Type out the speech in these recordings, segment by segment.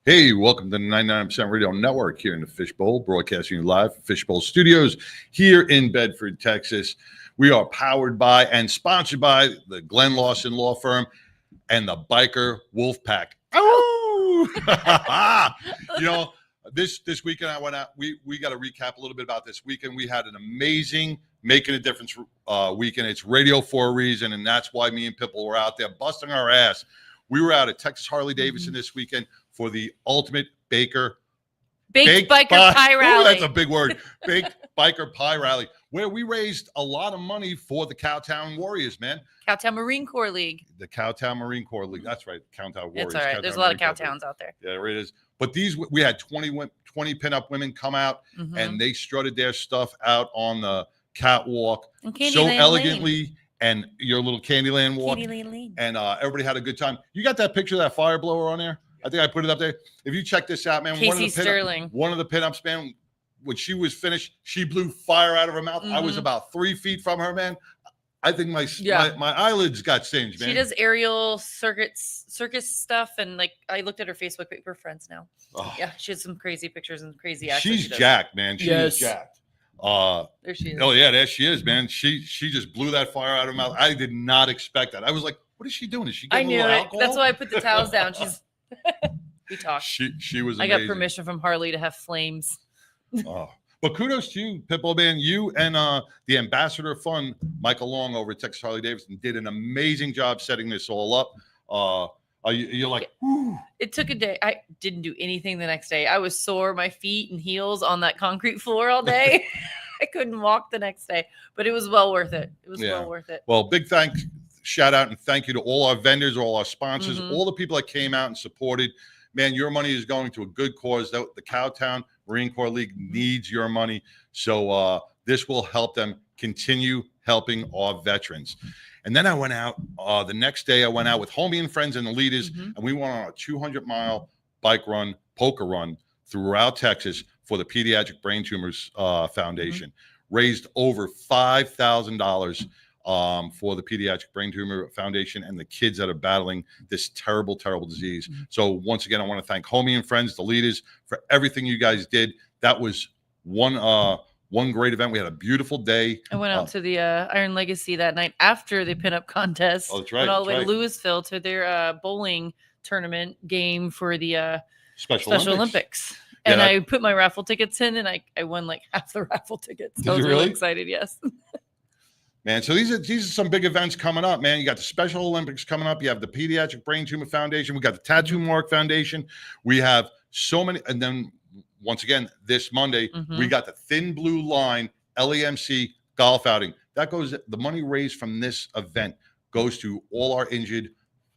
Hey, welcome to the 99% Radio Network here in the Fishbowl, broadcasting you live from Fishbowl Studios here in Bedford, Texas. We are powered by and sponsored by the Glenn Lawson Law Firm and the Biker Wolf Pack. Oh! This weekend I went out. We got to recap a little bit about this weekend. We had an amazing Making a Difference weekend. It's radio for a reason, and that's why me and Pipple were out there busting our ass. We were out at Texas Harley Davidson this weekend for the ultimate baked biker pie rally. Ooh, that's a big word. Baked biker pie rally, where we raised a lot of money for the Cowtown Warriors, man. Cowtown Marine Corps League. The Cowtown Marine Corps League. That's right. Cowtown Warriors. It's all right. There's a lot of Cowtowns out there. Yeah, it is. But we had 20 pinup women come out, and they strutted their stuff out on the catwalk so elegantly. Lane. And your little Candyland walk. And everybody had a good time. You got that picture of that fire blower on there? I think I put it up there. If you check this out, man. Casey Sterling. One of the pinups, man, when she was finished, she blew fire out of her mouth. I was about 3 feet from her, man. I think my eyelids got singed, man. She does aerial circus stuff. And like, I looked at her Facebook, we're friends now. Oh. Yeah, she has some crazy pictures and crazy acts. She's jacked, man. She's jacked. There she is. Oh yeah, there she is, man. She just blew that fire out of her mouth. I did not expect that. I was like, what is she doing? Is she getting a little alcohol? That's why I put the towels down. We talked. She was amazing. I got permission from Harley to have flames. But kudos to you, Pitbull, man. You and the ambassador of fun, Michael Long over at Texas Harley Davidson, did an amazing job setting this all up. You're like, whew. It took a day. I didn't do anything the next day. I was sore, my feet and heels on that concrete floor all day. I couldn't walk the next day, but it was well worth it. It was well worth it. Well, big shout out and thank you to all our vendors, all our sponsors, all the people that came out and supported. Man, your money is going to a good cause. The Cowtown Marine Corps League needs your money. So this will help them continue helping our veterans. And then I went out the next day. I went out with homie and friends and the leaders, and we went on a 200-mile bike run, poker run throughout Texas for the Pediatric Brain Tumors Foundation. Raised over $5,000 for the Pediatric Brain Tumor Foundation and the kids that are battling this terrible, terrible disease. So once again, I want to thank homie and friends, the leaders, for everything you guys did. That was one great event. We had a beautiful day. I went out to the Iron Legacy that night after the pinup contest. Oh, that's right. Went all the way to Louisville to their bowling tournament game for the Special Olympics. And I put my raffle tickets in, and I won like half the raffle tickets. I was really excited. Yes. Man, so these are some big events coming up, man. You got the Special Olympics coming up. You have the Pediatric Brain Tumor Foundation. We got the Tattoo Mark Foundation. We have so many, and then once again, this Monday, we got the Thin Blue Line LAMC golf outing. The money raised from this event goes to all our injured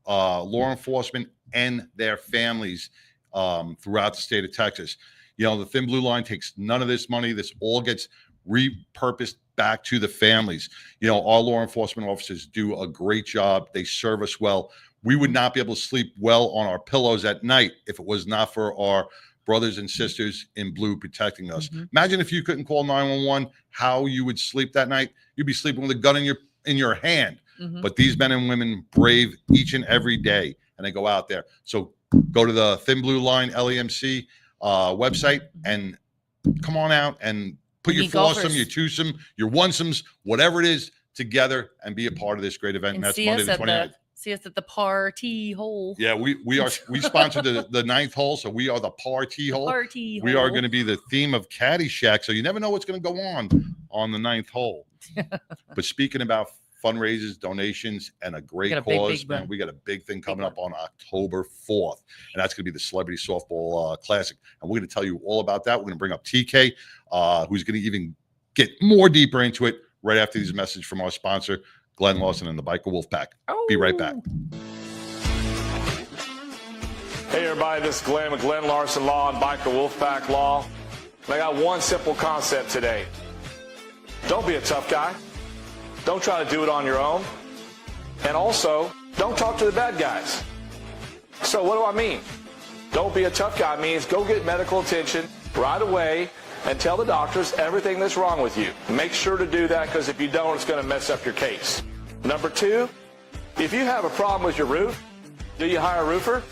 law enforcement and their families throughout the state of Texas. You know, the Thin Blue Line takes none of this money. This all gets repurposed back to the families. You know, our law enforcement officers do a great job. They serve us well. We would not be able to sleep well on our pillows at night if it was not for our brothers and sisters in blue protecting us. Imagine if you couldn't call 911, how you would sleep that night. You'd be sleeping with a gun in your hand. But these men and women brave each and every day, and they go out there. So go to the Thin Blue Line LAMC website and come on out and put your foursome, your twosome, your onesomes, whatever it is, together and be a part of this great event. And that's Monday the 29th. See us at the party hole. Yeah, we sponsored the ninth hole, so we are the party hole. We are going to be the theme of Caddyshack, so you never know what's going to go on the ninth hole. But speaking about fundraisers, donations, and a great cause, man, we got a big thing coming up on October 4th, and that's going to be the Celebrity Softball Classic. And we're going to tell you all about that. We're going to bring up TK, who's going to even get more deeper into it right after these messages from our sponsor, Glenn Lawson and the Biker Wolf Pack. Be right back. Hey everybody, this is Glenn with Glenn Larson Law and Biker Wolf Pack Law. I got one simple concept today. Don't be a tough guy. Don't try to do it on your own. And also, don't talk to the bad guys. So what do I mean? Don't be a tough guy means go get medical attention right away and tell the doctors everything that's wrong with you. Make sure to do that, because if you don't, it's going to mess up your case. Number two, if you have a problem with your roof, do you hire a roofer?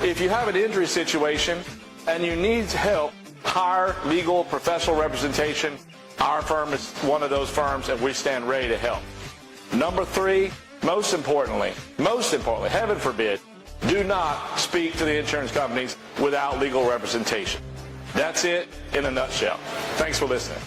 If you have an injury situation and you need help, hire legal professional representation. Our firm is one of those firms, and we stand ready to help. Number 3, most importantly, heaven forbid, do not speak to the insurance companies without legal representation. That's it in a nutshell. Thanks for listening.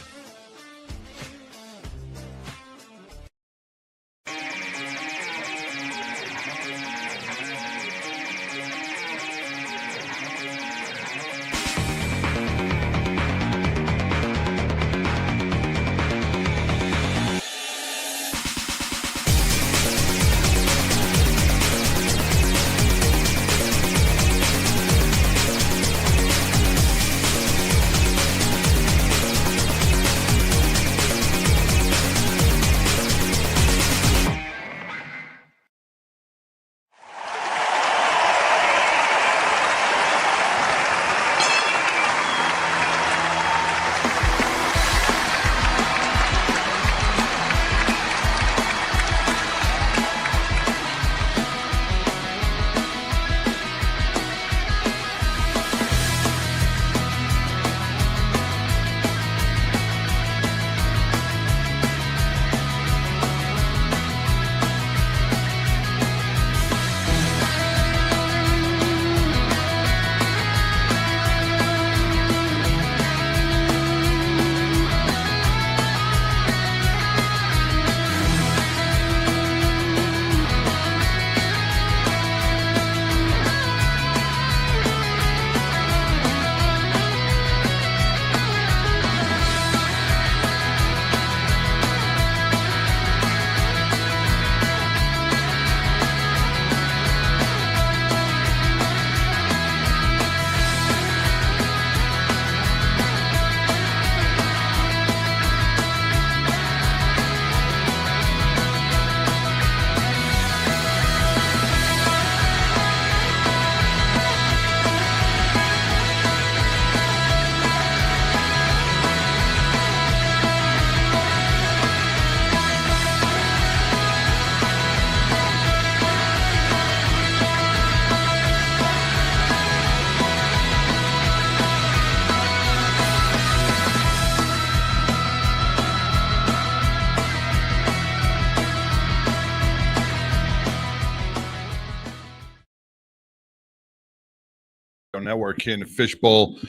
Network here in the Fishbowl.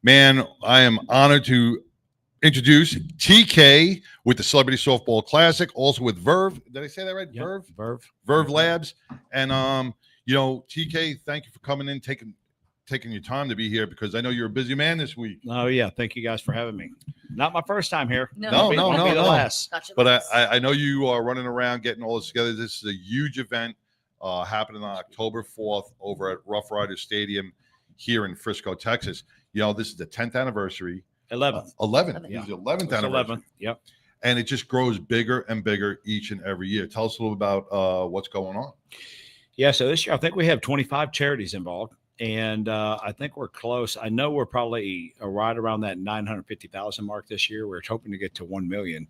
Man, I am honored to introduce TK with the Celebrity Softball Classic, also with Verve. Did I say that right? Yep. Verve Labs. And TK, thank you for coming in, taking your time to be here, because I know you're a busy man this week. Oh yeah, thank you guys for having me. Not my first time here. No. Be the last. But I know you are running around getting all this together. This is a huge event happening on October 4th over at Rough Riders Stadium here in Frisco, Texas. This is the 10th anniversary. 11th. 11th. Yeah. It's the 11th anniversary. 11th. Yep. And it just grows bigger and bigger each and every year. Tell us a little about what's going on. Yeah. So this year, I think we have 25 charities involved, and I think we're close. I know we're probably right around that 950,000 mark this year. We're hoping to get to 1 million.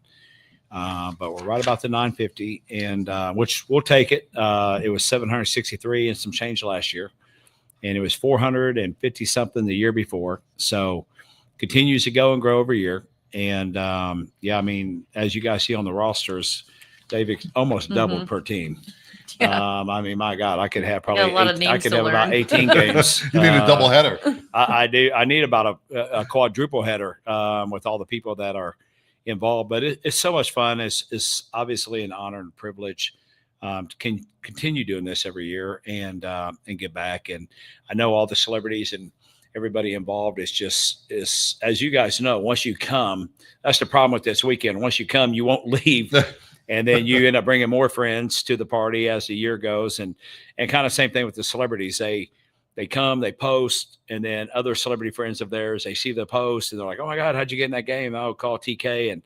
But we're right about the 950, and which we'll take it. It was 763 and some change last year, and it was 450 something the year before. So continues to go and grow every year. And I mean, as you guys see on the rosters, they've almost doubled per team. Yeah. I mean, my God, I could have probably about 18 games. You need a double header. I do. I need about a quadruple header with all the people that are involved. But it's so much fun. It's obviously an honor and privilege to continue doing this every year and give back. And I know all the celebrities and everybody involved is as you guys know, once you come, that's the problem with this weekend. Once you come, you won't leave. And then you end up bringing more friends to the party as the year goes. And kind of same thing with the celebrities. They come, they post, and then other celebrity friends of theirs, they see the post and they're like, oh my God, how'd you get in that game? I'll call TK. And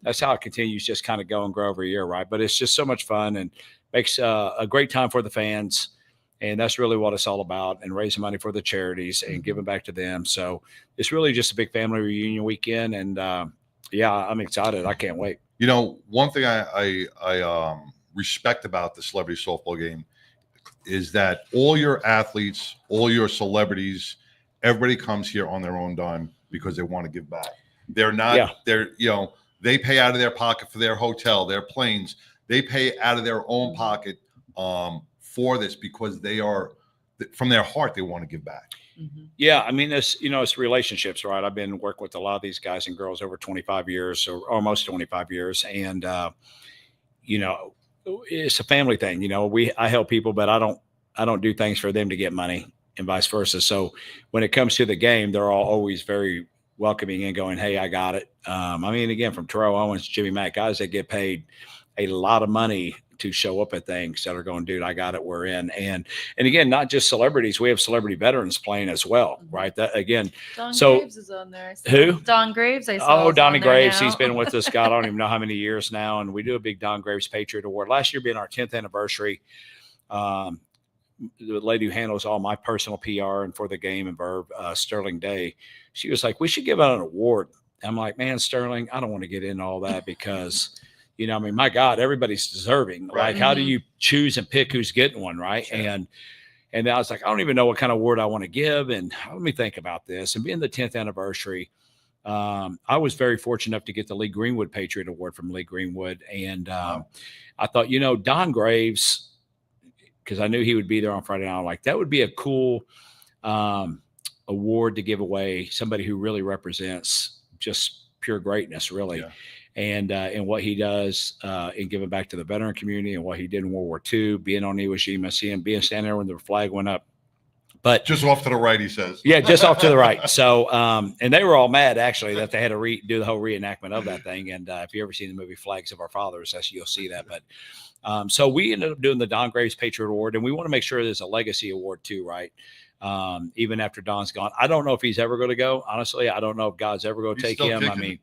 that's how it continues, just kind of go and grow every year. Right. But it's just so much fun and makes a great time for the fans. And that's really what it's all about, and raising money for the charities and giving back to them. So it's really just a big family reunion weekend. And I'm excited. I can't wait. One thing I respect about the celebrity softball game, is that all your athletes, all your celebrities, everybody comes here on their own dime because they want to give back. They're not, they pay out of their pocket for their hotel, their planes. They pay out of their own pocket for this because they are, from their heart, they want to give back. Yeah, I mean, it's relationships, right? I've been working with a lot of these guys and girls over 25 years, or almost 25 years, and it's a family thing. I help people, but I don't do things for them to get money, and vice versa. So when it comes to the game, they're all always very welcoming and going, "Hey, I got it." I mean, again, from Terrell Owens, Jimmy Mack, guys that get paid a lot of money to show up at things that are going, dude, I got it. We're in. And again, not just celebrities, we have celebrity veterans playing as well. Right. That again. Don Graves is on there. Who? Don Graves. I saw. Oh, Donnie Graves. He's been with us, God, I don't even know how many years now. And we do a big Don Graves Patriot Award. Last year being our 10th anniversary. The lady who handles all my personal PR and for the game and Verb, Sterling Day, she was like, we should give out an award. I'm like, man, Sterling, I don't want to get into all that because I mean, my God, everybody's deserving. Right. Like, how do you choose and pick who's getting one? Right. Sure. And I was like, I don't even know what kind of award I want to give. And let me think about this. And being the 10th anniversary, I was very fortunate enough to get the Lee Greenwood Patriot Award from Lee Greenwood. And I thought, Don Graves, because I knew he would be there on Friday night, I'm like, that would be a cool award to give away, somebody who really represents just pure greatness, really. Yeah. And what he does in giving back to the veteran community and what he did in World War II, being on Iwo Jima, seeing being standing there when the flag went up. But just off to the right, he says. Yeah, just off to the right. So, and they were all mad actually that they had to do the whole reenactment of that thing. And if you ever seen the movie Flags of Our Fathers, you'll see that. But so we ended up doing the Don Graves Patriot Award, and we want to make sure there's a legacy award too, right? Even after Don's gone, I don't know if he's ever going to go. Honestly, I don't know if God's ever going to take him. I mean.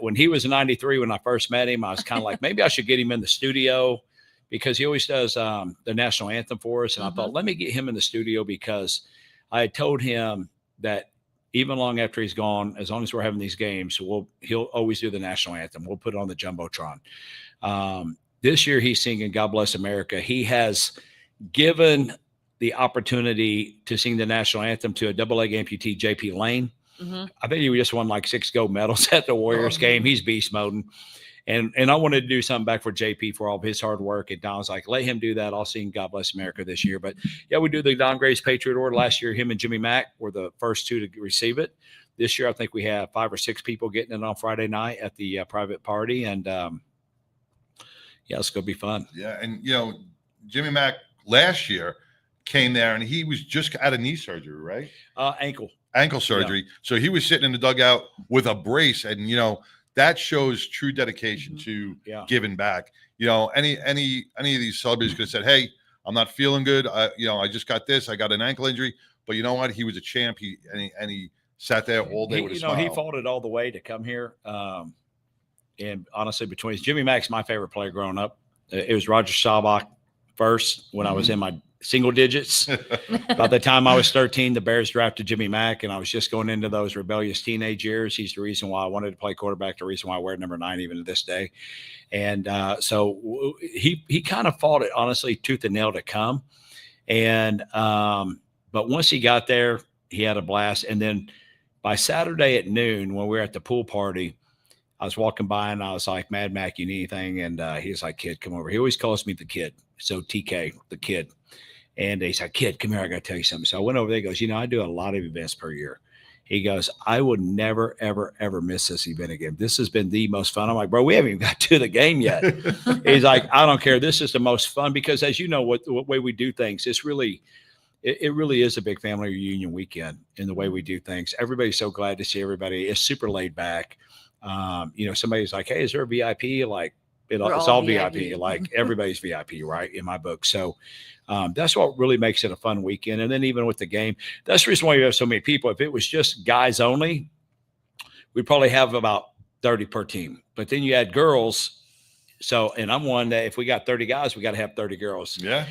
When he was 93, when I first met him, I was kind of like, maybe I should get him in the studio because he always does the national anthem for us. And I thought, let me get him in the studio because I had told him that even long after he's gone, as long as we're having these games, he'll always do the national anthem. We'll put it on the Jumbotron. This year he's singing God Bless America. He has given the opportunity to sing the national anthem to a double-leg amputee, JP Lane. I think he just won like 6 gold medals at the Warriors game. He's beast moding. And I wanted to do something back for JP for all of his hard work. And Don was like, let him do that. I'll sing God Bless America this year. But yeah, we do the Don Graves Patriot Award. Last year, him and Jimmy Mack were the first 2 to receive it. This year, I think we have 5 or 6 people getting it on Friday night at the private party. And yeah, it's going to be fun. Yeah. And, Jimmy Mack last year came there and he was just out of knee surgery, right? Ankle surgery. Yeah. So he was sitting in the dugout with a brace, and that shows true dedication to giving back. Any of these celebrities could have said, "Hey, I'm not feeling good. I just got this. I got an ankle injury." But you know what? He was a champ. He sat there all day with a smile. He fought it all the way to come here. And honestly, between Jimmy Mack's my favorite player growing up. It was Roger Staubach first when I was in my single digits. By the time I was 13, the Bears drafted Jimmy Mack, and I was just going into those rebellious teenage years. He's the reason why I wanted to play quarterback, the reason why I wear number 9 even to this day. And so he kind of fought it, honestly, tooth and nail to come. And but once he got there, he had a blast. And then by Saturday at noon, when we were at the pool party, I was walking by and I was like, Mad Mac, you need anything? And he was like, kid, come over. He always calls me the kid. So TK, the kid. And he's like, kid, come here. I got to tell you something. So I went over there. He goes, I do a lot of events per year. He goes, I would never, ever, ever miss this event again. This has been the most fun. I'm like, bro, we haven't even got to the game yet. He's like, I don't care. This is the most fun because as you know, what way we do things, it really is a big family reunion weekend in the way we do things. Everybody's so glad to see everybody. It's super laid back. Somebody's like, hey, is there a VIP? Like, it's all VIP. Like everybody's VIP, right? In my book. So that's what really makes it a fun weekend. And then even with the game, that's the reason why you have so many people. If it was just guys only, we'd probably have about 30 per team. But then you add girls. So, and I'm one that if we got 30 guys, we got to have 30 girls. Yeah.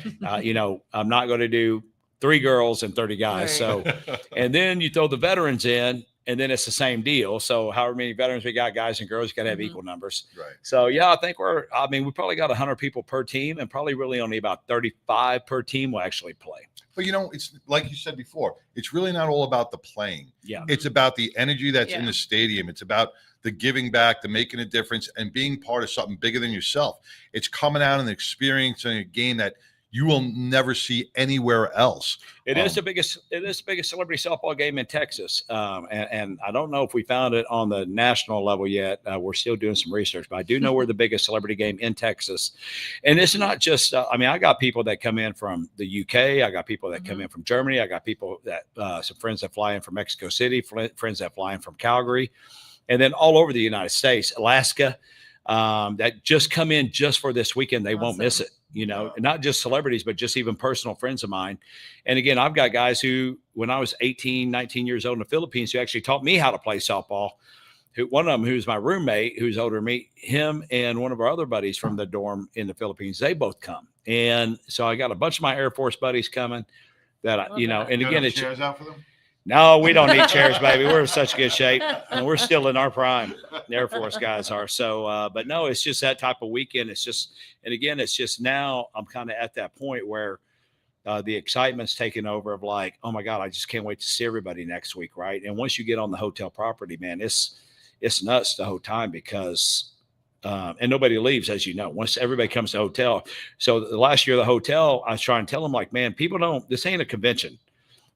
I'm not going to do 3 girls and 30 guys. Right. So, and then you throw the veterans in. and then it's the same deal. So however many veterans we got, guys and girls, got to have Mhm. equal numbers. Right. So yeah, I think we probably got 100 people per team, and probably really only about 35 per team will actually play. But it's like you said before, it's really not all about the playing. Yeah. It's about the energy that's in Yeah. the stadium. It's about the giving back, the making a difference, and being part of something bigger than yourself. It's coming out and experiencing a game that you will never see anywhere else. It is the biggest celebrity softball game in Texas. And I don't know if we found it on the national level yet. We're still doing some research, but I do know we're the biggest celebrity game in Texas. And it's not just, I got people that come in from the UK. I got people that come in from Germany. I got people that, some friends that fly in from Mexico City, friends that fly in from Calgary, and then all over the United States, Alaska, that just come in just for this weekend. They won't miss it. Not just celebrities, but just even personal friends of mine. And again, I've got guys who, when I was 18, 19 years old in the Philippines, who actually taught me how to play softball. One of them, who's my roommate, who's older than me, him and one of our other buddies from the dorm in the Philippines, they both come. And so I got a bunch of my Air Force buddies coming that, and again, it's chairs out for them. No, we don't need chairs, baby. We're in such good shape, and we're still in our prime. The Air Force guys are. So, but no, it's just that type of weekend. It's just, and again, it's just now I'm kind of at that point where the excitement's taken over of like, oh my God, I just can't wait to see everybody next week, right? And once you get on the hotel property, man, it's nuts the whole time because and nobody leaves, as you know, once everybody comes to the hotel. So the last year of the hotel, I was trying to tell them like, man, this ain't a convention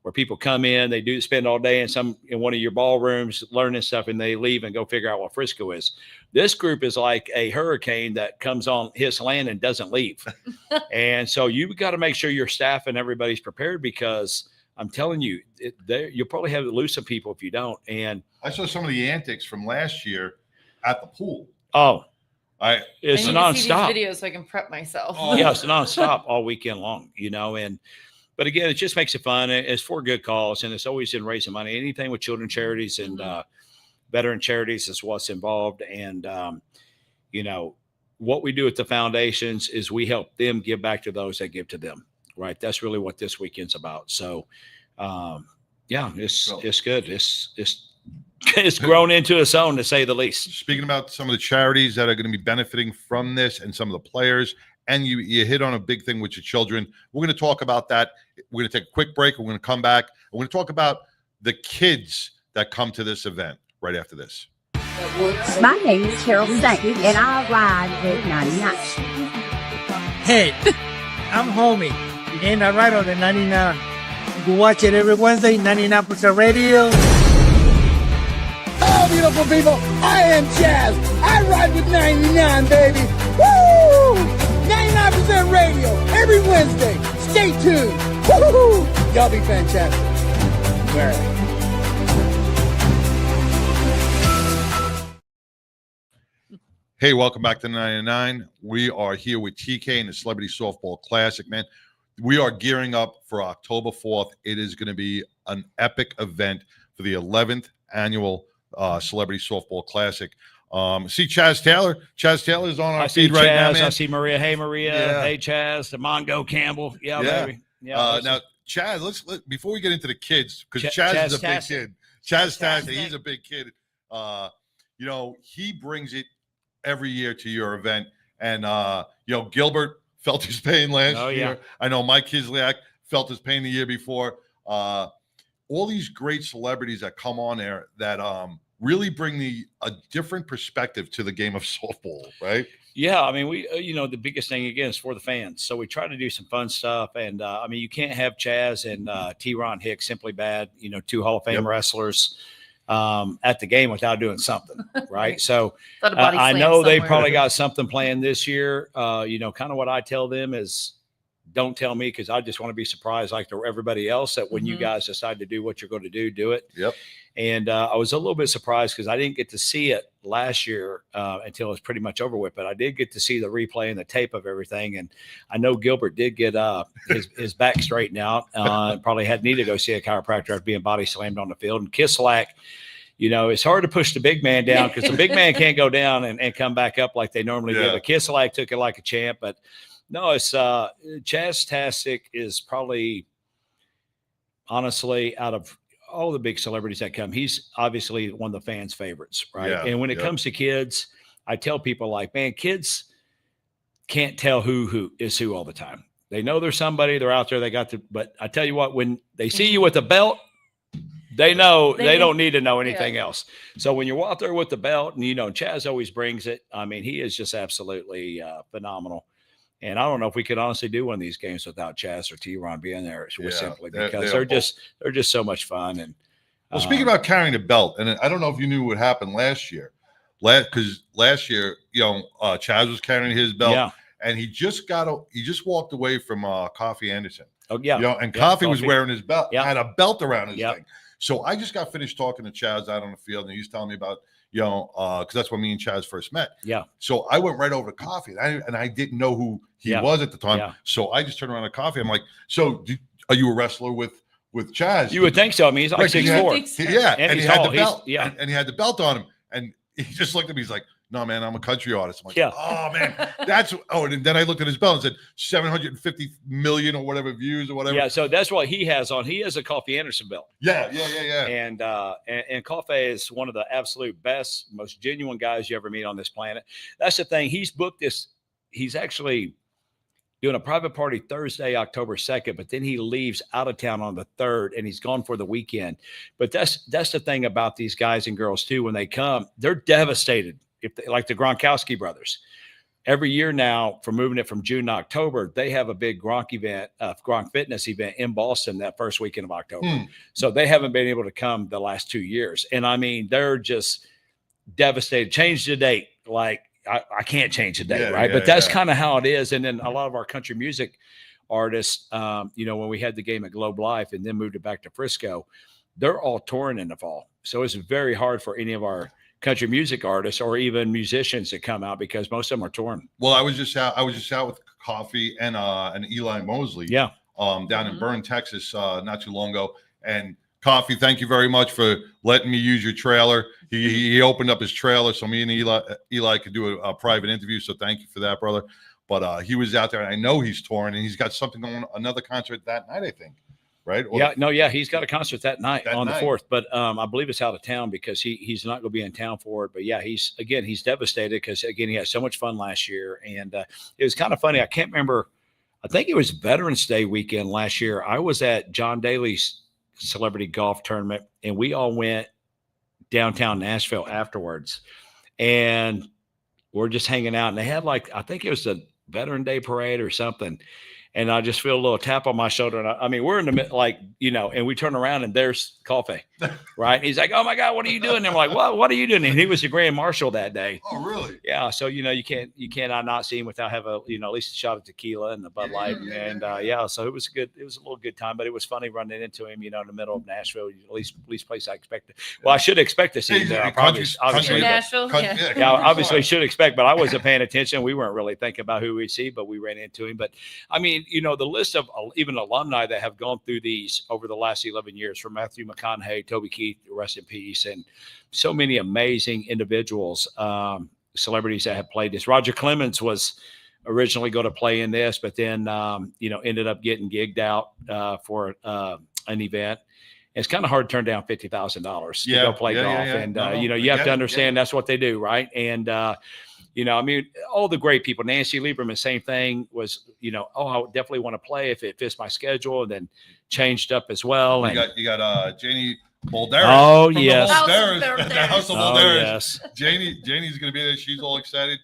where people come in, they do spend all day in one of your ballrooms learning stuff, and they leave and go figure out what Frisco is. This group is like a hurricane that comes on his land and doesn't leave. And so you've got to make sure your staff and everybody's prepared, because I'm telling you, you'll probably have to lose some people if you don't. And I saw some of the antics from last year at the pool. Oh, I it's need nonstop. to see these videos so I can prep myself. Oh. Yeah, it's nonstop all weekend long, But again, it just makes it fun. It's for good cause, and it's always in raising money. Anything with children charities and veteran charities is what's involved. And, what we do at the foundations is we help them give back to those that give to them, right? That's really what this weekend's about. So, it's good. It's grown into its own, to say the least. Speaking about some of the charities that are going to be benefiting from this and some of the players, and you hit on a big thing with your children. We're going to talk about that. We're going to take a quick break. We're going to come back. We're going to talk about the kids that come to this event right after this. My name is Carol Saint, and I ride with 99. Hey, I'm Homie, and I ride on the 99. You can watch it every Wednesday, 99% Radio. Hello, beautiful people. I am Chaz. I ride with 99, baby. Woo! 99% Radio every Wednesday. Stay tuned. Woo! Y'all be fantastic. Wear it. Hey, welcome back to 99. We are here with TK and the Celebrity Softball Classic, man. We are gearing up for October 4th. It is going to be an epic event for the 11th annual Celebrity Softball Classic. See Chaz Taylor. Chaz Taylor is on our feed right now, man. I see Maria. Hey, Maria. Yeah. Hey, Chaz. The Mongo Campbell. Yeah, baby. Yeah. Now, Chaz, let's before we get into the kids, because Chaz is a big kid. Chaz Tastic, he's a big kid. He brings it every year to your event. And, Gilbert felt his pain last year. I know Mike Kislyak felt his pain the year before. All these great celebrities that come on there that really bring a different perspective to the game of softball, right? Yeah, I mean, we, the biggest thing again is for the fans. So we try to do some fun stuff, and you can't have Chaz and T-Ron Hicks, Simply Bad, two Hall of Fame wrestlers at the game without doing something, right? So I know they probably got something planned this year. Kind of what I tell them is, don't tell me, because I just want to be surprised like everybody else that when you guys decide to do what you're going to do it. Yep. And I was a little bit surprised because I didn't get to see it last year until it was pretty much over with. But I did get to see the replay and the tape of everything. And I know Gilbert did get his back straightened out. Probably needed to go see a chiropractor after being body slammed on the field. And Kislyak, it's hard to push the big man down because the big man can't go down and come back up like they normally do. But Kislyak took it like a champ. But no, it's Chaz Tastic is probably, honestly, out of all the big celebrities that come, he's obviously one of the fans' favorites, right? Yeah, And when it comes to kids, I tell people like, man, kids can't tell who is who all the time. They know there's somebody, they're out there, but I tell you what, when they see you with a belt, they know they don't need to know anything else. So when you're out there with the belt, and Chaz always brings it. I mean, he is just absolutely phenomenal. And I don't know if we could honestly do one of these games without Chaz or T-Ron being there, simply because they're just so much fun. And well, speaking about carrying the belt, and I don't know if you knew what happened last year, because last year, Chaz was carrying his belt, and he just walked away from Coffee Anderson. Oh yeah, and Coffee was wearing his belt, had a belt around his thing. So I just got finished talking to Chaz out on the field, and he's telling me about, because that's when me and Chaz first met. Yeah. So I went right over to Coffee, and I didn't know who he was at the time. Yeah. So I just turned around to Coffee. I'm like, so are you a wrestler with Chaz? You would think so. I mean, he's like 6'4". Yeah, and he had the belt. And he had the belt on him, and he just looked at me. He's like, no, man, I'm a country artist. I'm like, oh, man, and then I looked at his belt and said 750 million or whatever views or whatever. Yeah, so that's what he has on. He has a Coffee Anderson belt. Yeah. And Coffee is one of the absolute best, most genuine guys you ever meet on this planet. That's the thing. He's booked this. He's actually doing a private party Thursday, October 2nd, but then he leaves out of town on the 3rd, and he's gone for the weekend. But that's the thing about these guys and girls, too. When they come, they're devastated. Like the Gronkowski brothers, every year now, for moving it from June to October, they have a big Gronk event, Gronk Fitness event in Boston that first weekend of October. So they haven't been able to come the last 2 years. And I mean, they're just devastated. Change the date. Like, I can't change the date, right? But that's kind of how it is. And then a lot of our country music artists, when we had the game at Globe Life and then moved it back to Frisco, they're all touring in the fall. So it's very hard for any of our country music artists or even musicians to come out because most of them are touring. Well, I was just out with Coffee and Eli Mosley. Yeah. Down in Burn, Texas, not too long ago. And Coffee, thank you very much for letting me use your trailer. He opened up his trailer so me and Eli could do a private interview. So thank you for that, brother. But he was out there, and I know he's touring, and he's got something going, another concert that night, I think. Right? He's got a concert that night on the 4th, but I believe it's out of town because he's not going to be in town for it. But yeah, he's devastated because again, he had so much fun last year, and it was kind of funny. I can't remember. I think it was Veterans Day weekend last year. I was at John Daly's celebrity golf tournament, and we all went downtown Nashville afterwards, and we're just hanging out. And they had I think it was the Veteran Day parade or something. And I just feel a little tap on my shoulder. And I mean, we're in the middle, and we turn around and there's Coffee, right? And he's like, oh my God, what are you doing? And I'm like, what are you doing? And he was the grand marshal that day. Oh, really? Yeah. So, you cannot not see him without have at least a shot of tequila and the Bud Light. So it was a little good time, but it was funny running into him, in the middle of Nashville, at least place I expected. Well, I should expect to see him there. Obviously, Nashville. Obviously should expect, but I wasn't paying attention. We weren't really thinking about who we'd see, but we ran into him. But I mean, the list of even alumni that have gone through these over the last 11 years, from Matthew McConaughey, Toby Keith, rest in peace, and so many amazing individuals, celebrities that have played this. Roger Clemens was originally going to play in this, but then, ended up getting gigged out for an event. It's kind of hard to turn down $50,000 to go play golf. And, you have to understand that's what they do, right? And, I mean, all the great people, Nancy Lieberman, same thing, was, I would definitely want to play if it fits my schedule, and then changed up as well. You got Janie Bolderis. Oh, yes. The House of Bolderis. Yes. Janie's going to be there. She's all excited.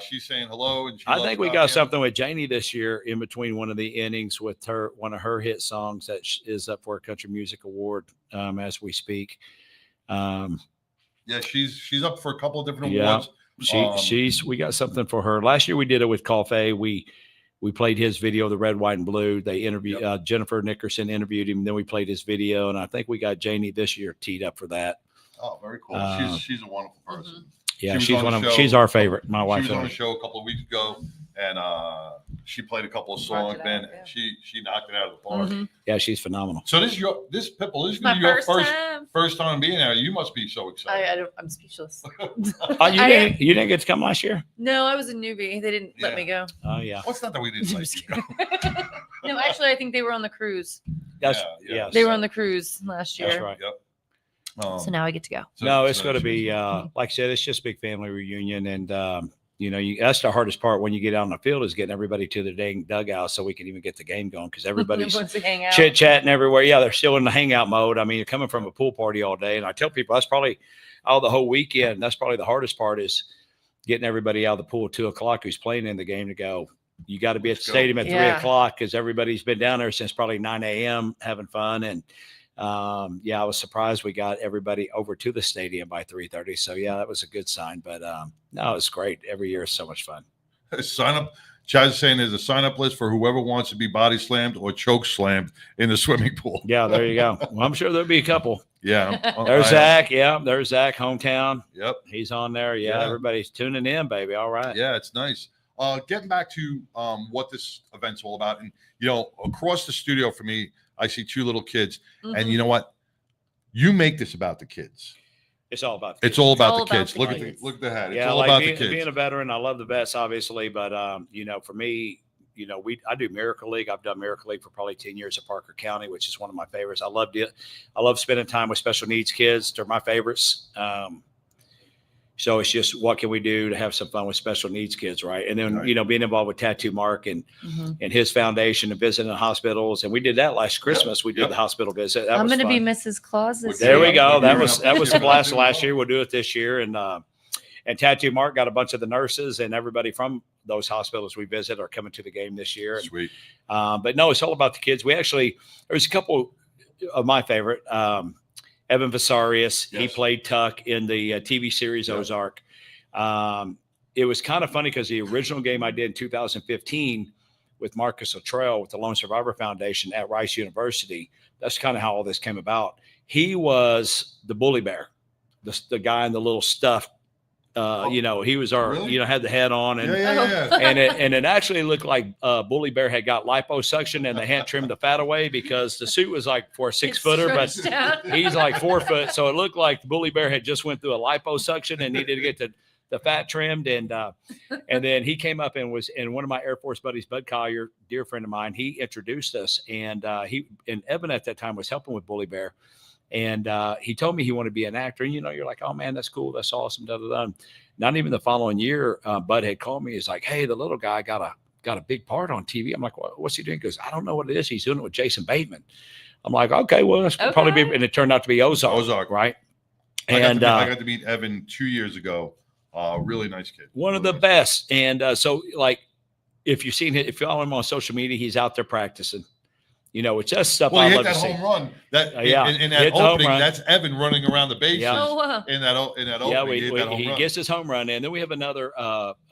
She's saying hello. And I think we got something with Janie this year in between one of the innings with one of her hit songs that is up for a Country Music Award as we speak. She's up for a couple of different awards. We got something for her. Last year we did it with Coffee. We played his video, the Red, White, and Blue. They interviewed Jennifer Nickerson interviewed him. Then we played his video, and I think we got Janie this year teed up for that. Oh, very cool. She's a wonderful person. Yeah, she's our favorite. My wife. She was on the show a couple of weeks ago, and she played a couple of songs, man. She knocked it out of the park. Mm-hmm. Yeah, she's phenomenal. So this is Pitbull. This is your first time being there. You must be so excited. I'm speechless. You didn't get to come last year? No, I was a newbie. They didn't let me go. Oh yeah. What's not that we didn't let you go? No, actually, I think they were on the cruise. That's Yeah. They were on the cruise last year. That's right. Yep. So now I get to go. No, it's going to be like I said, it's just a big family reunion, and that's the hardest part when you get out on the field is getting everybody to the dang dugout so we can even get the game going because everybody's wants to hang out. chit chatting everywhere. Yeah, they're still in the hangout mode. I mean, you're coming from a pool party all day, and I tell people that's probably the whole weekend. That's probably the hardest part is getting everybody out of the pool at 2:00 who's playing in the game to go. You got to be at the stadium at 3:00 because everybody's been down there since probably 9 a.m. having fun. And I was surprised we got everybody over to the stadium by 3:30. So that was a good sign. But no, it's great. Every year is so much fun. Sign up. Chaz is saying there's a sign up list for whoever wants to be body slammed or choke slammed in the swimming pool. Yeah, there you go. Well, I'm sure there'll be a couple. Yeah. There's Zach. Yeah, there's Zach, hometown. Yep. He's on there. Yeah, everybody's tuning in, baby. All right. Yeah, it's nice. Getting back to what this event's all about. And, across the studio for me, I see two little kids. Mm-hmm. And you know what? You make this about the kids. It's all about the kids. It's all about the kids. Look at the hat. It's all about the kids. Being a veteran, I love the vets, obviously. But, for me, I do Miracle League. I've done Miracle League for probably 10 years at Parker County, which is one of my favorites. I loved it. I love spending time with special needs kids. They're my favorites. So it's just what can we do to have some fun with special needs kids, right? And then, being involved with Tattoo Mark and his foundation and visiting hospitals. And we did that last Christmas. We did the hospital visit. I'm going to be Mrs. Claus this year. There we go. That was a blast last year. We'll do it this year. And Tattoo Mark got a bunch of the nurses and everybody from those hospitals we visit are coming to the game this year. Sweet. But no, it's all about the kids. There's a couple of my favorite, Evan Vasarius, he played Tuck in the TV series Ozark. It was kind of funny because the original game I did in 2015 with Marcus Luttrell with the Lone Survivor Foundation at Rice University, that's kind of how all this came about. He was the bully bear, the guy in the little stuffed. He was had the head on and and it actually looked like Bully Bear had got liposuction and they hadn't trimmed the fat away because the suit was like for a 6-footer, but he's like 4 foot. So it looked like Bully Bear had just went through a liposuction and needed to get the fat trimmed. And then he came up and was in one of my Air Force buddies, Bud Collier, dear friend of mine. He introduced us and Evan at that time was helping with Bully Bear. And he told me he wanted to be an actor. And, you're like, oh, man, that's cool. That's awesome. Not even the following year, Bud had called me. He's like, hey, the little guy got a big part on TV. I'm like, what's he doing? He goes, I don't know what it is. He's doing it with Jason Bateman. I'm like, okay, well, that's probably be. And it turned out to be Ozark, right? I got to meet Evan 2 years ago. Really nice kid. One of the best. And so, like, if you follow him on social media, he's out there practicing. It's just stuff I love to see. He hit that home run. In that opening, that's Evan running around the bases. Yeah. In that opening. He gets his home run. And then we have another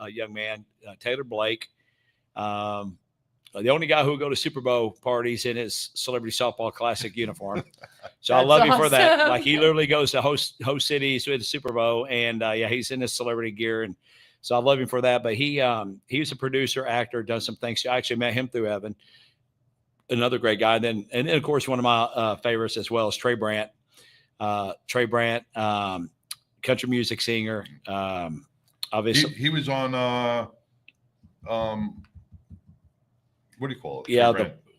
young man, Taylor Blake. The only guy who will go to Super Bowl parties in his Celebrity Softball Classic uniform. So I love him for that. Like he literally goes to host cities with the Super Bowl. And he's in his celebrity gear. And so I love him for that. But he was a producer, actor, done some things. I actually met him through Evan. Another great guy. And then of course, one of my favorites as well is Trey Brandt. Country music singer. Obviously, he was on. What do you call it? Yeah,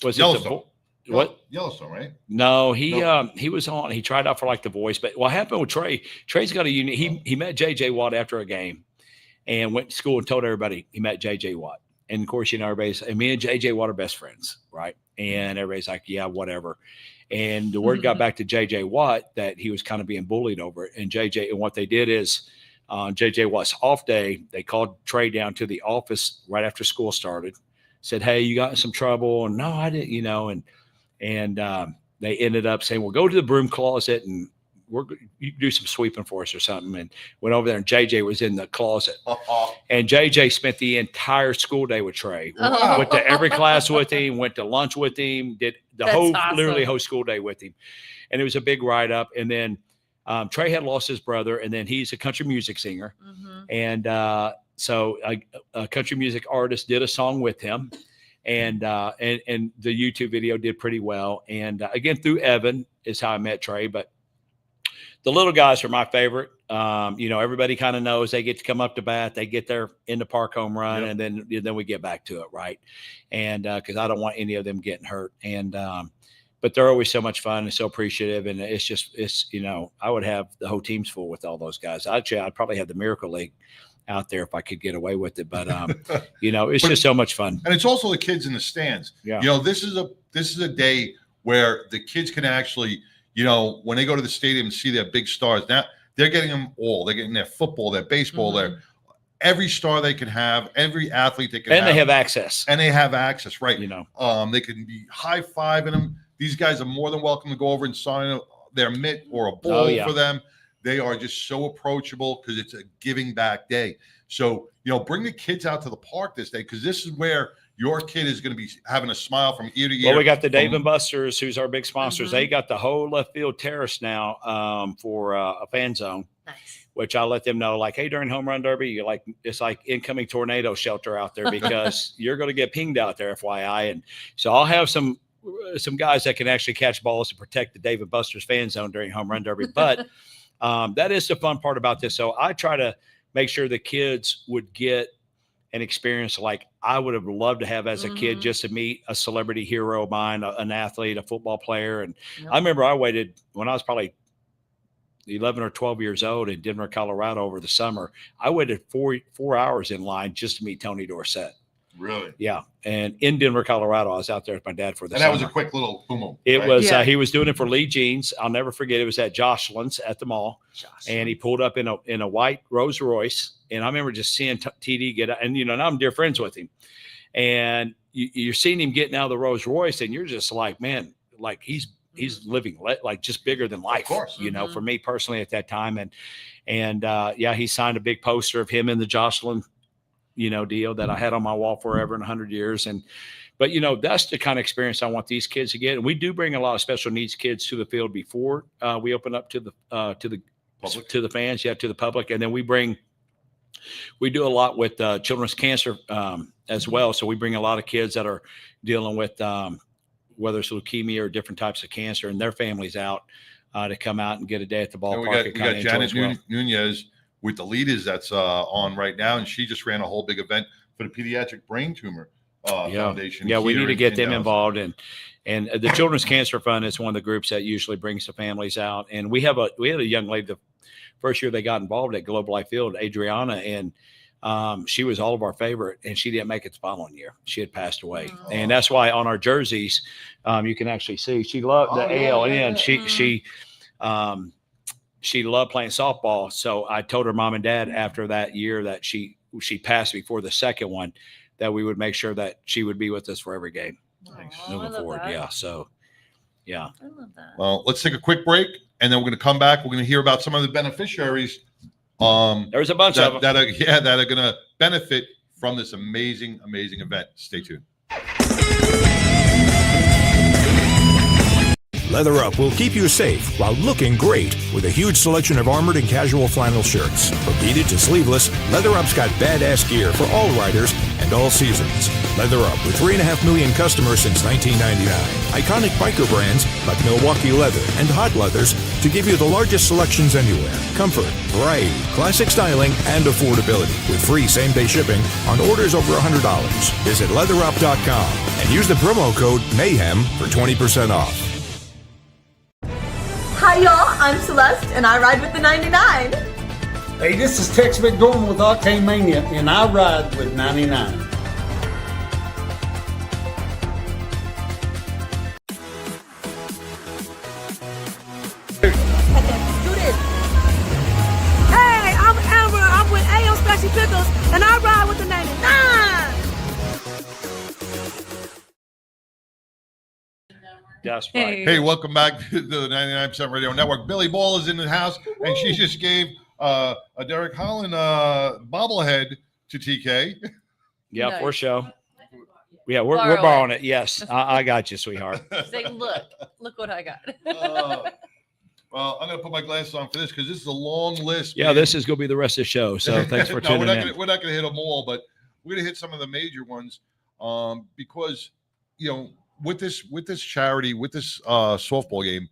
was Yellowstone. What? Yellowstone, right? No, he was on. He tried out for like The Voice, but what happened with Trey? Trey's got a unique. He met JJ Watt after a game, and went to school and told everybody he met JJ Watt. And of course, everybody's, and me and JJ Watt are best friends, right? And everybody's like, yeah, whatever. And the word got back to JJ Watt that he was kind of being bullied over it. And what they did is on JJ Watt's off day, they called Trey down to the office right after school started, said, hey, you got in some trouble? And no, I didn't, and they ended up saying, well, go to the broom closet and you can do some sweeping for us or something. And went over there and JJ was in the closet. And JJ spent the entire school day with Trey. Went to every class with him, went to lunch with him, did literally whole school day with him. And it was a big write up. And then Trey had lost his brother, and then he's a country music singer. Mm-hmm. And so a country music artist did a song with him. And the YouTube video did pretty well. And again, through Evan is how I met Trey. But the little guys are my favorite. Everybody kind of knows they get to come up to bat. They get their in the park home run, and then we get back to it, right? And because I don't want any of them getting hurt. And but they're always so much fun and so appreciative. And it's I would have the whole team's full with all those guys. Actually, I'd probably have the Miracle League out there if I could get away with it. But it's just so much fun. And it's also the kids in the stands. Yeah. This is a day where the kids can actually, when they go to the stadium and see their big stars, now they're getting them all. They're getting their football, their baseball, their every star they can have, every athlete they can have. And they have access. And they have access, right? They can be high-fiving them. These guys are more than welcome to go over and sign their mitt or a ball for them. They are just so approachable because it's a giving back day. So, bring the kids out to the park this day because this is where your kid is going to be having a smile from ear to ear. Well, we got the Dave & Buster's, who's our big sponsors. They got the whole left field terrace now for a fan zone. Nice. Which I let them know, like, hey, during home run derby, it's like incoming tornado shelter out there because you're going to get pinged out there, FYI. And so I'll have some guys that can actually catch balls to protect the Dave & Buster's fan zone during home run derby. But that is the fun part about this. So I try to make sure the kids would get an experience like I would have loved to have as a kid, just to meet a celebrity hero of mine, an athlete, a football player. And I remember I waited when I was probably 11 or 12 years old in Denver, Colorado over the summer. I waited 4 hours in line just to meet Tony Dorsett. Really? Yeah. And in Denver, Colorado, I was out there with my dad for the summer. And that was a quick little boom. It was, he was doing it for Lee Jeans. I'll never forget. It was at Jocelyn's at the mall. And he pulled up in a white Rolls Royce. And I remember just seeing TD get out. And, now I'm dear friends with him. And you're seeing him getting out of the Rolls Royce. And you're just like, man, like he's living like just bigger than life, of course. For me personally at that time. And he signed a big poster of him in the Jocelyn, deal that I had on my wall forever in 100 years. But that's the kind of experience I want these kids to get. And we do bring a lot of special needs kids to the field before we open up to the public, to the fans, to the public. And then we do a lot with children's cancer as well. So we bring a lot of kids that are dealing with, whether it's leukemia or different types of cancer, and their families out to come out and get a day at the ballpark. We got Janet Nunez with the leaders that's on right now, and she just ran a whole big event for the Pediatric Brain Tumor Foundation. Yeah, we need to get them involved, and the Children's Cancer Fund is one of the groups that usually brings the families out. And we had a young lady the first year they got involved at Globe Life Field, Adriana, and she was all of our favorite, and she didn't make it the following year. She had passed away. And that's why on our jerseys, you can actually see she loved the ALN. She loved playing softball. So I told her mom and dad after that year that she passed before the second one, that we would make sure that she would be with us for every game moving forward. That. Yeah. So, yeah. I love that. Well, let's take a quick break, and then we're going to come back. We're going to hear about some of the beneficiaries. There's a bunch of them that are going to benefit from this amazing event. Stay tuned. Leather Up will keep you safe while looking great with a huge selection of armored and casual flannel shirts. From beaded to sleeveless, Leather Up's got badass gear for all riders and all seasons. Leather Up with 3.5 million customers since 1999. Iconic biker brands like Milwaukee Leather and Hot Leathers to give you the largest selections anywhere. Comfort, variety, classic styling, and affordability with free same-day shipping on orders over $100. Visit leatherup.com and use the promo code MAYHEM for 20% off. Hi y'all, I'm Celeste and I ride with the 99. Hey, this is Tex McDormand with Octane Mania and I ride with 99. Hey, I'm Amber, I'm with A.O. Spicy Pickles and I ride with the 99. That's right. Hey, welcome back to the 99% Radio Network. Billy Ball is in the house, and she just gave a Derek Holland bobblehead to TK. Yeah, Nice. for sure. Yeah, we're Borrow borrowing it. Yes, I got you, sweetheart. Say, look what I got. Well, I'm going to put my glasses on for this because this is a long list. Yeah, man. this is going to be the rest of the show. So thanks for tuning in. We're not going to hit them all, but we're going to hit some of the major ones because, with this charity, with this softball game,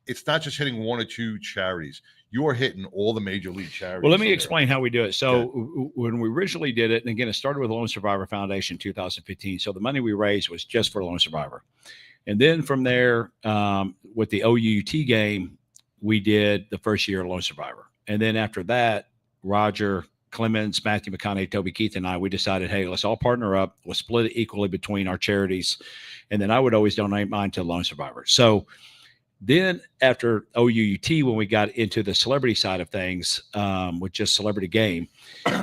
it's not just hitting one or two charities. You are hitting all the major league charities. Well, let me explain how we do it. So when we originally did it, and again, it started with Lone Survivor Foundation 2015. So the money we raised was just for Lone Survivor. And then from there, with the OUT game, we did the first year Lone Survivor. And then after that, Roger Clemens, Matthew McConaughey, Toby Keith, and I, we decided, hey, let's all partner up. We'll split it equally between our charities. And then I would always donate mine to Lone Survivor. So then after OUT, when we got into the celebrity side of things, with just Celebrity Game,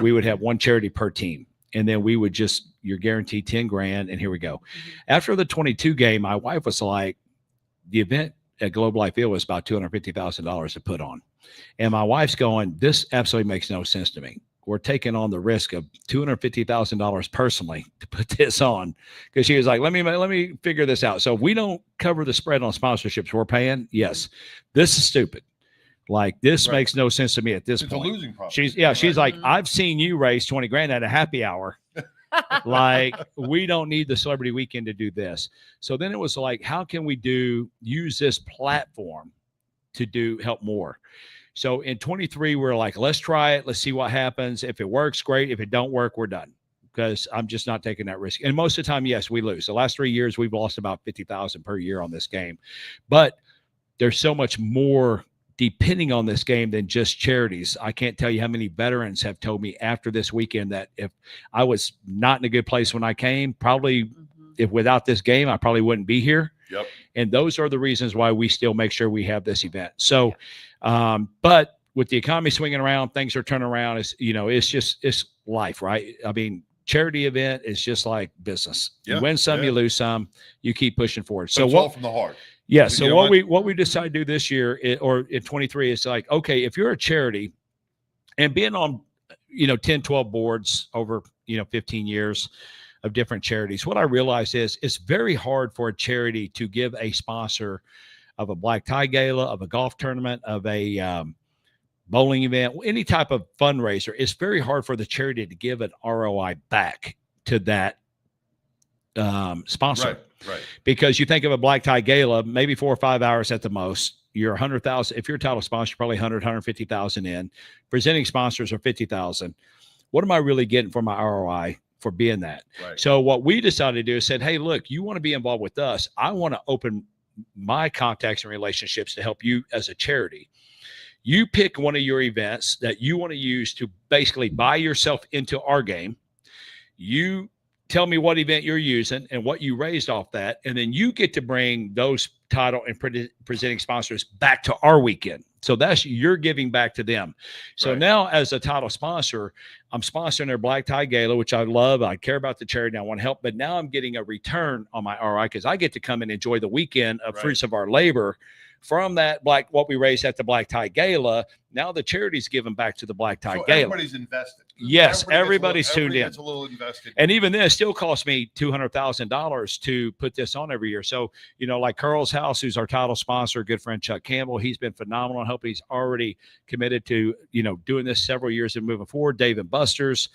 we would have one charity per team. And then we would just, you're guaranteed 10 grand. And here we go. After the 22 game, my wife was like, the event at Globe Life Field was about $250,000 to put on. And my wife's going, this absolutely makes no sense to me. We're taking on the risk of $250,000 personally to put this on, because she was like, let me figure this out. So if we don't cover the spread on sponsorships we're paying, yes, this is stupid. Like, this makes no sense to me at this point. It's a losing problem. She's like, I've seen you raise 20 grand at a happy hour. Like, we don't need the celebrity weekend to do this. So then it was like, how can we use this platform to help more? So in 23, we're like, let's try it. Let's see what happens. If it works, great. If it don't work, we're done, because I'm just not taking that risk. And most of the time, yes, we lose. The last 3 years, we've lost about $50,000 per year on this game, but there's so much more depending on this game than just charities. I can't tell you how many veterans have told me after this weekend that if I was not in a good place when I came, probably if without this game, I probably wouldn't be here. Yep. And those are the reasons why we still make sure we have this event. So, but with the economy swinging around, things are turning around. It's life, right? I mean, charity event is just like business. Yeah, you win some, you lose some, you keep pushing forward. So it's all from the heart. Yeah. So what we decided to do this year or in 23 is like, okay, if you're a charity and being on, 10, 12 boards over, 15 years of different charities, what I realized is it's very hard for a charity to give a sponsor of a black tie gala, of a golf tournament, of a bowling event, any type of fundraiser. It's very hard for the charity to give an ROI back to that sponsor. Right. Because you think of a black tie gala, maybe 4 or 5 hours at the most. You're 100,000. If you're a title sponsor, probably 150,000 in. Presenting sponsors are 50,000. What am I really getting for my ROI for being that? Right. So what we decided to do is said, hey, look, you want to be involved with us. I want to open my contacts and relationships to help you as a charity. You pick one of your events that you want to use to basically buy yourself into our game. You tell me what event you're using and what you raised off that. And then you get to bring those title and presenting sponsors back to our weekend. So you're giving back to them. So now as a title sponsor, I'm sponsoring their black tie gala, which I love. I care about the charity. I want to help, but now I'm getting a return on my ROI because I get to come and enjoy the weekend of fruits of our labor from that what we raised at the black tie gala. Now the charity's giving back to the black tie gala. Everybody's invested. Yes, everybody's tuned in. It's a little invested. And even this still costs me $200,000 to put this on every year. So, like Carl's House, who's our title sponsor, good friend Chuck Campbell, he's been phenomenal in helping. He's already committed to, doing this several years and moving forward. Dave & Buster's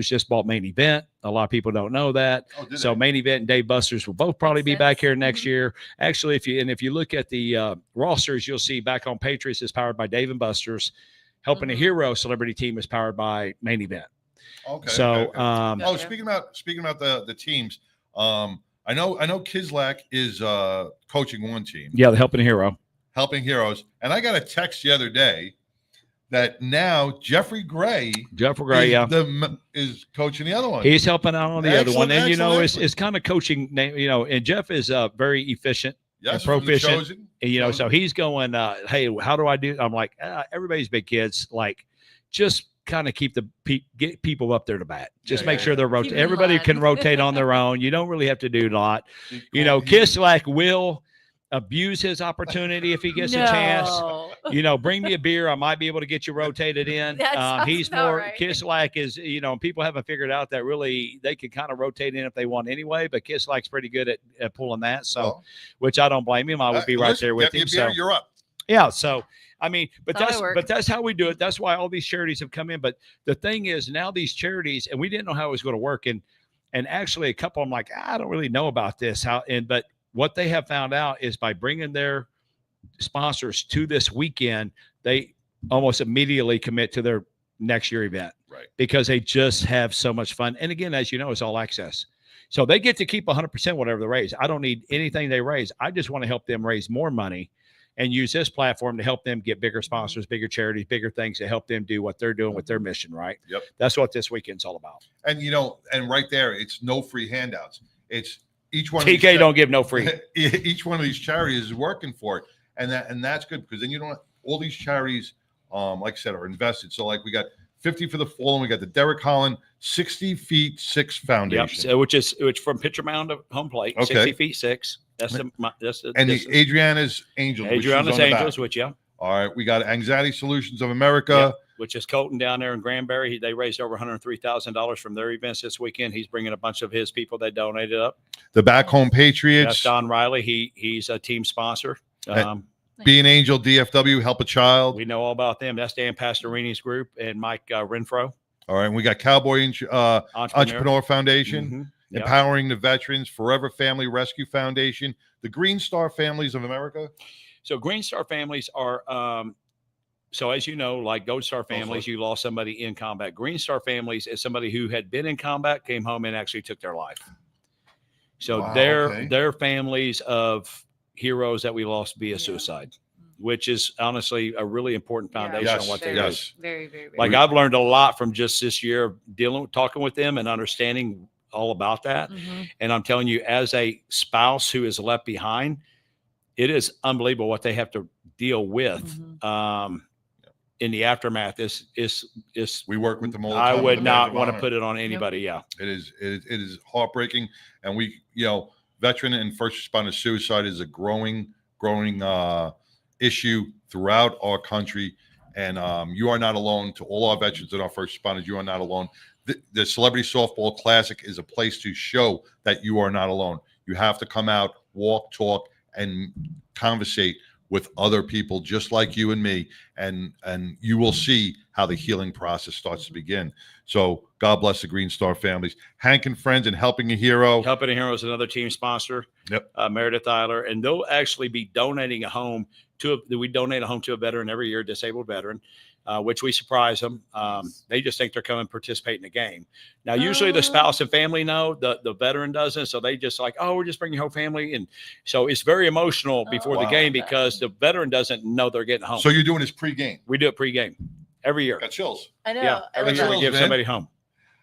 just bought Main Event. A lot of people don't know that. So Main Event and Dave Buster's will both probably be back here next year. Actually, if you look at the rosters, you'll see Back on Patriots is powered by Dave & Buster's. Helping a Hero celebrity team is powered by Main Event. Okay. So, speaking about the teams, I know Kislak is coaching one team. Yeah, the Helping Heroes. And I got a text the other day that now Jeffrey Gray is coaching the other one. He's helping out on the other one. And, it's kind of coaching, and Jeff is very efficient. Yes, proficient. And, so he's going, hey, how do I do? I'm like, everybody's big kids. Like, just kind of get people up there to bat. Just make sure they're rotating. Everybody can rotate on their own. You don't really have to do a lot. Kislak will abuse his opportunity if he gets a chance. Bring me a beer. I might be able to get you rotated in. He's more right. Kislak is, people haven't figured out that really they can kind of rotate in if they want anyway, but Kislak's pretty good at pulling that. So, which I don't blame him. I would be right there with him. So you're up. Yeah. So, I mean, but that's how we do it. That's why all these charities have come in. But the thing is now these charities, and we didn't know how it was going to work. And actually a couple, I'm like, I don't really know about this. But what they have found out is by bringing their sponsors to this weekend, they almost immediately commit to their next year event, right? Because they just have so much fun. And again, as you know, it's all access. So they get to keep 100% whatever they raise. I don't need anything they raise. I just want to help them raise more money and use this platform to help them get bigger sponsors, bigger charities, bigger things to help them do what they're doing with their mission, right? Yep. That's what this weekend's all about. And, and right there, it's no free handouts. It's each one. TK don't give no free. Each one of these charities is working for it. And that's good because then you don't all these charities, like I said, are invested. So like we got 50 for the fallen. We got the Derek Holland 60 feet 6 foundation. Yep. So which from pitcher mound to home plate, 60 feet 6. That's the Adriana's Angels. Adriana's Angels, which all right. We got Anxiety Solutions of America, which is Colton down there in Granbury. They raised over $103,000 from their events this weekend. He's bringing a bunch of his people that donated up. The Back Home Patriots. That's Don Riley. He's a team sponsor. Be an Angel, DFW, Help a Child. We know all about them. That's Dan Pastorini's group and Mike Renfro. All right. And we got Cowboy Entrepreneur Foundation. Mm-hmm. Yep. Empowering the Veterans, Forever Family Rescue Foundation, the Green Star Families of America. So Green Star Families are, so as you know, like Gold Star Families, you lost somebody in combat. Green Star Families is somebody who had been in combat, came home, and actually took their life. So they're families of heroes that we lost via suicide, which is honestly a really important foundation on what they do. Very, very. Like I've learned a lot from just this year talking with them and understanding all about that. And I'm telling you, as a spouse who is left behind, it is unbelievable what they have to deal with in the aftermath. We work with them all the time. I would not want to honor. put it on anybody. It is heartbreaking. And we, veteran and first responder suicide is a growing issue throughout our country. And you are not alone. To all our veterans and our first responders, you are not alone. The Celebrity Softball Classic is a place to show that you are not alone. You have to come out, walk, talk, and conversate with other people just like you and me, and you will see how the healing process starts to begin. So God bless the Green Star families. Hank and Friends and Helping a Hero. Helping a Hero is another team sponsor. Yep. Meredith Eiler, and they'll actually be donating a home we donate a home to a veteran every year, disabled veteran. Which we surprise them. They just think they're coming to participate in the game. Now, usually the spouse and family know, the veteran doesn't. So they just like, we're just bringing your whole family. And so it's very emotional before the game because the veteran doesn't know they're getting home. So you're doing this pregame? We do it pregame every year. Got chills. I know. Yeah, every year we give somebody home.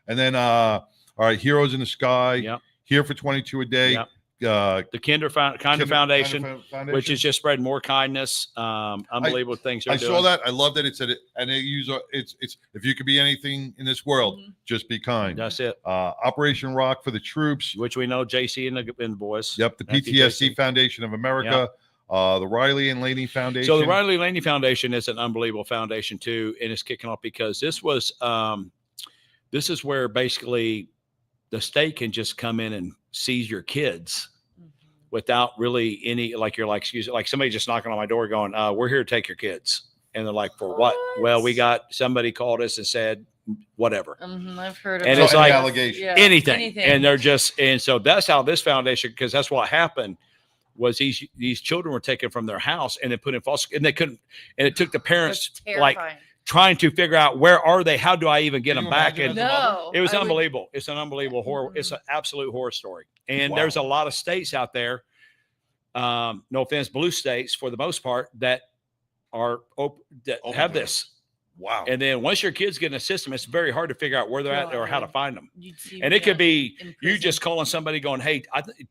And then, all right, Heroes in the Sky. Yep. Here for 22 a day. Yep. The Kinder Foundation, which is just spreading more kindness. Unbelievable things they're doing. I saw that. I love that it said it, and they use it's if you could be anything in this world, just be kind. That's it. Operation Rock for the troops, which we know JC and the boys. Yep. The PTSD Foundation of America. Yep. The Riley and Laney Foundation. So the Riley Laney Foundation is an unbelievable foundation too, and it's kicking off because this is where basically the state can just come in and seize your kids without really any, excuse me, like somebody just knocking on my door going, we're here to take your kids. And they're like, for what? Well, we got somebody called us and said, whatever. I've heard of and it's like anything. And they're just, and so that's how this foundation, because that's what happened was these children were taken from their house and then put in foster, and they couldn't, and it took the parents like trying to figure out where are they? How do I even get them back? And it was unbelievable. It's an unbelievable horror. It's an absolute horror story. And there's a lot of states out there, no offense, blue states for the most part, that are have this. Wow. And then once your kids get in a system, it's very hard to figure out where they're at or how to find them. And it could be you just calling somebody going, hey,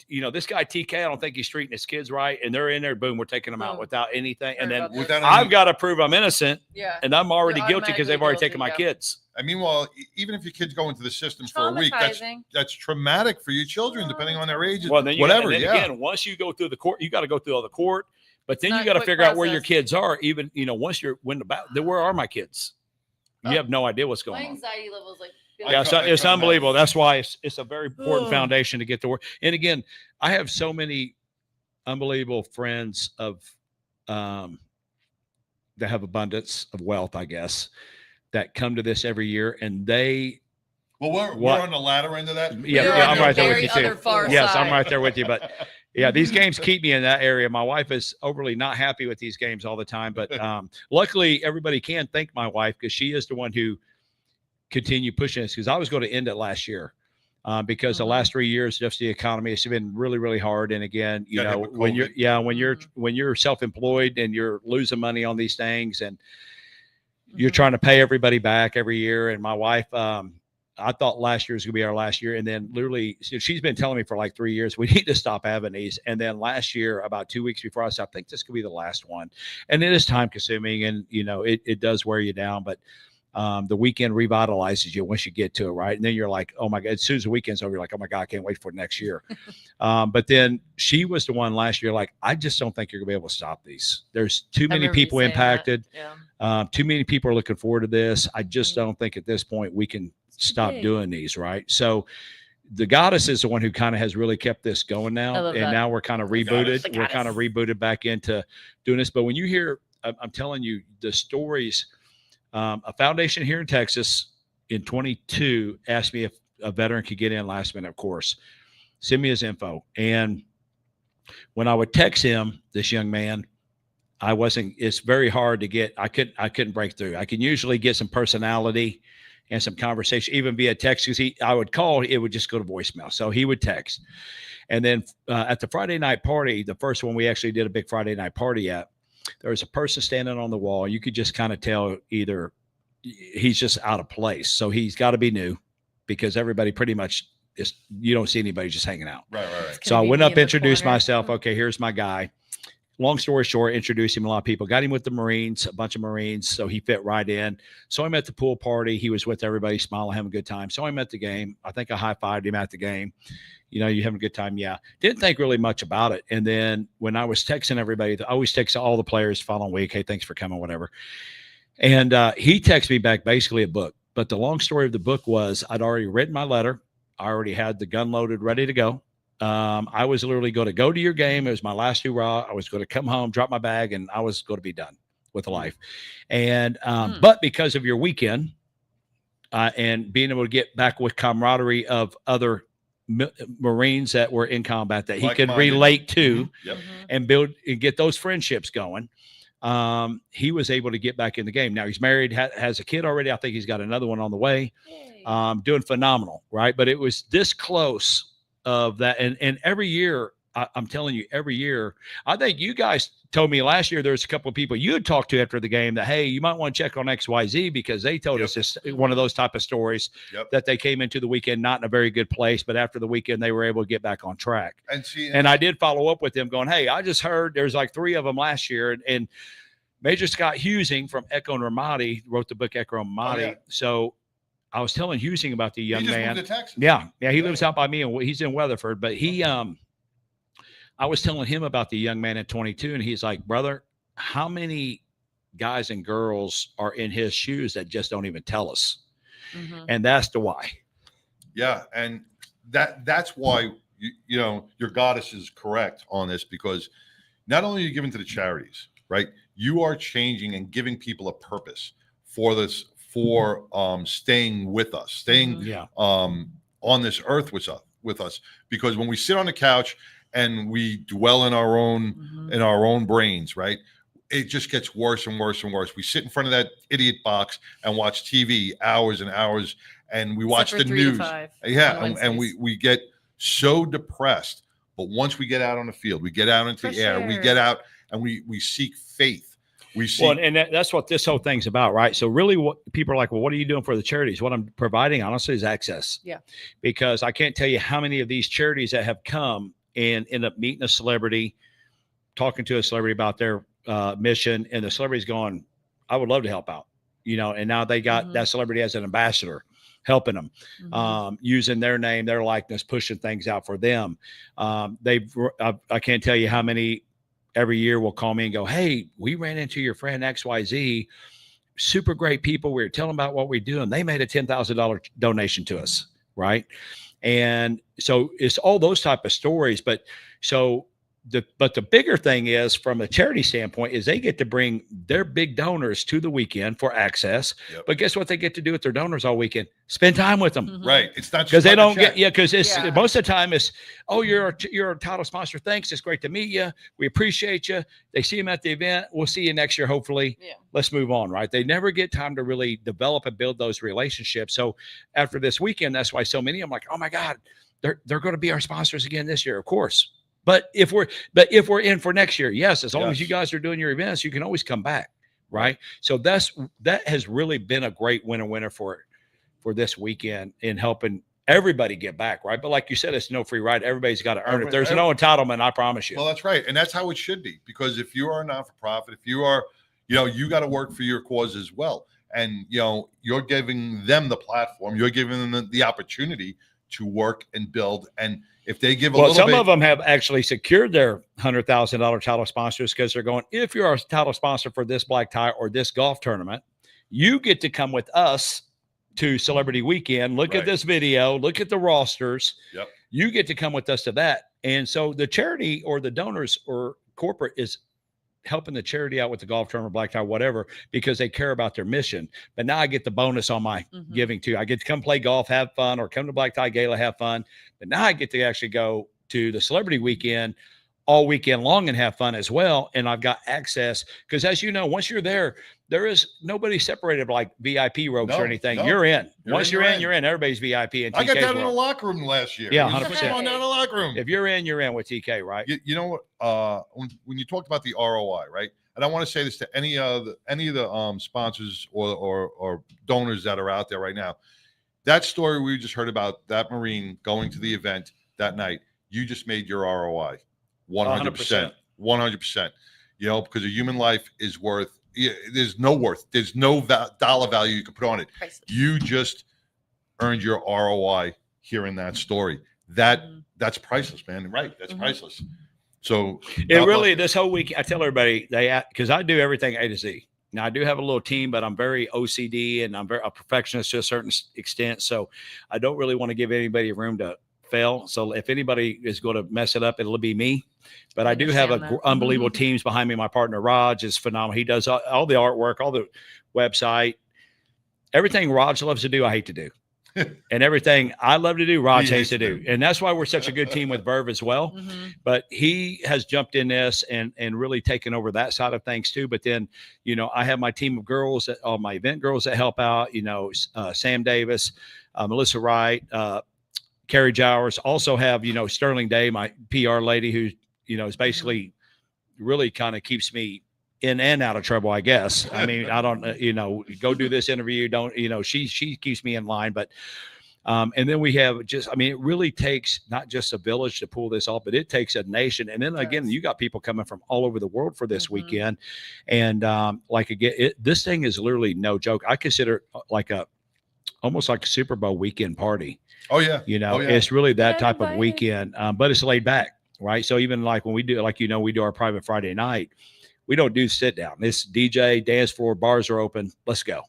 this guy TK, I don't think he's treating his kids right. And they're in there, boom, we're taking them out without anything. And then I've got to prove I'm innocent. Yeah. And I'm already guilty because they've already taken my kids. And meanwhile, even if your kids go into the system for a week, that's traumatic for your children, depending on their ages. Well, then whatever. Again, once you go through the court, you got to go through all the court. But then you got to figure out where your kids are. Even, once you're where are my kids? You have no idea what's going on. My anxiety level is like, it's unbelievable. That's why it's a very important foundation to get to work. And again, I have so many unbelievable friends of that have abundance of wealth, I guess, that come to this every year, and they. Well, we're on the latter end of that. Yeah, I'm right there with you too. Yes, side. I'm right there with you, but. Yeah, these games keep me in that area. My wife is overly not happy with these games all the time, but luckily everybody can thank my wife because she is the one who continued pushing us because I was going to end it last year. because the last 3 years, just the economy has been really, really hard. And again, you know, when you're self-employed and you're losing money on these things, and you're trying to pay everybody back every year. And my wife, I thought last year was going to be our last year. And then literally she's been telling me for like 3 years, we need to stop having these. And then last year, about 2 weeks before, I said, I think this could be the last one. And it is time consuming, and, you know, it does wear you down, but the weekend revitalizes you once you get to it. Right. And then you're like, oh my God, as soon as the weekend's over, you're like, oh my God, I can't wait for next year. But then she was the one last year, like, I just don't think you're gonna be able to stop these. There's too many people impacted. Too many people are looking forward to this. I just don't think at this point we can stop doing these. Right. So the Goddess is the one who kind of has really kept this going now. And now we're kind of rebooted. We're kind of rebooted back into doing this. But when you hear, I'm telling you the stories, a foundation here in Texas in 22 asked me if a veteran could get in last minute, of course, send me his info. And when I would text him, this young man, it's very hard to get, I couldn't break through. I can usually get some personality and some conversation, even via text, because I would call, it would just go to voicemail. So he would text. And then at the Friday night party, the first one we actually did a big Friday night party at, there was a person standing on the wall. You could just kind of tell either he's just out of place. So he's got to be new, because everybody pretty much you don't see anybody just hanging out. Right. So I went up, introduced myself. Okay, here's my guy. Long story short, introduced him to a lot of people, got him with the Marines, a bunch of Marines. So he fit right in. Saw him at the pool party. He was with everybody, smiling, having a good time. Saw him at the game. I think I high-fived him at the game. You know, you having a good time. Yeah. Didn't think really much about it. And then when I was texting everybody, I always text all the players the following week, hey, thanks for coming, whatever. And he texted me back basically a book. But the long story of the book was I'd already written my letter. I already had the gun loaded, ready to go. I was literally going to go to your game. It was my last hurrah. I was going to come home, drop my bag, and I was going to be done with life. And but because of your weekend and being able to get back with camaraderie of other Marines that were in combat that he could relate to and build and get those friendships going, he was able to get back in the game. Now he's married, has a kid already. I think he's got another one on the way. Doing phenomenal, right? But it was this close of that. And every year, I'm telling you, every year, I think you guys told me last year, there's a couple of people you had talked to after the game that, hey, you might want to check on XYZ, because they told us this, one of those type of stories that they came into the weekend not in a very good place, but after the weekend, they were able to get back on track. And I did follow up with them going, hey, I just heard there's like 3 of them last year. And Major Scott Husing from Echo and Ramadi wrote the book Echo and Ramadi. So I was telling Husing about the young man. Moved to Texas. Yeah. He lives out by me, and he's in Weatherford. But I was telling him about the young man at 22, and he's like, brother, how many guys and girls are in his shoes that just don't even tell us? And that's the why. Yeah, and that's why you know your Goddess is correct on this, because not only are you giving to the charities, right? You are changing and giving people a purpose for this. For staying with us, staying on this earth with us, because when we sit on the couch and we dwell in our own brains, right, it just gets worse and worse and worse. We sit in front of that idiot box and watch TV hours and hours, and we watch the news. And we get so depressed. But once we get out on the field, we get out into the air, we get out and we seek faith. Well, and that's what this whole thing's about, right? So really what people are like, well, what are you doing for the charities? What I'm providing, honestly, is access. Yeah. Because I can't tell you how many of these charities that have come and end up meeting a celebrity, talking to a celebrity about their mission, and the celebrity's going, I would love to help out, you know, and now they got that celebrity as an ambassador helping them, using their name, their likeness, pushing things out for them. I can't tell you how many every year will call me and go, hey, we ran into your friend XYZ, super great people. We were telling about what we're doing. They made a $10,000 donation to us. Right. And so it's all those type of stories. But so but the bigger thing is, from a charity standpoint, is they get to bring their big donors to the weekend for access. Yep. But guess what they get to do with their donors all weekend? Spend time with them. Right. It's not because they don't check. get because it's most of the time it's you're a title sponsor. Thanks. It's great to meet you. We appreciate you. They see them at the event. We'll see you next year. Hopefully. Yeah. Let's move on. Right. They never get time to really develop and build those relationships. So after this weekend, that's why so many of them like, oh my God, they're going to be our sponsors again this year. Of course. But if we're in for next year, yes, as long as you guys are doing your events, you can always come back, right? So that has really been a great winner for this weekend in helping everybody get back, right? But like you said, it's no free ride. Everybody's got to earn it. There's no entitlement, I promise you. Well, that's right, and that's how it should be. Because if you are a not-for-profit, if you are, you got to work for your cause as well, and you're giving them the platform, you're giving them the opportunity to work and build. And if they give a little some bit, of them have actually secured their $100,000 title sponsors because they're going, if you're a title sponsor for this black tie or this golf tournament, you get to come with us to Celebrity Weekend. Look at this video, look at the rosters. Yep. You get to come with us to that. And so the charity or the donors or corporate is helping the charity out with the golf tournament, black tie, whatever, because they care about their mission. But now I get the bonus on my giving too. I get to come play golf, have fun, or come to Black Tie Gala, have fun. But now I get to actually go to the Celebrity Weekend all weekend long and have fun as well. And I've got access because, as you know, once you're there, there is nobody separated like VIP robes or anything. You're in. Once you're in, you're in. Everybody's VIP. And I got that in the locker room last year. Yeah, 100%. Down in the locker room. If you're in, you're in with TK, right? You know what? When you talked about the ROI, right? And I want to say this to any of the sponsors or donors that are out there right now. That story we just heard about, that Marine going to the event that night, you just made your ROI 100%. 100%. Because a human life is worth. There's no dollar value you can put on it. Priceless. You just earned your ROI hearing that story. That's priceless, man. Right? That's priceless. So this whole week, I tell everybody because I do everything A to Z. Now I do have a little team, but I'm very OCD and I'm a perfectionist to a certain extent. So I don't really want to give anybody room to fail. So if anybody is going to mess it up, it'll be me. But I do have unbelievable teams behind me. My partner Raj is phenomenal. He does all the artwork, all the website, everything Raj loves to do. I hate to do. And everything I love to do, Raj hates to do. And that's why we're such a good team with Verve as well. But he has jumped in this and really taken over that side of things too. But then, I have my team of girls, all my event girls that help out, Sam Davis, Melissa Wright, Carrie Jowers. Also have, Sterling Day, my PR lady who, is basically really kind of keeps me in and out of trouble, I guess. I mean, I don't, go do this interview. Don't, she keeps me in line, but, and then we have it really takes not just a village to pull this off, but it takes a nation. And then again, you got people coming from all over the world for this weekend. And, this thing is literally no joke. I consider it almost like a Super Bowl weekend party. Oh yeah. It's really that type of weekend, but it's laid back, right? So even like when we do, we do our private Friday night, we don't do sit down. It's DJ, dance floor, bars are open. Let's go.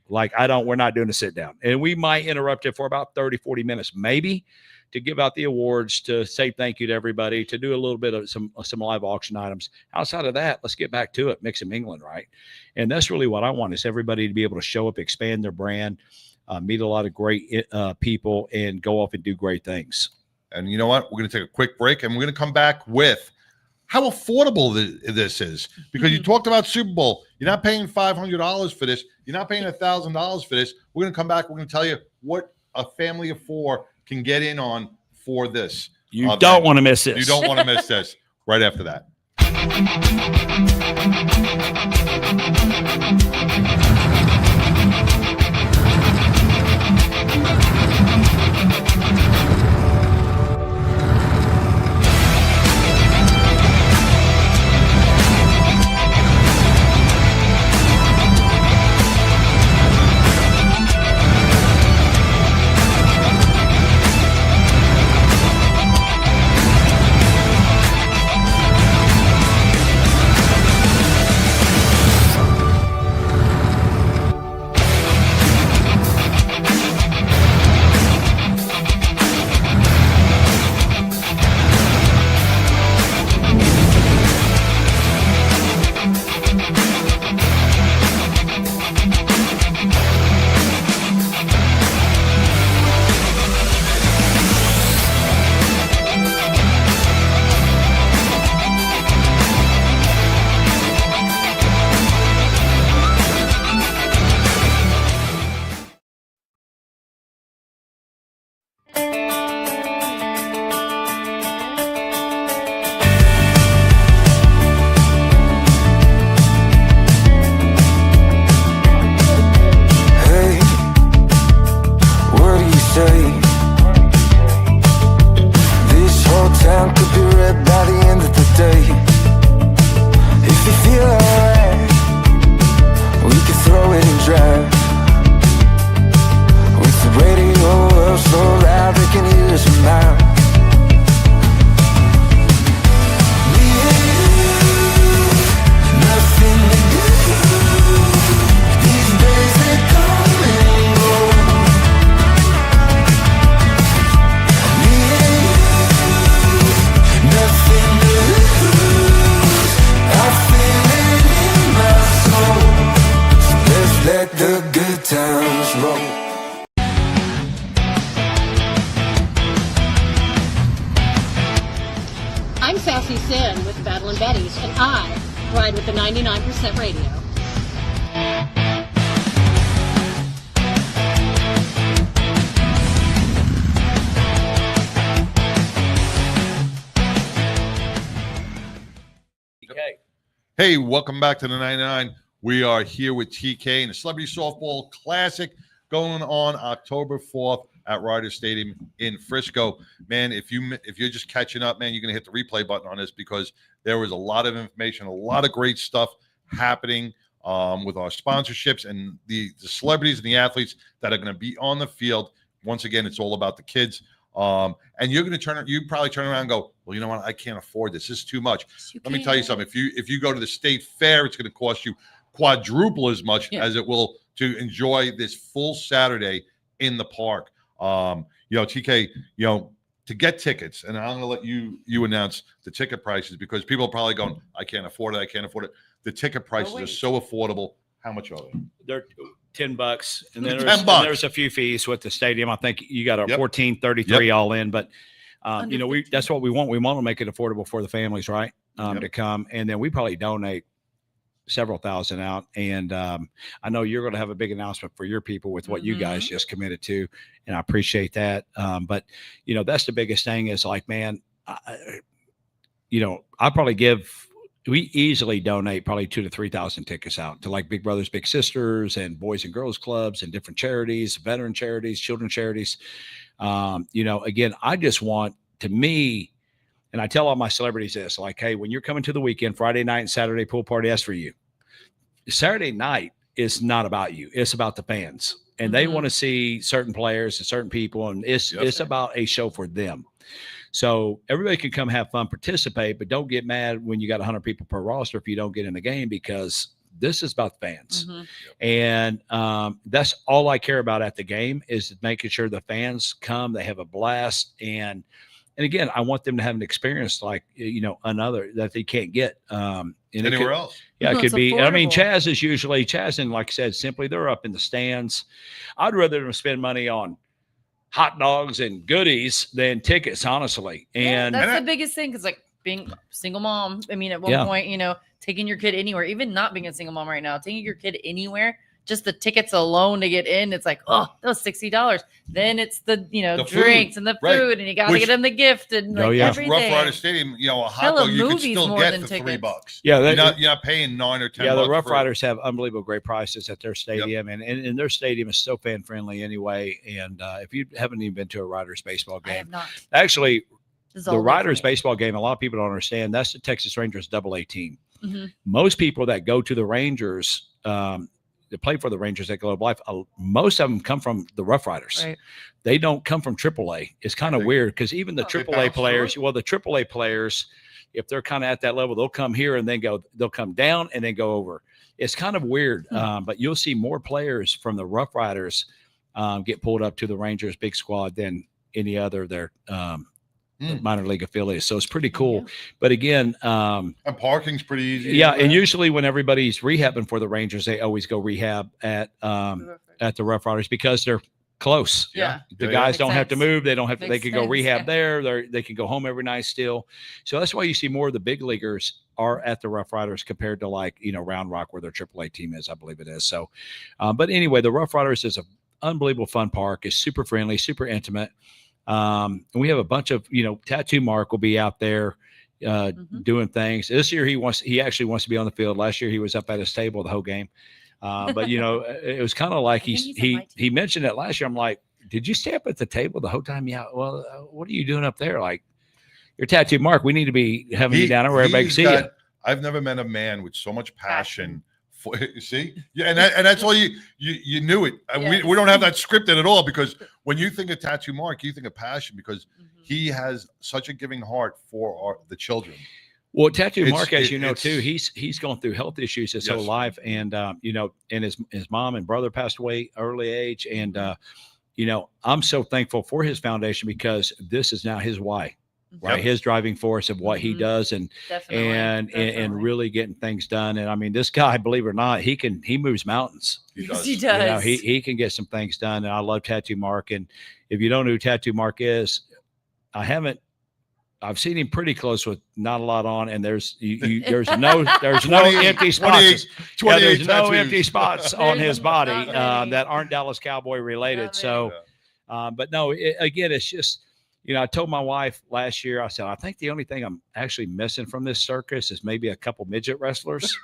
We're not doing a sit down. And we might interrupt it for about 30, 40 minutes, maybe, to give out the awards, to say thank you to everybody, to do a little bit of some live auction items. Outside of that, let's get back to it, mix and mingling, right? And that's really what I want, is everybody to be able to show up, expand their brand, meet a lot of great people, and go off and do great things. And you know what? We're going to take a quick break, and we're going to come back with how affordable this is. Because you talked about Super Bowl. You're not paying $500 for this. You're not paying $1,000 for this. We're going to come back. We're going to tell you what a family of four can get in on for this. You don't want to miss this. You don't want to miss this. Right after that. Sassy Sin with Battle and Betty's, and I ride with the 99% Radio. Hey, welcome back to the 99. We are here with TK and the Celebrity Softball Classic going on October 4th at Ryder Stadium in Frisco. Man, if you're just catching up, man, you're going to hit the replay button on this because there was a lot of information, a lot of great stuff happening with our sponsorships and the celebrities and the athletes that are going to be on the field. Once again, it's all about the kids. And you're going to probably turn around and go, well, you know what? I can't afford this. This is too much. Let me tell you something. If you go to the state fair, it's going to cost you quadruple as much as it will to enjoy this full Saturday in the park. TK, to get tickets, and I'm going to let you announce the ticket prices because people are probably going, I can't afford it. I can't afford it. The ticket prices are so affordable. How much are they? They're $10, and then there's a few fees with the stadium. I think you got a $14.33 all in, but that's what we want. We want to make it affordable for the families, right? To come, and then we probably donate several thousand out. And I know you're going to have a big announcement for your people with what you guys just committed to, and I appreciate that. But that's the biggest thing is like, man, we easily donate probably 2,000 to 3,000 tickets out to like Big Brothers Big Sisters and Boys and Girls Clubs and different charities, veteran charities, children charities. Again, I just want, to me, and I tell all my celebrities this, like, hey, when you're coming to the weekend, Friday night and Saturday pool party, that's for you. Saturday night is not about you. It's about the fans. And they want to see certain players and certain people, and it's about a show for them. So everybody can come have fun, participate, but don't get mad when you got 100 people per roster if you don't get in the game, because this is about the fans. And that's all I care about at the game is making sure the fans come, they have a blast. And again, I want them to have an experience like, another that they can't get anywhere else. Yeah, it could be. Affordable. I mean, Chaz and like I said, simply they're up in the stands. I'd rather them spend money on hot dogs and goodies than tickets, honestly. And that's the biggest thing, because like being a single mom, I mean, at one point, taking your kid anywhere, even not being a single mom right now, taking your kid anywhere, just the tickets alone to get in, it's like, oh, that was $60. Then it's the drinks and the food, and you got to get them the gift and everything. Rough Rider Stadium, a hot dog you can still get for $3. Yeah, you're not paying $9 or $10. Yeah, the Rough Riders have unbelievable great prices at their stadium, and their stadium is so fan friendly anyway. And if you haven't even been to a Riders baseball game, I have not. Actually, the Riders baseball game, a lot of people don't understand. That's the Texas Rangers AA team. Most people that go to the Rangers, that play for the Rangers at Globe Life, most of them come from the Rough Riders. Right. They don't come from AAA. It's kind of weird because even the AAA players, the AAA players, if they're kind of at that level, they'll come here and then they'll come down and then go over. It's kind of weird, but you'll see more players from the Rough Riders get pulled up to the Rangers big squad than any other of their minor league affiliates. So it's pretty cool. But again, and parking's pretty easy. Yeah. And usually when everybody's rehabbing for the Rangers, they always go rehab at the Rough Riders because they're close. Yeah. The guys don't have to move. They don't have to, they can go rehab there. They can go home every night still. So that's why you see more of the big leaguers are at the Rough Riders compared to Round Rock where their AAA team is, I believe it is. So, but anyway, the Rough Riders is an unbelievable fun park. It's super friendly, super intimate. And we have a bunch of, Tattoo Mark will be out there doing things. This year he actually wants to be on the field. Last year he was up at his table the whole game. But it was kind of like he mentioned it last year. I'm like, did you stay up at the table the whole time? Yeah. Well, what are you doing up there? Like, you're Tattoo Mark. We need to be having you down there where everybody can see you. I've never met a man with so much passion. You see, and that's all you knew it. Yes. We don't have that scripted at all, because when you think of Tattoo Mark, you think of passion, because he has such a giving heart for the children. Well, Tattoo Mark, as you know too, he's gone through health issues his whole life, and and his mom and brother passed away early age, and I'm so thankful for his foundation, because this is now his why. Right, his driving force of what he does, and really getting things done. And I mean, this guy, believe it or not, he moves mountains. He does. He can get some things done. And I love Tattoo Mark. And if you don't know who Tattoo Mark is, I haven't I've seen him pretty close with not a lot on, and there's no empty spots. There's no empty spots on his body that aren't Dallas Cowboy related. So, but no, again, it's just, I told my wife last year, I said, I think the only thing I'm actually missing from this circus is maybe a couple midget wrestlers.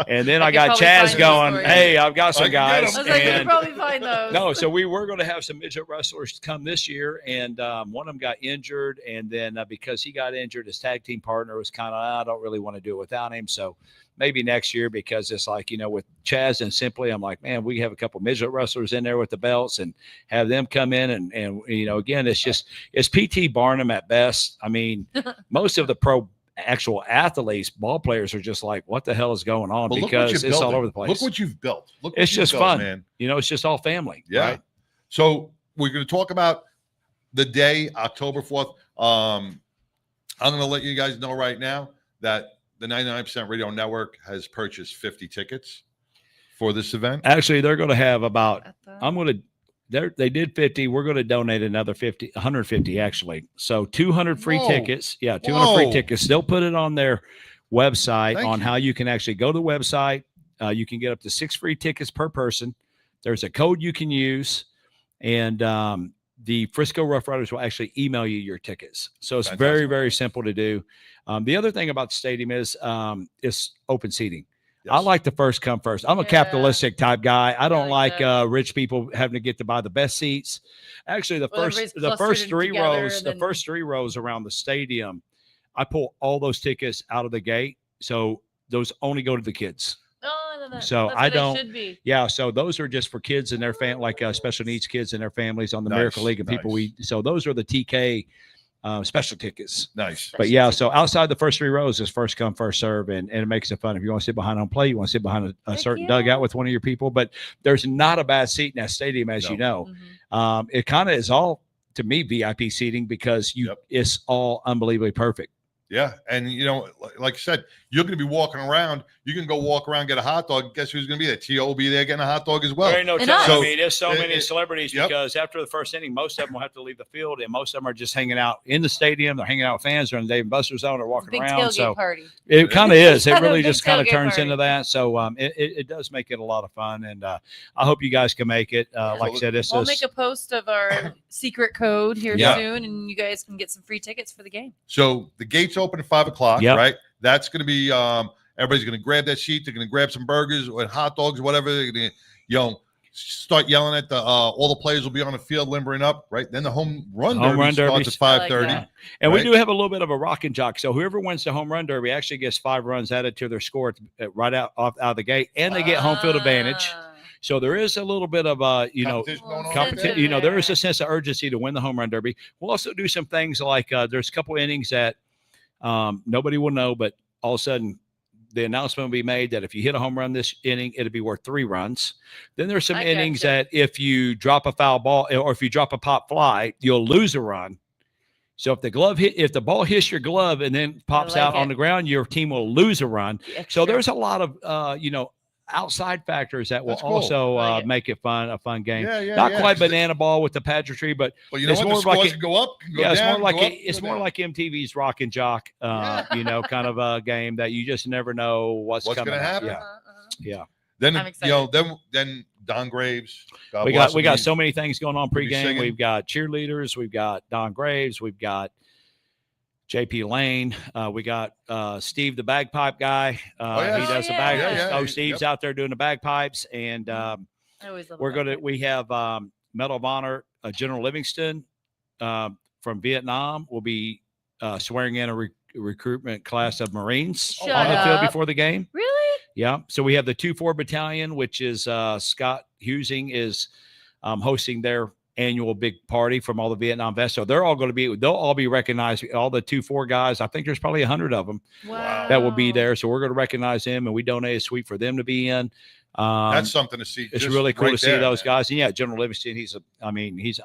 And then I got Chaz going, hey, I've got some guys. I was like, you can probably find those. No, so we were going to have some midget wrestlers come this year, and one of them got injured. And then because he got injured, his tag team partner was kind of, I don't really want to do it without him. So maybe next year, because it's like, with Chaz and Simply, I'm like, man, we have a couple midget wrestlers in there with the belts and have them come in. And again, it's PT Barnum at best. I mean, most of the pro actual athletes, ball players are just like, what the hell is going on? But because it's all over the place. Look what you've built. It's just fun, man. It's just all family. Yeah. Right? So we're going to talk about the day, October 4th. I'm going to let you guys know right now that the 99% Radio Network has purchased 50 tickets for this event. Actually, they're going to have about, they did 50. We're going to donate another 150 actually. So 200 free tickets. Yeah, 200 free tickets. They'll put it on their website on how you can actually go to the website. You can get up to 6 free tickets per person. There's a code you can use, and the Frisco Rough Riders will actually email you your tickets. So it's very, very simple to do. The other thing about the stadium is it's open seating. Yes. I like the first come first. I'm a capitalistic type guy. I don't like rich people having to get to buy the best seats. Actually, the first 3 rows, the first 3 rows around the stadium, I pull all those tickets out of the gate. So those only go to the kids. So I don't. Yeah. So those are just for kids and their special needs kids and their families on the Miracle League and people. So those are the TK special tickets. Nice. But yeah, so outside the first 3 rows is first come, first serve, and it makes it fun. If you want to sit behind home plate, you want to sit behind a certain dugout with one of your people. But there's not a bad seat in that stadium, as you know. Mm-hmm. It kind of is all, to me, VIP seating because it's all unbelievably perfect. Yeah. And, like I said, you're going to be walking around. You can go walk around, get a hot dog. Guess who's going to be there? T.O. will be there getting a hot dog as well. There ain't no telling. So, there's so many celebrities because after the first inning, most of them will have to leave the field, and most of them are just hanging out in the stadium. They're hanging out with fans. They're in the Dave & Buster's zone. They're walking around. So party. It kind of is. It really just kind of turns into that. So it does make it a lot of fun, and I hope you guys can make it. Like I said, I'll make a post of our secret code here soon, and you guys can get some free tickets for the game. So the gates open at 5:00, right? That's going to be everybody's going to grab that seat. They're going to grab some burgers or hot dogs, whatever. They're going to, start yelling at all the players will be on the field limbering up, right? Then the home run derby starts at 5:30. And we do have a little bit of a rock and jock. So whoever wins the home run derby actually gets 5 runs added to their score right out of the gate, and they get home field advantage. So there is a little bit of competition. There is a sense of urgency to win the home run derby. We'll also do some things like there's a couple innings that nobody will know, but all of a sudden the announcement will be made that if you hit a home run this inning, it'll be worth 3 runs. Then there's some innings that if you drop a foul ball or if you drop a pop fly, you'll lose a run. So if the ball hits your glove and then pops out on the ground, your team will lose a run. So there's a lot of outside factors that will also make it a fun game. Not quite banana ball with the pageantry, but it's more like go up, go down, it's more like MTV's Rock and Jock, kind of a game that you just never know what's going to happen. Yeah. Then then Don Graves. We got so many things going on pregame. We've got cheerleaders. We've got Don Graves. We've got JP Lane. We got Steve, the bagpipe guy. He does the bagpipes. Steve's out there doing the bagpipes. And we have Medal of Honor, General Livingston from Vietnam will be swearing in a recruitment class of Marines on the field before the game. Really? Yeah. So we have the 2-4 Battalion, which is Scott Husing is hosting their annual big party from all the Vietnam vets. So they'll all be recognized. All the 2-4 guys, I think there's probably 100 of them that will be there. So we're going to recognize them, and we donate a suite for them to be in. That's something to see. It's really cool to see those guys. And General Livingston, he's an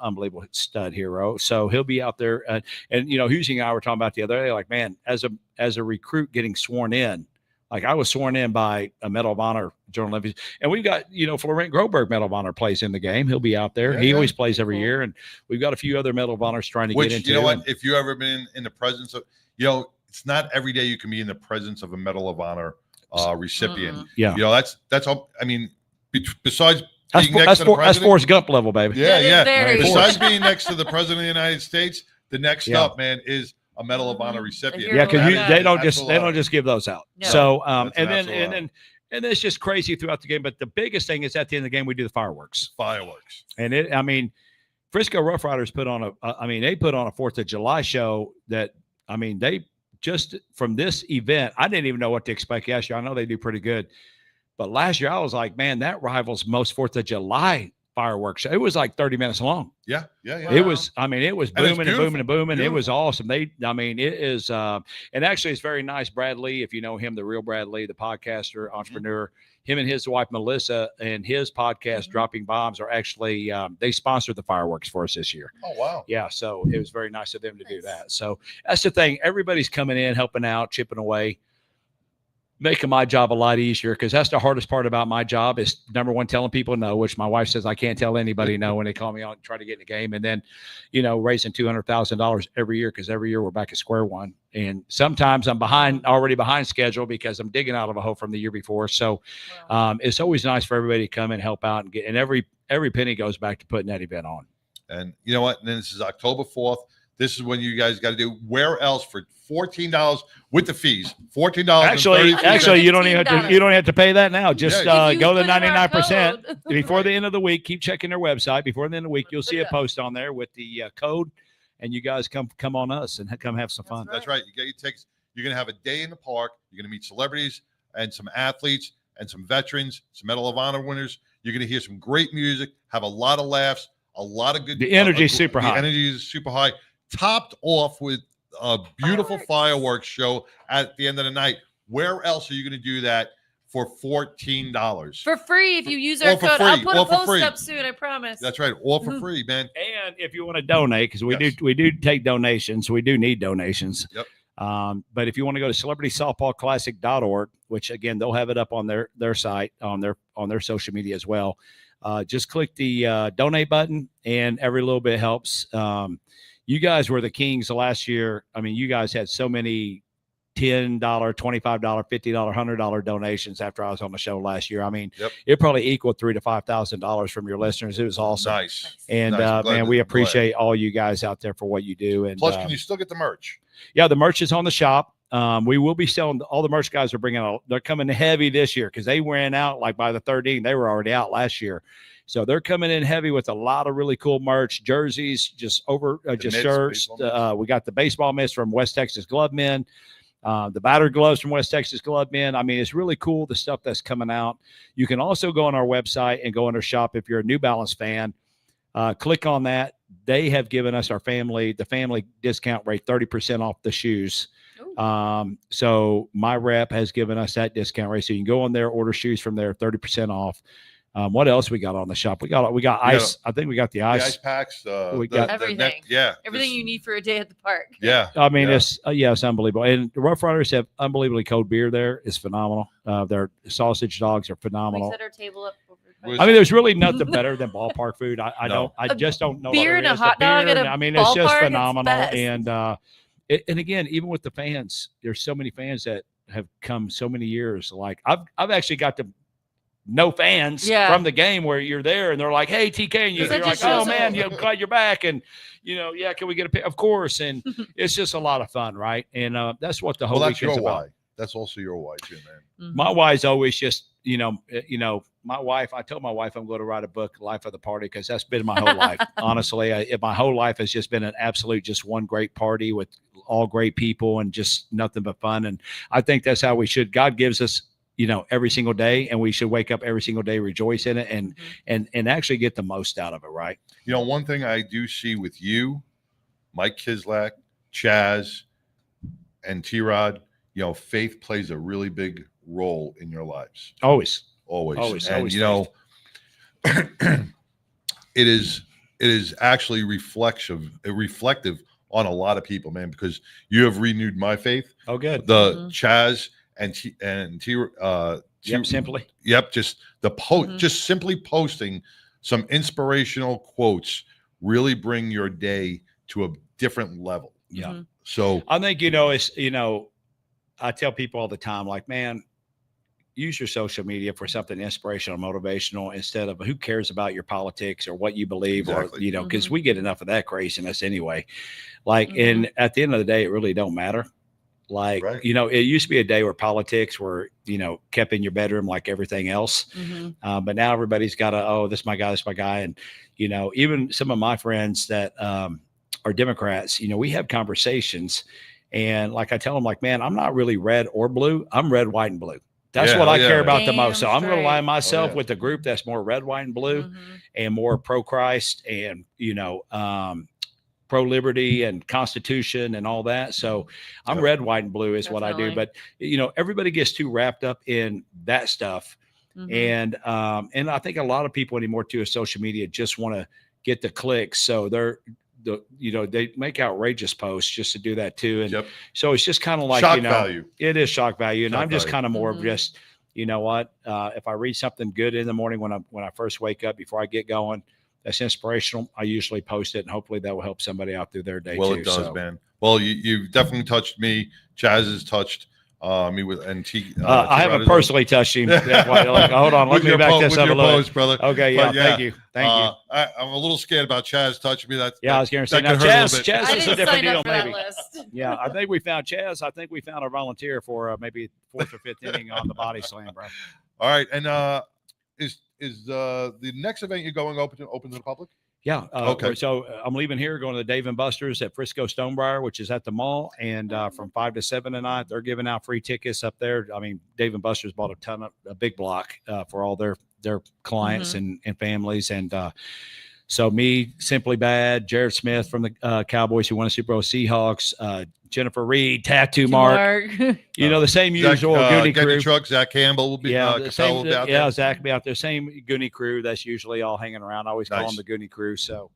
unbelievable stud hero. So he'll be out there. And Husing and I were talking about the other day, like, man, as a recruit getting sworn in, Like I was sworn in by a Medal of Honor journalist, and we've got Florent Groberg Medal of Honor plays in the game. He'll be out there. He always plays every year, and we've got a few other Medal of Honors trying to get into. You know what? If you ever been in the presence of, it's not every day you can be in the presence of a Medal of Honor recipient. Yeah, that's all. I mean, besides. That's Forrest Gump level, baby. Yeah. Besides being next to the president of the United States, the next up, man, is a Medal of Honor recipient. Yeah, because they don't just give those out. No. So and then it's just crazy throughout the game. But the biggest thing is at the end of the game we do the fireworks. And Frisco Rough Riders put on a 4th of July show that they just from this event, I didn't even know what to expect last year. I know they do pretty good. But last year I was like, man, that rivals most 4th of July fireworks. It was like 30 minutes long. Yeah. It was booming and booming and booming. Beautiful. It was awesome. It is, and actually it's very nice. Brad Lee, if you know him, the real Brad Lee, the podcaster, entrepreneur, him and his wife, Melissa, and his podcast, Dropping Bombs, are actually, they sponsored the fireworks for us this year. Oh, wow. Yeah. So it was very nice of them to do that. So that's the thing. Everybody's coming in, helping out, chipping away, making my job a lot easier, because that's the hardest part about my job is, number one, telling people no, which my wife says I can't tell anybody no when they call me out and try to get in the game. And then, raising $200,000 every year, because every year we're back at square one. And sometimes I'm already behind schedule because I'm digging out of a hole from the year before. So it's always nice for everybody to come and help out and every penny goes back to putting that event on. And you know what? And then this is October 4th. This is when you guys got to do where else for $14 with the fees. $14. Actually, you don't have to pay that now. Just go to 99% before the end of the week. Keep checking their website. Before the end of the week, you'll see a post on there with the code, and you guys come on us and come have some fun. That's right. You get your tickets. You're going to have a day in the park. You're going to meet celebrities and some athletes and some veterans, some Medal of Honor winners. You're going to hear some great music, have a lot of laughs, a lot of good. The energy is super high. The energy is super high. Topped off with a beautiful fireworks show at the end of the night. Where else are you going to do that for $14? For free if you use our code. I'll put a post up soon, I promise. That's right. All for free, man. And if you want to donate, because we do take donations. We do need donations. Yep. But if you want to go to celebritysoftballclassic.org, which again, they'll have it up on their site, on their social media as well. Just click the donate button, and every little bit helps. You guys were the kings last year. You guys had so many $10, $25, $50, $100 donations after I was on the show last year. It probably equaled $3,000 to $5,000 from your listeners. It was awesome. Nice. And man, we appreciate all you guys out there for what you do. And plus, can you still get the merch? Yeah, the merch is on the shop. We will be selling all the merch guys are bringing out. They're coming heavy this year because they ran out like by the 13th. They were already out last year. So they're coming in heavy with a lot of really cool merch, jerseys, just shirts. We got the baseball mitts from West Texas Glove Men, the battered gloves from West Texas Glove Men. It's really cool, the stuff that's coming out. You can also go on our website and go under shop if you're a New Balance fan. Click on that. They have given us the family discount rate, 30% off the shoes. So my rep has given us that discount rate. So you can go on there, order shoes from there, 30% off. What else we got on the shop? We got ice. I think we got the ice packs. We got everything. Everything you need for a day at the park. Yeah. It's unbelievable. And the Rough Riders have unbelievably cold beer there. It's phenomenal. Their sausage dogs are phenomenal. We set our table up. There's really nothing better than ballpark food. I just don't know. Beer and a hot dog at a ballpark, it's just phenomenal. And again, even with the fans, there's so many fans that have come so many years. Like I've actually got to know fans from the game where you're there and they're like, hey, TK, and you're like, oh man, I'm glad you're back. And can we get a pic? Of course. And it's just a lot of fun, right? And that's what the whole weekend's about. Why. That's also your why too, man. My why's always just, my wife, I told my wife I'm going to write a book, Life of the Party, because that's been my whole life. Honestly, my whole life has just been an absolute, just one great party with all great people and just nothing but fun. And I think that's how we should. God gives us, every single day, and we should wake up every single day, rejoice in it, and actually get the most out of it. Right. One thing I do see with you, Mike Kislak, Chaz, and T-Rod, faith plays a really big role in your lives. Always. And it is actually reflective on a lot of people, man, because you have renewed my faith. Oh, good. Chaz Simply. Yep, just the just simply posting some inspirational quotes really bring your day to a different level. Yeah. So I think I tell people all the time, like, man, use your social media for something inspirational, motivational, instead of who cares about your politics or what you believe, or because we get enough of that craziness anyway. Like, and at the end of the day, it really don't matter. Like, it used to be a day where politics were, kept in your bedroom like everything else. But now everybody's got this is my guy. And, even some of my friends that are Democrats, we have conversations, and like I tell them, like, man, I'm not really red or blue. I'm red, white, and blue. That's what I care about the most. So I'm going to align myself with a group that's more red, white, and blue, and more pro-Christ and, pro-liberty and Constitution and all that. So I'm red, white, and blue is what I do. But, everybody gets too wrapped up in that stuff. And I think a lot of people anymore too, is social media just want to get the clicks. So they make outrageous posts just to do that too. And so it's just kind of like, shock value. It is shock value. And I'm just value. kind of more of just, if I read something good in the morning when I first wake up, before I get going, that's inspirational, I usually post it, and hopefully that will help somebody out through their day. Well, too, it does, man. Well, you've definitely touched me. Chaz has touched me with, and I haven't personally touched him. Hold on, let me back this up a little bit, brother. Okay, thank you. I'm a little scared about Chaz touching me. I was going to say, now Chaz is a different deal, maybe. Yeah, I think we found Chaz. I think we found a volunteer for maybe 4th or 5th inning on the body slam, bro. All right, and is the next event you're going open to the public? Yeah. Okay. So I'm leaving here, going to the Dave & Buster's at Frisco Stonebriar, which is at the mall. And from 5 to 7 tonight, they're giving out free tickets up there. I mean, Dave & Buster's bought a big block for all their clients and families. And so me, Simply Bad, Jared Smith from the Cowboys who won a Super Bowl, Seahawks, Jennifer Reed, Tattoo Mark. The same usual Goonie crew. Truck, Zach Campbell will be out there. Zach will be out there. Same Goonie crew that's usually all hanging around. I always call them the Goonie crew. So,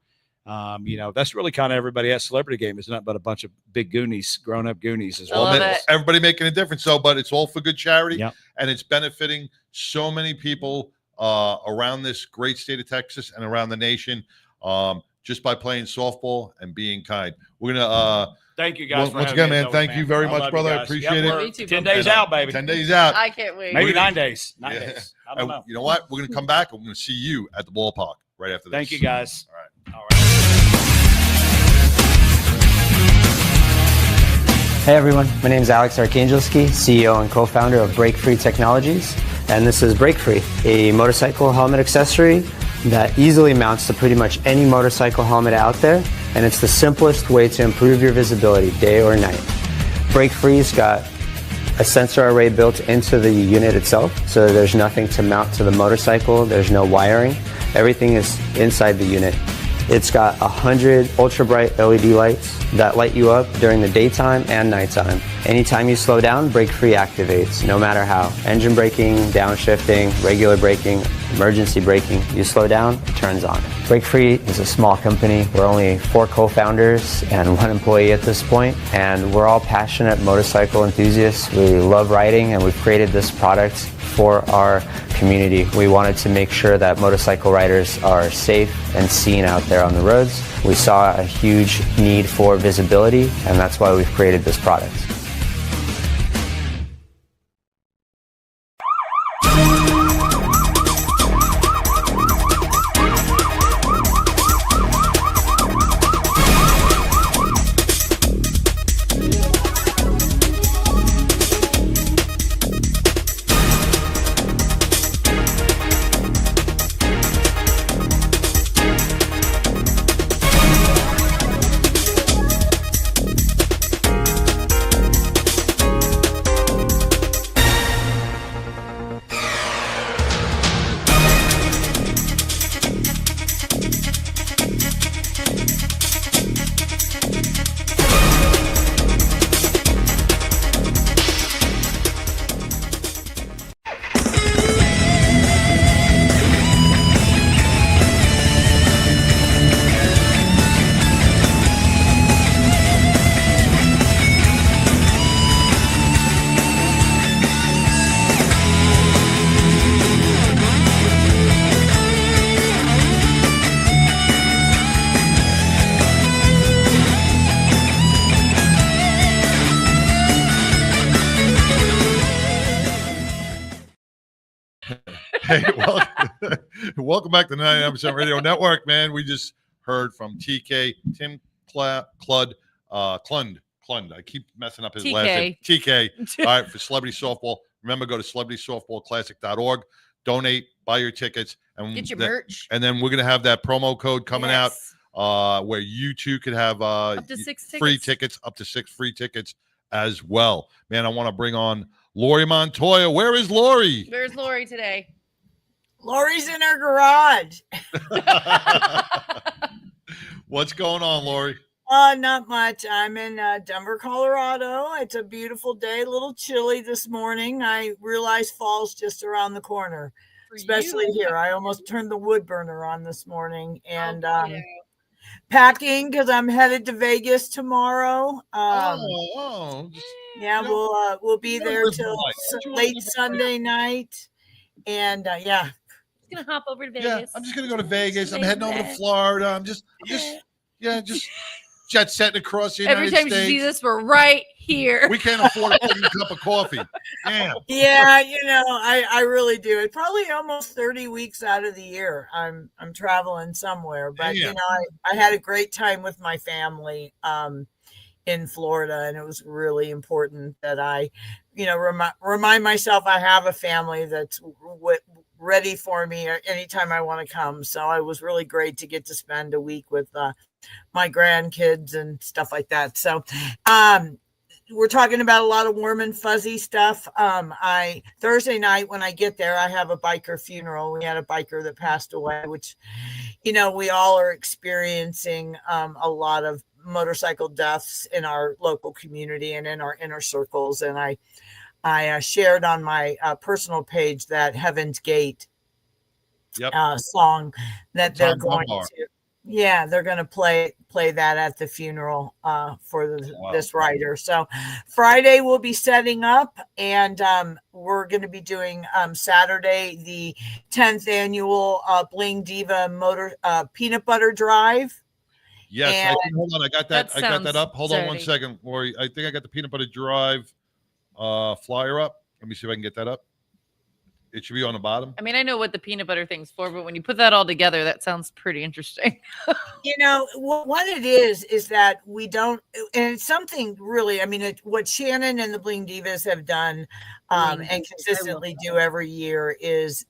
that's really kind of everybody at Celebrity Game. It's not but a bunch of big Goonies, grown-up Goonies as well. Everybody making a difference. So, but it's all for good charity, and it's benefiting so many people around this great state of Texas and around the nation, just by playing softball and being kind. We're gonna thank you guys once again, man. Thank you very much, brother. I appreciate it. 10 days out, baby. 10 days out. I can't wait. Maybe 9 days. 9 days. I don't know. You know what? We're gonna come back and we're gonna see you at the ballpark right after this. Thank you, guys. All right. Hey everyone, my name is Alex Arkangelski, CEO and co-founder of Break Free Technologies, and this is Break Free, a motorcycle helmet accessory that easily mounts to pretty much any motorcycle helmet out there, and it's the simplest way to improve your visibility day or night. Break Free's got a sensor array built into the unit itself, so there's nothing to mount to the motorcycle, there's no wiring, everything is inside the unit. It's got 100 ultra bright LED lights that light you up during the daytime and nighttime. Anytime you slow down, Break Free activates, no matter how. Engine braking, downshifting, regular braking, emergency braking. You slow down, it turns on. Break Free is a small company. We're only 4 co-founders and 1 employee at this point, and we're all passionate motorcycle enthusiasts. We love riding, and we've created this product for our community. We wanted to make sure that motorcycle riders are safe and seen out there on the roads. We saw a huge need for visibility, and that's why we've created this product. Hey, welcome back to the 99% Radio Network, man. We just heard from TK, Tim Klund. I keep messing up his last name. TK. All right, for Celebrity Softball. Remember, go to celebritysoftballclassic.org. Donate, buy your tickets, and get your merch. And then we're going to have that promo code coming out where you too could have up to 6 free tickets, up to 6 free tickets as well. Man, I want to bring on Lori Montoya. Where is Lori? Where's Lori today? Lori's in her garage. What's going on, Lori? Not much. I'm in Denver, Colorado. It's a beautiful day, a little chilly this morning. I realized fall's just around the corner, especially here. I almost turned the wood burner on this morning and packing because I'm headed to Vegas tomorrow. Yeah, we'll be there till late Sunday night. And gonna hop over to Vegas. Yeah, I'm just gonna go to Vegas. I'm heading over to Florida. I'm just jet setting across the United States. Every time you see this, we're right here. We can't afford a cup of coffee. Damn. Yeah, I really do. It's probably almost 30 weeks out of the year I'm traveling somewhere. But I had a great time with my family in Florida, and it was really important that I, remind myself I have a family that's ready for me anytime I want to come. So it was really great to get to spend a week with my grandkids and stuff like that. So we're talking about a lot of warm and fuzzy stuff. Thursday night when I get there, I have a biker funeral. We had a biker that passed away, which, we all are experiencing a lot of motorcycle deaths in our local community and in our inner circles. And I shared on my personal page that Heaven's Gate song that they're going to. Yeah, they're going to play that at the funeral for this writer. So Friday we'll be setting up, and we're going to be doing Saturday the 10th annual Bling Diva Motor Peanut Butter Drive. Yes, hold on. I got that. I got that up. Hold on one second, Lori. I think I got the Peanut Butter Drive flyer up. Let me see if I can get that up. It should be on the bottom. I mean, I know what the peanut butter thing's for, but when you put that all together, that sounds pretty interesting. What it is that we don't, and it's something really, what Shannon and the Bling Divas have done and consistently do every year is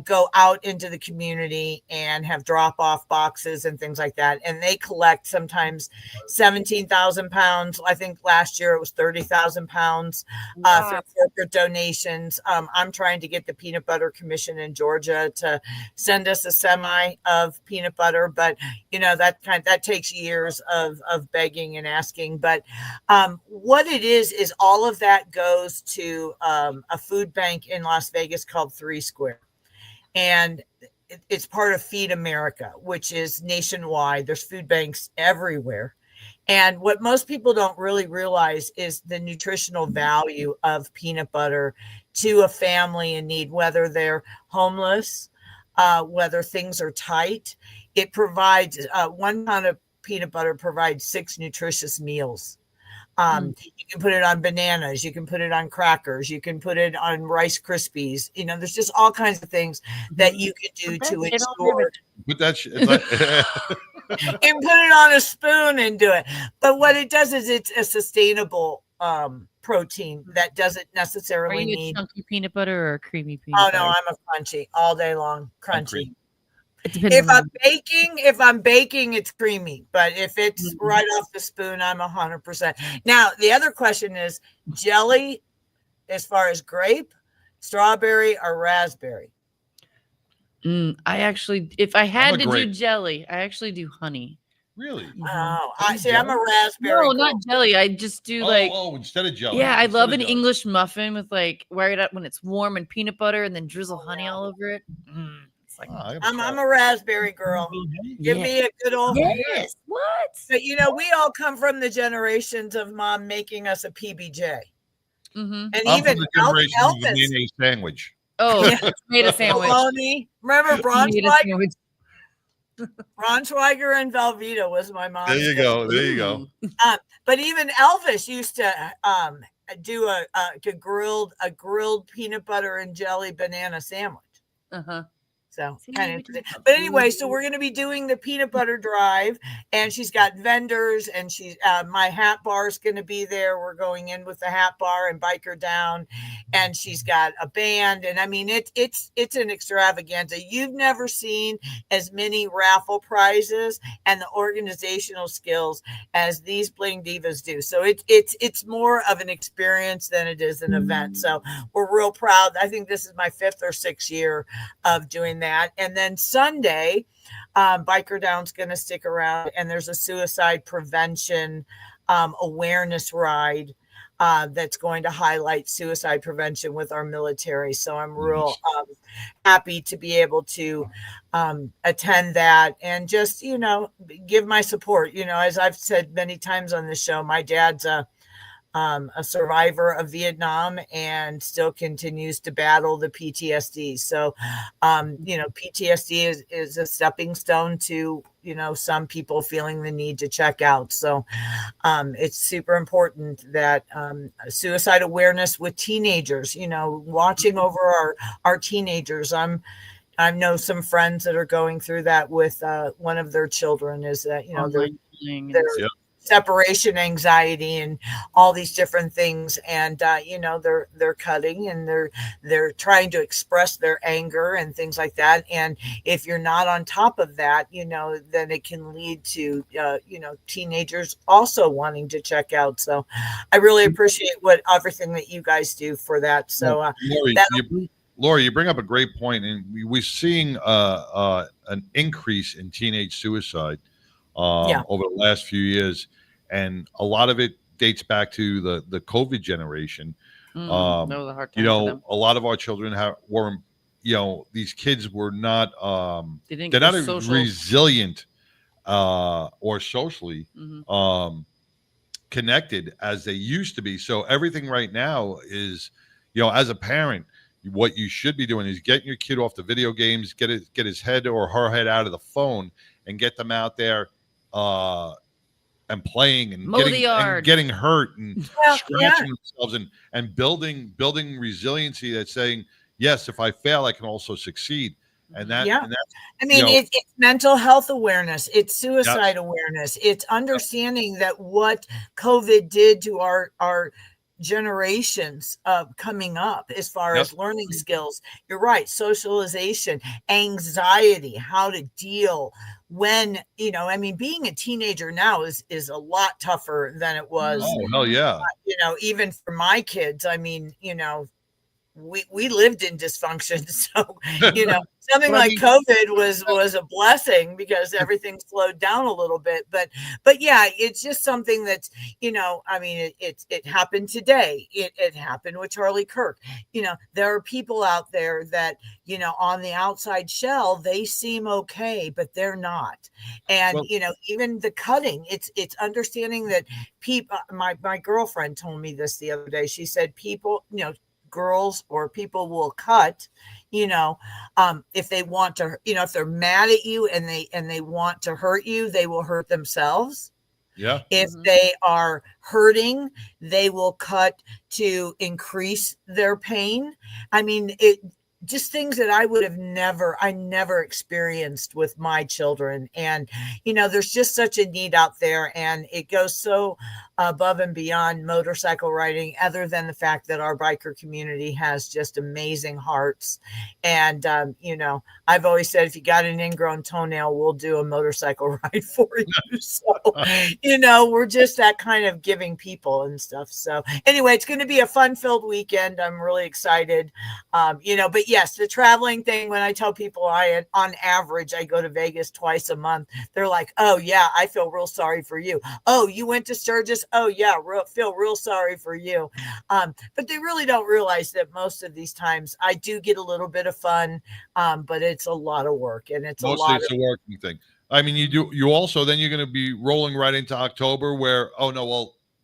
go out into the community and have drop-off boxes and things like that. And they collect sometimes 17,000 pounds. I think last year it was 30,000 pounds for corporate donations. I'm trying to get the Peanut Butter Commission in Georgia to send us a semi of peanut butter, but that takes years of begging and asking. But what it is all of that goes to a food bank in Las Vegas called 3 Square. And it's part of Feed America, which is nationwide. There's food banks everywhere. And what most people don't really realize is the nutritional value of peanut butter to a family in need, whether they're homeless, whether things are tight. It provides 1 pound of peanut butter provides 6 nutritious meals. You can put it on bananas. You can put it on crackers. You can put it on Rice Krispies. There's just all kinds of things that you can do to ensure. Put that shit. And put it on a spoon and do it. But what it does is it's a sustainable protein that doesn't necessarily need chunky peanut butter or a creamy peanut butter. No, I'm a crunchy all day long. Crunchy. If I'm baking, it's creamy. But if it's right off the spoon, I'm 100%. Now, the other question is jelly as far as grape, strawberry, or raspberry? I actually, if I had to do jelly, I actually do honey. Really? Oh, I'm a raspberry. No, not jelly. I just do instead of jelly. Yeah, I love an English muffin with wear it up when it's warm and peanut butter and then drizzle honey all over it. I'm a raspberry girl. Give me a good old yes. What? But we all come from the generations of mom making us a PBJ. Mm-hmm. And I'm even from the generation of the Elvis mayonnaise sandwich. Oh, made a sandwich. Bologna. Remember Braunschweiger and Velveeta was my mom. There you go. But even Elvis used to do a grilled peanut butter and jelly banana sandwich. So kind of, but anyway, so we're going to be doing the peanut butter drive, and she's got vendors, and she's my hat bar is going to be there. We're going in with the hat bar and Biker Down, and she's got a band, and I mean it's an extravaganza. You've never seen as many raffle prizes and the organizational skills as these Bling Divas do. So it's more of an experience than it is an event. So we're real proud. I think this is my 5th or 6th year of doing that. And then Sunday, Biker Down's going to stick around, and there's a suicide prevention awareness ride that's going to highlight suicide prevention with our military. So I'm real happy to be able to attend that and just, give my support. As I've said many times on the show, my dad's a survivor of Vietnam and still continues to battle the PTSD. So, PTSD is a stepping stone to, some people feeling the need to check out. So it's super important that suicide awareness with teenagers, watching over our teenagers. I know some friends that are going through that with one of their children is that, they're separation anxiety and all these different things, and they're cutting and they're trying to express their anger and things like that, and if you're not on top of that, then it can lead to teenagers also wanting to check out. So I really appreciate everything that you guys do for that. So Lori, you bring up a great point, and we're seeing an increase in teenage suicide over the last few years, and a lot of it dates back to the COVID generation. That was a hard time for them. A lot of our children weren't, these kids were not they're not as resilient or socially connected as they used to be. So everything right now is, as a parent, what you should be doing is getting your kid off the video games, get his head or her head out of the phone, and get them out there and playing and getting hurt and scratching themselves and building resiliency that's saying, yes, if I fail, I can also succeed. And that's, it's mental health awareness. It's suicide awareness. It's understanding that what COVID did to our generations coming up as far as learning skills. You're right. Socialization, anxiety, how to deal when, being a teenager now is a lot tougher than it was. Oh, hell yeah. Even for my kids, we lived in dysfunction. So, something like COVID was a blessing because everything slowed down a little bit. But yeah, it's just something that's, it happened today. It happened with Charlie Kirk. There are people out there that, on the outside shell, they seem okay, but they're not. And, even the cutting, it's understanding that people, my girlfriend told me this the other day. She said people, girls or people will cut, if they want to, if they're mad at you and they want to hurt you, they will hurt themselves. Yeah. If they are hurting, they will cut to increase their pain. Just things that I never experienced with my children. And, there's just such a need out there, and it goes so above and beyond motorcycle riding, other than the fact that our biker community has just amazing hearts. And, I've always said, if you got an ingrown toenail, we'll do a motorcycle ride for you. So, we're just that kind of giving people and stuff. So anyway, it's going to be a fun-filled weekend. I'm really excited. But yes, the traveling thing, when I tell people on average, I go to Vegas twice a month, they're like, oh yeah, I feel real sorry for you. Oh, you went to Sturgis? Oh yeah, feel real sorry for you. But they really don't realize that most of these times I do get a little bit of fun, but it's a lot of work, and it's mostly it's a working thing. You also, then you're going to be rolling right into October where,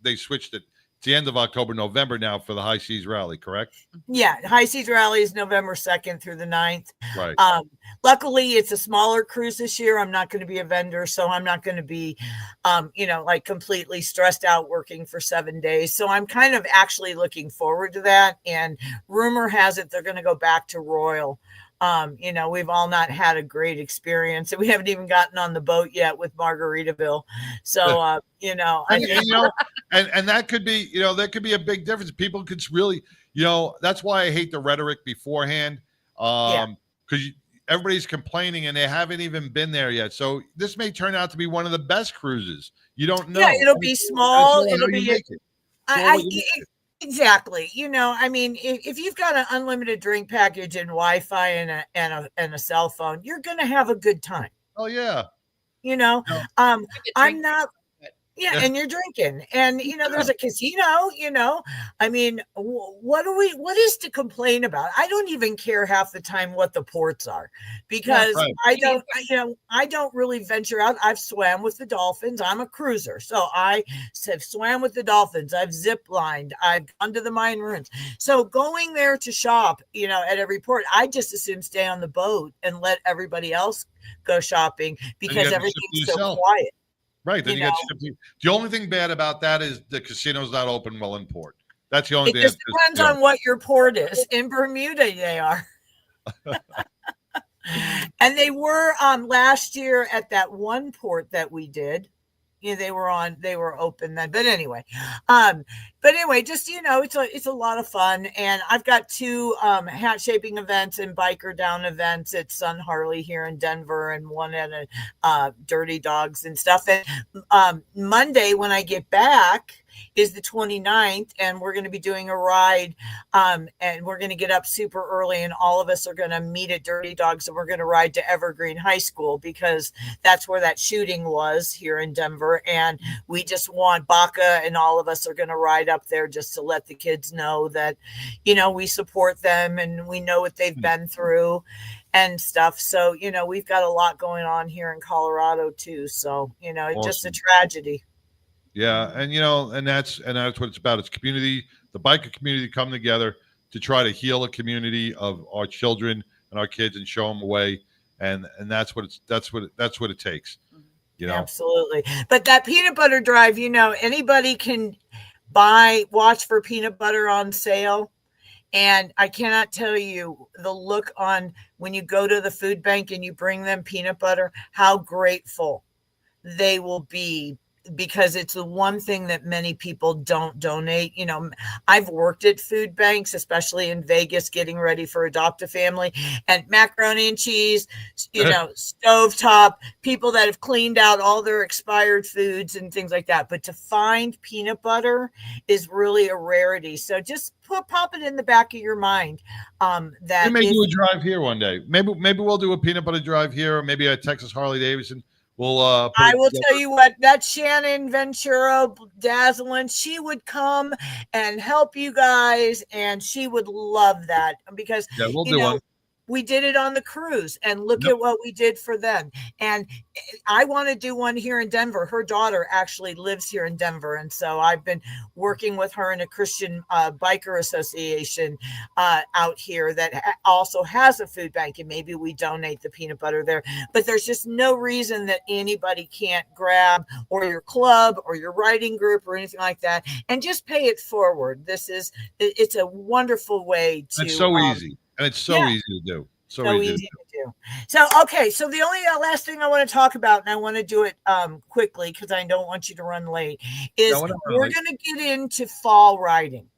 they switched it. it's the end of October, November now for the High Seas Rally, correct? Yeah, High Seas Rally is November 2nd through the 9th. Right. Luckily, it's a smaller cruise this year. I'm not going to be a vendor, so I'm not going to be, like completely stressed out working for 7 days. So I'm kind of actually looking forward to that. And rumor has it they're going to go back to Royal. We've all not had a great experience, and we haven't even gotten on the boat yet with Margaritaville. So, and that could be, that could be a big difference. People could really, that's why I hate the rhetoric beforehand. Because everybody's complaining and they haven't even been there yet. So this may turn out to be one of the best cruises. You don't know. Yeah, it'll be small. It'll be. Exactly. If you've got an unlimited drink package and Wi-Fi and a cell phone, you're going to have a good time. Oh yeah. I'm not. Yeah, and you're drinking, and there's a casino. What is to complain about? I don't even care half the time what the ports are, because I don't really venture out. I've swam with the dolphins. I'm a cruiser, so I have swam with the dolphins. I've zip lined. I've gone to the Mayan ruins. So going there to shop, at every port, I just assume stay on the boat and let everybody else go shopping because everything's so quiet. Right. Then you got the only thing bad about that is the casino's not open well in port. That's the only thing. It just depends on what your port is. In Bermuda, they are. And they were last year at that one port that we did. They were open then. But anyway, just it's a lot of fun. And I've got 2 hat shaping events and biker down events at Sun Harley here in Denver, and one at Dirty Dogs and stuff. And Monday when I get back is the 29th, and we're going to be doing a ride, and we're going to get up super early, and all of us are going to meet at Dirty Dogs, and we're going to ride to Evergreen High School because that's where that shooting was here in Denver. And we just want Baca, and all of us are going to ride up there just to let the kids know that, we support them and we know what they've been through and stuff. So, we've got a lot going on here in Colorado too. So, it's just a tragedy. Yeah, and that's what it's about. It's community, the biker community coming together to try to heal a community of our children and our kids and show them a way, and that's what it takes. Absolutely. But that peanut butter drive, anybody can watch for peanut butter on sale. And I cannot tell you the look on when you go to the food bank and you bring them peanut butter, how grateful they will be, because it's the one thing that many people don't donate. I've worked at food banks, especially in Vegas, getting ready for Adopt a Family, and macaroni and cheese, stovetop, people that have cleaned out all their expired foods and things like that. But to find peanut butter is really a rarity. So just pop it in the back of your mind. That we may do a drive here one day. Maybe we'll do a peanut butter drive here, or maybe a Texas Harley Davidson. I will tell you what, that Shannon Ventura Dazzlin, she would come and help you guys, and she would love that because we'll do one. We did it on the cruise, and look at what we did for them. And I want to do one here in Denver. Her daughter actually lives here in Denver. And so I've been working with her in a Christian biker association out here that also has a food bank. And maybe we donate the peanut butter there. But there's just no reason that anybody can't grab, or your club or your writing group or anything like that, and just pay it forward. It's a wonderful way to. It's so easy. And it's so easy to do. So easy to do. So, okay. So the only last thing I want to talk about, and I want to do it quickly because I don't want you to run late, is we're going to get into fall riding.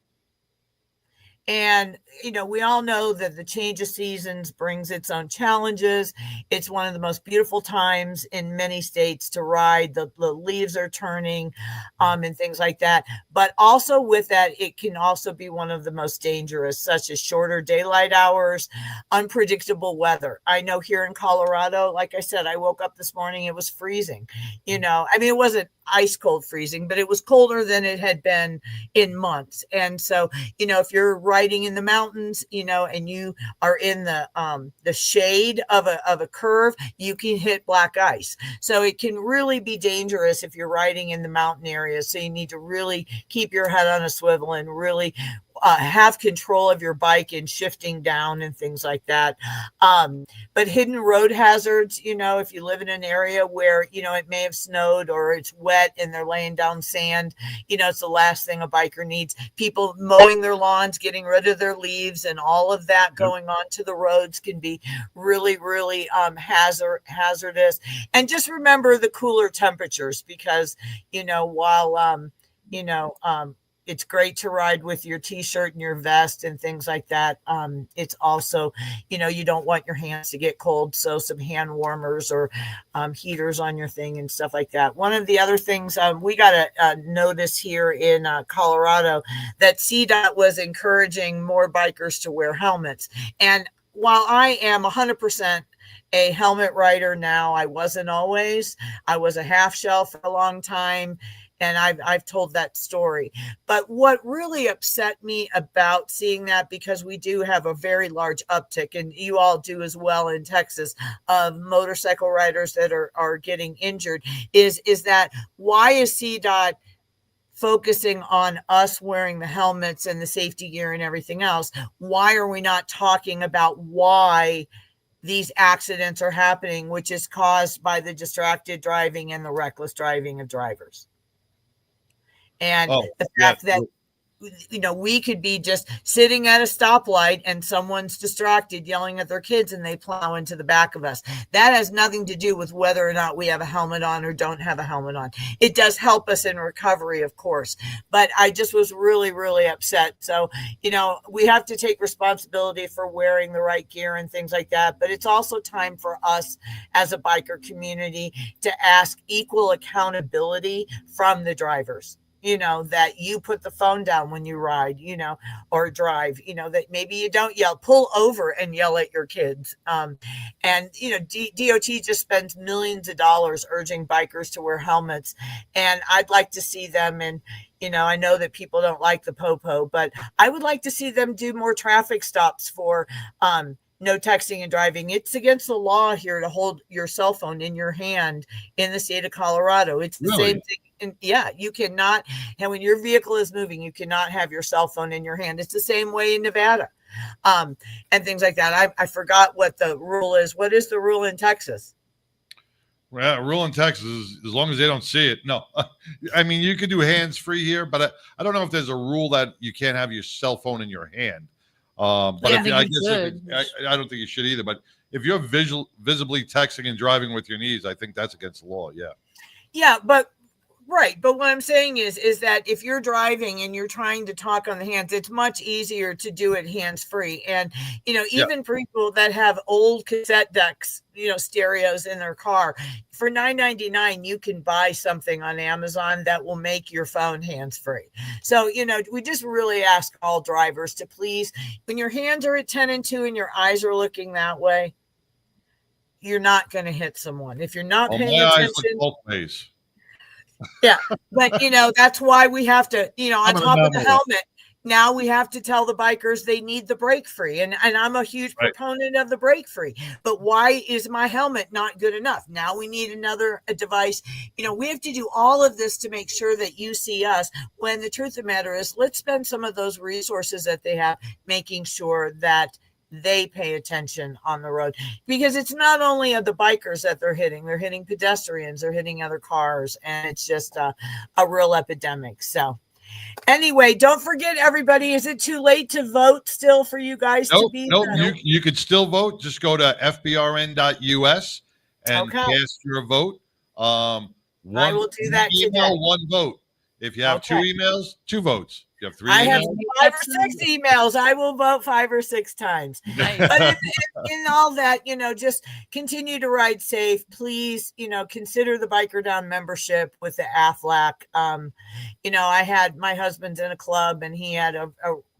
And, we all know that the change of seasons brings its own challenges. It's one of the most beautiful times in many states to ride. The leaves are turning and things like that. But also with that, it can also be one of the most dangerous, such as shorter daylight hours, unpredictable weather. I know here in Colorado, like I said, I woke up this morning, it was freezing. It wasn't ice cold freezing, but it was colder than it had been in months. And so, if you're riding riding in the mountains, and you are in the shade of a curve, you can hit black ice. So it can really be dangerous if you're riding in the mountain areas. So you need to really keep your head on a swivel and really have control of your bike and shifting down and things like that. But hidden road hazards, if you live in an area where, it may have snowed or it's wet and they're laying down sand, it's the last thing a biker needs. People mowing their lawns, getting rid of their leaves, and all of that going onto the roads can be really, really hazardous. And just remember the cooler temperatures, because, while, it's great to ride with your t-shirt and your vest and things like that. It's also, you don't want your hands to get cold. So some hand warmers or heaters on your thing and stuff like that. One of the other things we got a notice here in Colorado that CDOT was encouraging more bikers to wear helmets. And while I am 100% a helmet rider now, I wasn't always. I was a half shell for a long time. And I've told that story. But what really upset me about seeing that, because we do have a very large uptick, and you all do as well in Texas, of motorcycle riders that are getting injured, is that why is CDOT focusing on us wearing the helmets and the safety gear and everything else? Why are we not talking about why these accidents are happening, which is caused by the distracted driving and the reckless driving of drivers? And the fact that, we could be just sitting at a stoplight and someone's distracted yelling at their kids and they plow into the back of us. That has nothing to do with whether or not we have a helmet on or don't have a helmet on. It does help us in recovery, of course, but I just was really, really upset. So, we have to take responsibility for wearing the right gear and things like that. But it's also time for us as a biker community to ask equal accountability from the drivers. That you put the phone down when you ride, or drive, that maybe you don't pull over and yell at your kids. And, DOT just spends millions of dollars urging bikers to wear helmets. And I'd like to see them, and, I know that people don't like the popo, but I would like to see them do more traffic stops for, no texting and driving. It's against the law here to hold your cell phone in your hand in the state of Colorado. It's the same thing. And you cannot, and when your vehicle is moving, you cannot have your cell phone in your hand. It's the same way in Nevada, and things like that. I forgot what the rule is. What is the rule in Texas? Well, rule in Texas is as long as they don't see it. No, I mean, you could do hands-free here, but I don't know if there's a rule that you can't have your cell phone in your hand. But I don't think you should either. But if you're visibly texting and driving with your knees, I think that's against the law. Yeah. Yeah, but right. But what I'm saying is that if you're driving and you're trying to talk on the hands, it's much easier to do it hands-free. And, even for people that have old cassette decks, stereos in their car, for $9.99, you can buy something on Amazon that will make your phone hands-free. So, we just really ask all drivers to please, when your hands are at 10 and 2 and your eyes are looking that way, you're not going to hit someone. If you're not paying attention. Eyes look both ways. Yeah, but that's why we have to, on top of the helmet, now we have to tell the bikers they need the brake free. And I'm a huge proponent of the brake free. But why is my helmet not good enough? Now we need another device. We have to do all of this to make sure that you see us, when the truth of the matter is, let's spend some of those resources that they have making sure that they pay attention on the road, because it's not only of the bikers that they're hitting pedestrians, they're hitting other cars, and it's just a real epidemic. So anyway, don't forget, everybody, is it too late to vote still for you guys to be? Nope. You could still vote. Just go to fbrn.us and cast your vote. I will do that today. One vote. If you have 2 emails, 2 votes. You have 3 emails? I have 5 or 6 emails. I will vote 5 or 6 times. But in all that, just continue to ride safe. Please, consider the Biker Down membership with the AFLAC. I had, my husband's in a club, and he had a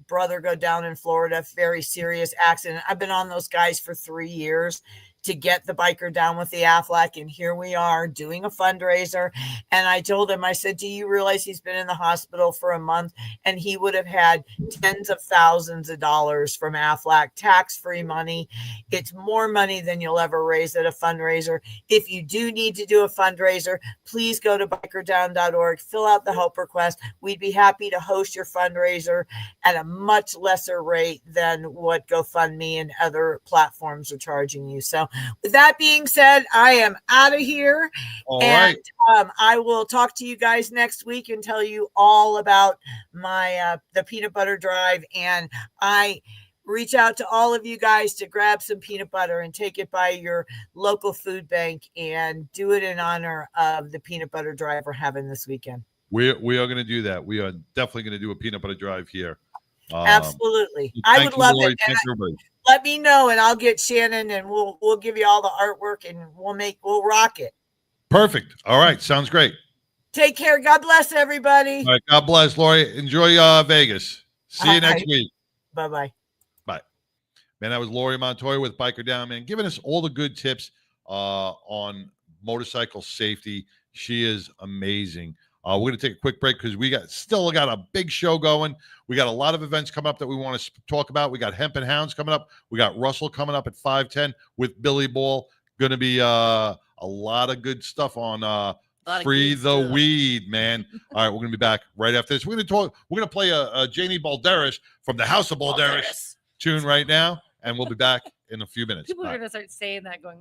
brother go down in Florida, very serious accident. I've been on those guys for 3 years. to get the biker down with the Aflac. And here we are doing a fundraiser. And I told him, I said, do you realize he's been in the hospital for a month and he would have had tens of thousands of dollars from Aflac, tax-free money. It's more money than you'll ever raise at a fundraiser. If you do need to do a fundraiser, please go to bikerdown.org, fill out the help request. We'd be happy to host your fundraiser at a much lesser rate than what GoFundMe and other platforms are charging you. So with that being said, I am out of here. All and right. I will talk to you guys next week and tell you all about my the peanut butter drive. And I reach out to all of you guys to grab some peanut butter and take it by your local food bank and do it in honor of the peanut butter drive we're having this weekend. We are going to do that. We are definitely going to do a peanut butter drive here. Absolutely. I would love Lori. it. Thank you, everybody. Let me know and I'll get Shannon and we'll give you all the artwork and we'll rock it. Perfect. All right. Sounds great. Take care. God bless everybody. All right. God bless, Lori. Enjoy Vegas. See you next week. Bye-bye. Bye. Man, that was Lori Montoya with Biker Down, man, giving us all the good tips on motorcycle safety. She is amazing. We're going to take a quick break because we still got a big show going. We got a lot of events coming up that we want to talk about. We got Hemp and Hounds coming up. We got Russell coming up at 5:10 with Billy Ball. Going to be a lot of good stuff on Free the Weed, man. All right, we're going to be back right after this. We're going to play a Janie Balderas from the House of Balderas tune right now, and we'll be back in a few minutes. People are going to start saying that going.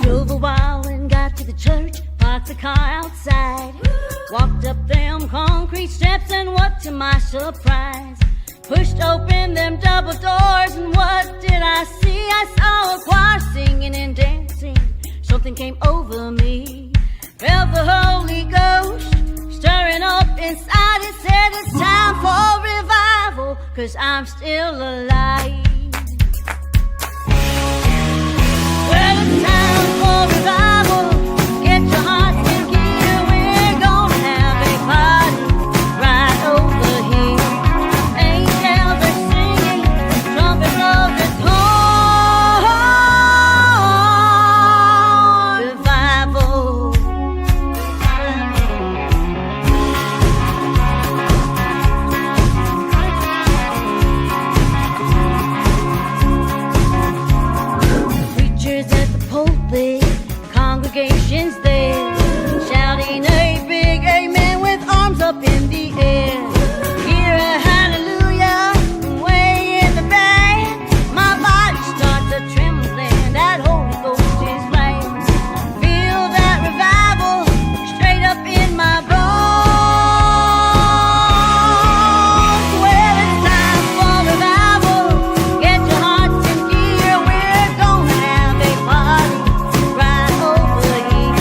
Drove a while and got to the church, parked the car outside, walked up them concrete steps, and what to my surprise, pushed open them double doors, and what did I see? I saw a choir singing and dancing. Something came over me, felt the Holy Ghost stirring up inside. It said it's time for revival, 'cause I'm still alive. Well, it's time for revival. Get your hearts in gear. We're gonna have a party right over here. Angels are singing, trumpet blows its horn. Revival. Preachers at the pulpit, congregations there, shouting a big amen with arms up in the air. Hear a hallelujah way in the back. My body starts a trembling. That Holy Ghost is right. Feel that revival straight up in my bones. Well, it's time for revival. Get your hearts in gear. We're gonna have a party right over here.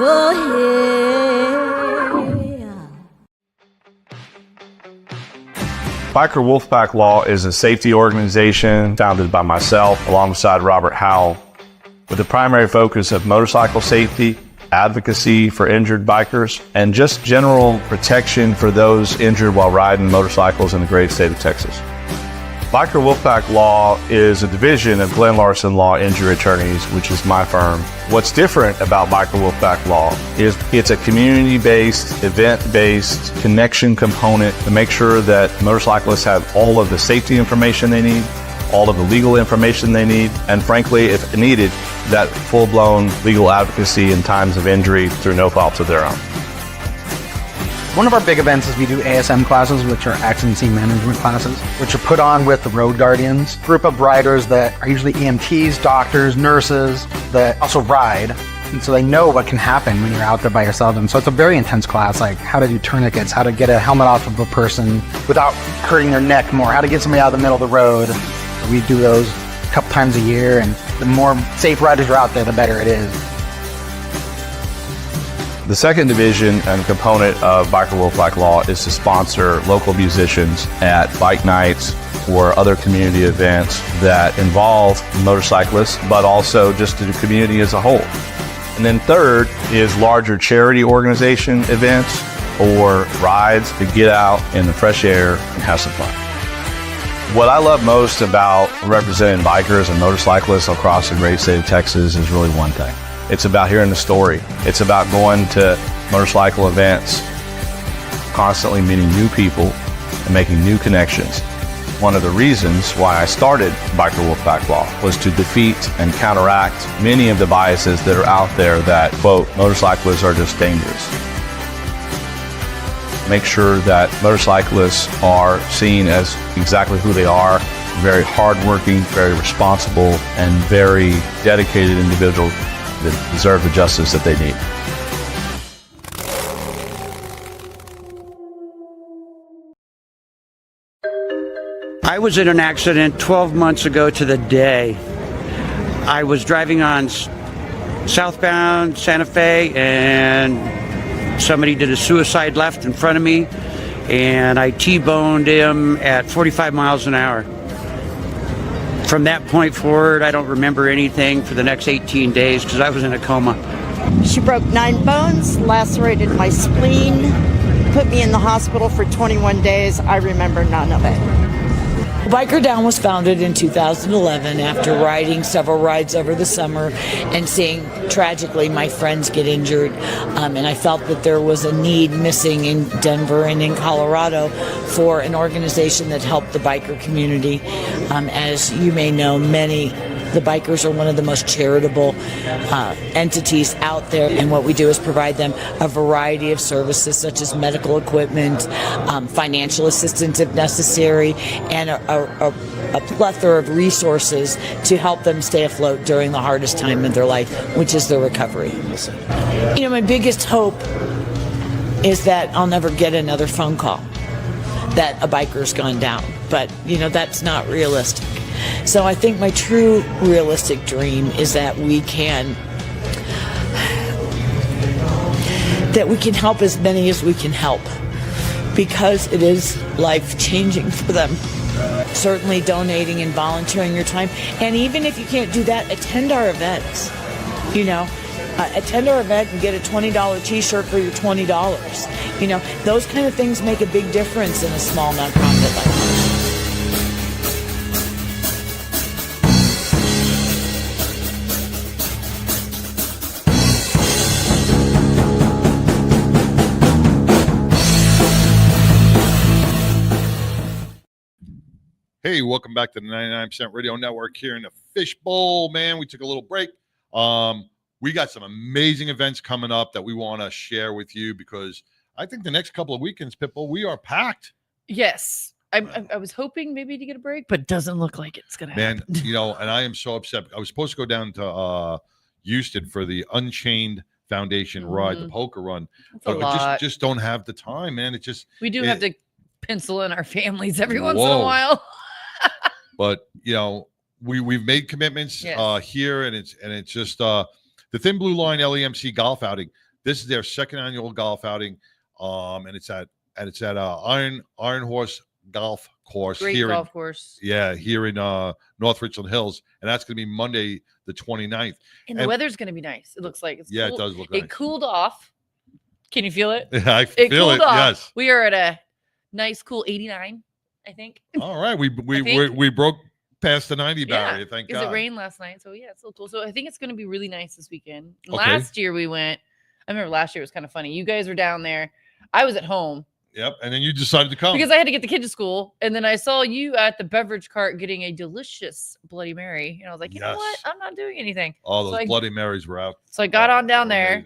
Go ahead. Biker Wolfpack Law is a safety organization founded by myself alongside Robert Howell with the primary focus of motorcycle safety, advocacy for injured bikers, and just general protection for those injured while riding motorcycles in the great state of Texas. Biker Wolfpack Law is a division of Glenn Larson Law Injury Attorneys, which is my firm. What's different about Biker Wolfpack Law is it's a community-based, event-based connection component to make sure that motorcyclists have all of the safety information they need, all of the legal information they need, and frankly, if needed, that full-blown legal advocacy in times of injury through no fault of their own. One of our big events is we do ASM classes, which are accident scene management classes, which are put on with the Road Guardians, group of riders that are usually EMTs, doctors, nurses that also ride. And so they know what can happen when you're out there by yourself. And so it's a very intense class, like how to do tourniquets, how to get a helmet off of a person without hurting their neck more, how to get somebody out of the middle of the road. We do those a couple times a year, and the more safe riders are out there, the better it is. The second division and component of Biker Wolfpack Law is to sponsor local musicians at bike nights or other community events that involve motorcyclists, but also just the community as a whole. And then third is larger charity organization events or rides to get out in the fresh air and have some fun. What I love most about representing bikers and motorcyclists across the great state of Texas is really one thing. It's about hearing the story. It's about going to motorcycle events, constantly meeting new people and making new connections. One of the reasons why I started Biker Wolfpack Law was to defeat and counteract many of the biases that are out there that, quote, motorcyclists are just dangerous. Make sure that motorcyclists are seen as exactly who they are, very hardworking, very responsible, and very dedicated individuals that deserve the justice that they need. I was in an accident 12 months ago to the day. I was driving on southbound Santa Fe and somebody did a suicide left in front of me and I T-boned him at 45 miles an hour. From that point forward, I don't remember anything for the next 18 days because I was in a coma. She broke 9 bones, lacerated my spleen, put me in the hospital for 21 days. I remember none of it. Biker Down was founded in 2011 after riding several rides over the summer and seeing, tragically, my friends get injured. And I felt that there was a need missing in Denver and in Colorado for an organization that helped the biker community. As you may know, the bikers are one of the most charitable entities out there, and what we do is provide them a variety of services such as medical equipment, financial assistance if necessary, and a plethora of resources to help them stay afloat during the hardest time of their life, which is their recovery. You know, my biggest hope is that I'll never get another phone call that a biker's gone down, but you know, that's not realistic. So I think my true realistic dream is that we can help as many as we can help, because it is life-changing for them. Certainly donating and volunteering your time, and even if you can't do that, attend our events. You know, attend our event and get a $20 t-shirt for your $20. You know, those kind of things make a big difference in a small nonprofit like ours. Hey, welcome back to the 99% Radio Network here in the Fishbowl, man. We took a little break. We got some amazing events coming up that we want to share with you because I think the next couple of weekends, Pitbull, we are packed. Yes. I was hoping maybe to get a break, but it doesn't look like it's going to happen. Man, you know, and I am so upset. I was supposed to go down to Houston for the Unchained Foundation ride, the polka run. But I just don't have the time, man. We have to pencil in our families every once in a while. But you know, we've made commitments here, and it's just the Thin Blue Line LEMC golf outing. This is their second annual golf outing, and it's at Iron Horse Golf Course. Great here golf course. Yeah, here in North Richland Hills, and that's going to be Monday the 29th. And the weather's going to be nice. It looks like it's yeah, cool. it does look nice. It cooled off. Can you feel it? I feel it. Off. Yes. We are at a nice, cool 89, I think. All right, we broke past the 90 barrier. Thank God. Because it rained last night, so yeah, it's a little cool. So I think it's going to be really nice this weekend. Okay. Last year we went. I remember last year it was kind of funny. You guys were down there. I was at home. Yep, and then you decided to come because I had to get the kid to school, and then I saw you at the beverage cart getting a delicious Bloody Mary, and I was like, you know what? I'm not doing anything. All those Bloody Marys were out. So I got on down there,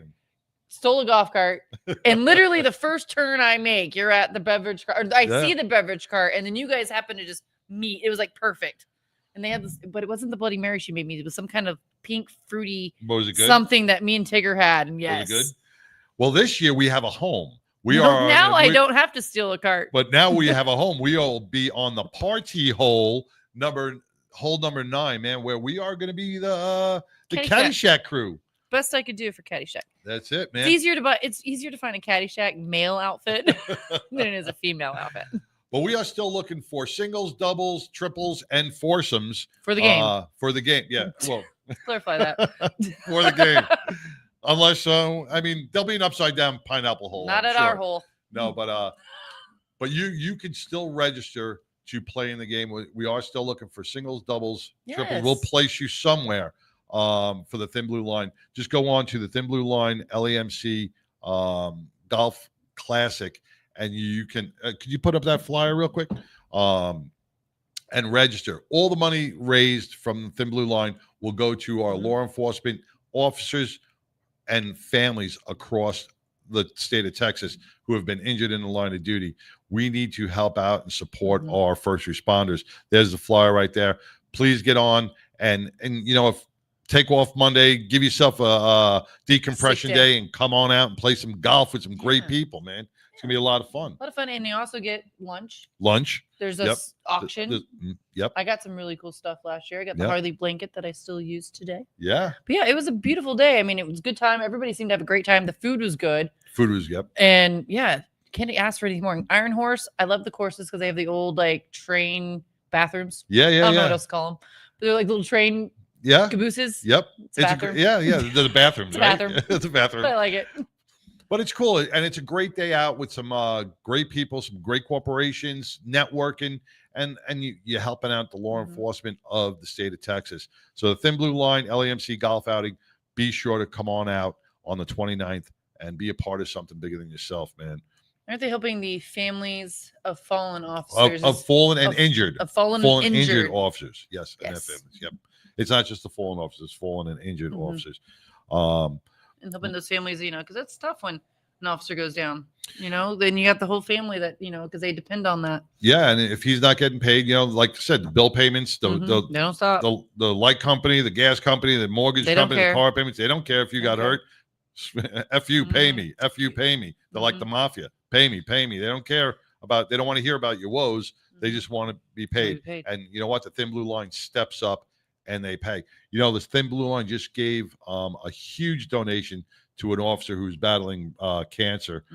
stole a golf cart, and literally the first turn I make, you're at the beverage cart. Or I see the beverage cart, and then you guys happen to just meet. It was like perfect. And they had this, but it wasn't the Bloody Mary she made me. It was some kind of pink, fruity something that me and Tigger had. And yes. Was it good? Well, this year we have a home. I don't have to steal a cart. But now we have a home. We will be on the party hole number 9, man, where we are going to be the Caddyshack crew. Best I could do for Caddyshack. That's it, man. It's easier to find a Caddyshack male outfit than it is a female outfit. But we are still looking for singles, doubles, triples, and foursomes for the game. Yeah. Well, clarify that for the game. Unless, I mean, there'll be an upside down pineapple hole. Not at our hole. No, but you can still register to play in the game. We are still looking for singles, doubles, triples. We'll place you somewhere for the Thin Blue Line. Just go on to the Thin Blue Line LAMC Golf Classic, and you can. Could you put up that flyer real quick? And register. All the money raised from the Thin Blue Line will go to our law enforcement officers and families across the state of Texas who have been injured in the line of duty. We need to help out and support our first responders. There's the flyer right there. Please get on and if take off Monday, give yourself a decompression day and come on out and play some golf with some great people, man. It's gonna be a lot of fun. A lot of fun, and you also get lunch. There's a auction. Yep. I got some really cool stuff last year. I got the Harley blanket that I still use today. Yeah. But yeah, it was a beautiful day. I mean, it was a good time. Everybody seemed to have a great time. The food was good. And yeah, can't ask for anything more. Iron Horse, I love the courses because they have the old like train bathrooms. Yeah. I don't know what else to call them, but they're like little train cabooses. Yep. It's a bathroom. There's a bathroom. It's a bathroom. It's a bathroom. I like it. But it's cool, and it's a great day out with some great people, some great corporations, networking, and you're helping out the law enforcement of the state of Texas. So the Thin Blue Line LAMC golf outing, be sure to come on out on the 29th and be a part of something bigger than yourself, man. Aren't they helping the families of fallen officers? Of fallen and injured. Of fallen and injured officers, yes. And their families, yep. It's not just the fallen officers, fallen and injured officers. And helping those families, because it's tough when an officer goes down, then you got the whole family that, because they depend on that. Yeah. And if he's not getting paid, like I said, the bill payments, they don't stop. The light company, the gas company, the mortgage company, the car payments, they don't care if you got hurt. F you, pay me. F you, pay me. They're like the mafia. Pay me. They don't care about, they don't want to hear about your woes. They just want to be paid. And you know what? The Thin Blue Line steps up and they pay. The Thin Blue Line just gave a huge donation to an officer who's battling cancer.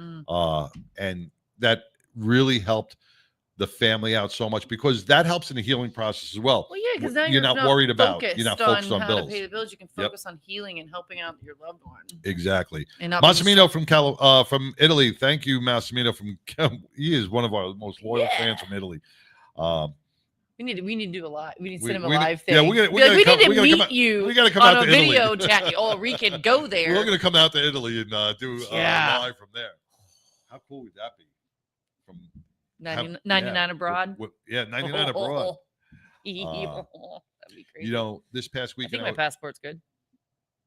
And that really helped the family out so much because that helps in the healing process as well. Well, yeah, because now you're not worried about, you're not focused on bills. To pay the bills. You can focus on healing and helping out your loved one. Exactly. And Massimino from Italy. Thank you, Massimino he is one of our most loyal fans from Italy. We need to do a live. We need to send him a live thing. Yeah, we need to meet you. We got to come on out a to video Italy. chat. Oh, we can go there. We're going to come out to Italy and do live from there. How cool would that be? From 99 abroad. 99 abroad. That'd be crazy. This past weekend, I think my passport's good.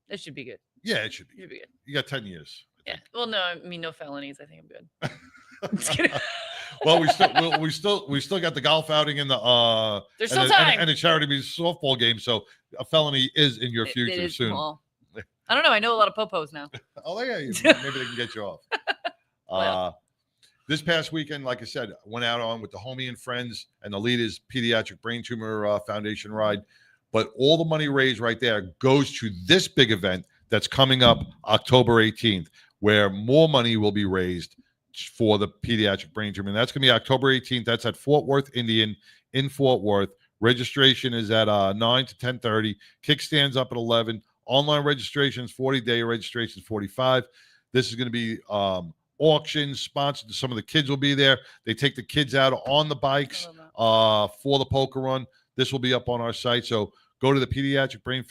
It should be good. Yeah, it should be. Should be good. You got 10 years. Yeah. Well, no, I mean no felonies. I think I'm good. I'm just kidding. Well, we still got the golf outing in the there's still time and the charity softball game. So a felony is in your future soon. Small. I don't know. I know a lot of popos now. Oh yeah, maybe they can get you off. This past weekend, like I said, went out on with the Homie and Friends and the Leaders Pediatric Brain Tumor Foundation ride. But all the money raised right there goes to this big event that's coming up October 18th, where more money will be raised for the pediatric brain tumor. And that's going to be October 18th. That's at Fort Worth Indian in Fort Worth. Registration is at 9 to 10:30. Kickstands up at 11. Online registrations, 40-day registration, 45. This is going to be auctions sponsored. Some of the kids will be there. They take the kids out on the bikes for the poker run. This will be up on our site. So go to the Pediatric Brain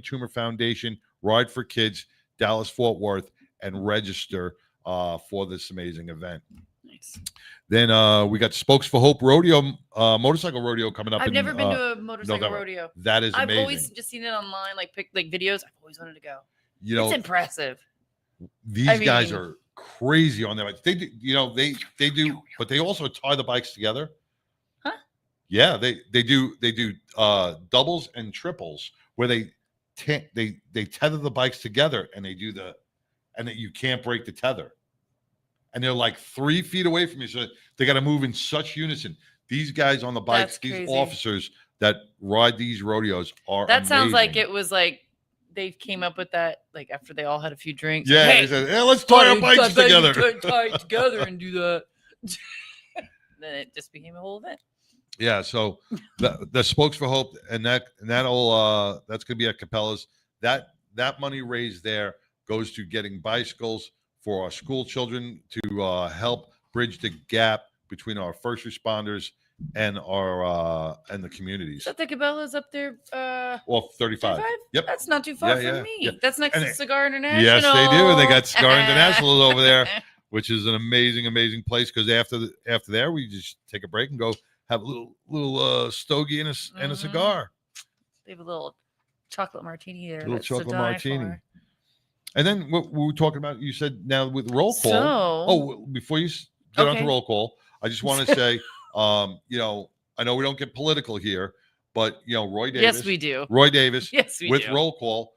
Tumor Foundation, Ride for Kids, Dallas Fort Worth, and register for this amazing event. Nice. Then we got Spokes for Hope Rodeo, motorcycle rodeo coming up. I've never been to a motorcycle November. rodeo. That is amazing. I've always just seen it online, like videos. I've always wanted to go. You know, it's impressive. These guys are crazy on their bikes. They do, they do, but they also tie the bikes together. Huh? Yeah, they do doubles and triples where they tether the bikes together and they do and that you can't break the tether. And they're like 3 feet away from you, so they got to move in such unison. These guys on the bikes, these officers that ride these rodeos are. That sounds like it was like they came up with that like after they all had a few drinks. Yeah, hey, they said, "Hey, let's tie our bikes together." Tie it together and do that. Then it just became a whole event. Yeah, so the Spokes for Hope and that'll that's going to be at Capella's. That money raised there goes to getting bicycles for our school children to help bridge the gap between our first responders and our and the communities. Is that the Cabela's up there? Well, 35. Yep. That's not too far from me. Yeah. That's next to Cigar International. Yes, they do. They got Cigar International over there, which is an amazing, amazing place. Because after there, we just take a break and go have a little stogie and a cigar. They have a little chocolate martini there. A little chocolate martini. And then what we were talking about, you said now with roll call. Before you get on to roll call, I just want to say, I know we don't get political here, but Roy Davis. Yes, we do. Roy Davis. Yes, we with do. roll call,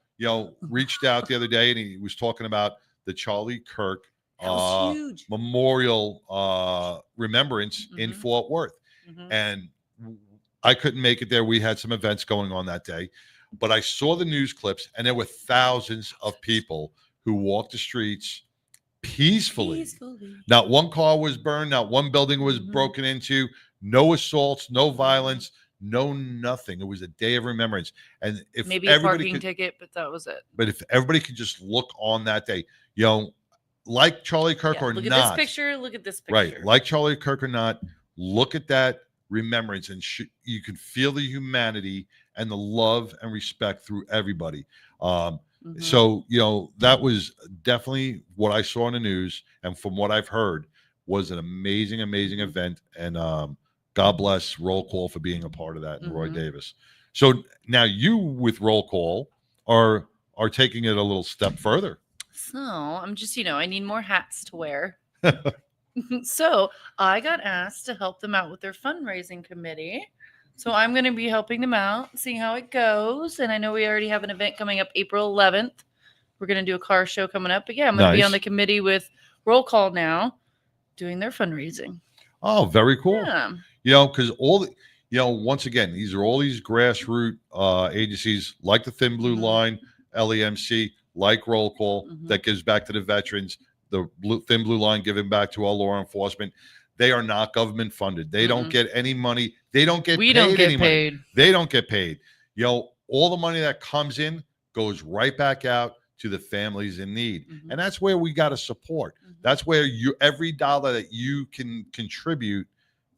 reached out the other day and he was talking about the Charlie Kirk memorial remembrance in Fort Worth. And I couldn't make it there. We had some events going on that day. But I saw the news clips, and there were thousands of people who walked the streets peacefully. Not one car was burned. Not one building was broken into. No assaults, no violence, no nothing. It was a day of remembrance. And if maybe a parking ticket, but that was it. But if everybody could just look on that day, like Charlie Kirk or not. Look at this picture. Look at this picture. Right. Like Charlie Kirk or not, look at that remembrance, and you can feel the humanity and the love and respect through everybody. So, that was definitely what I saw in the news. And from what I've heard was an amazing, amazing event. And God bless Roll Call for being a part of that and Roy Davis. So now you with Roll Call are taking it a little step further. So I'm just, I need more hats to wear. So I got asked to help them out with their fundraising committee. So I'm going to be helping them out, seeing how it goes. And I know we already have an event coming up April 11th. We're going to do a car show coming up. But yeah, I'm going to be on the committee with Roll Call now, doing their fundraising. Oh, very cool. Yeah. Because once again, these are all these grassroots agencies like the Thin Blue Line, LEMC, like Roll Call, that gives back to the veterans, the Thin Blue Line giving back to our law enforcement. They are not government funded. They don't get any money. They don't get paid. Don't get paid. They don't get paid. All the money that comes in goes right back out to the families in need. And that's where we got to support. That's where every dollar that you can contribute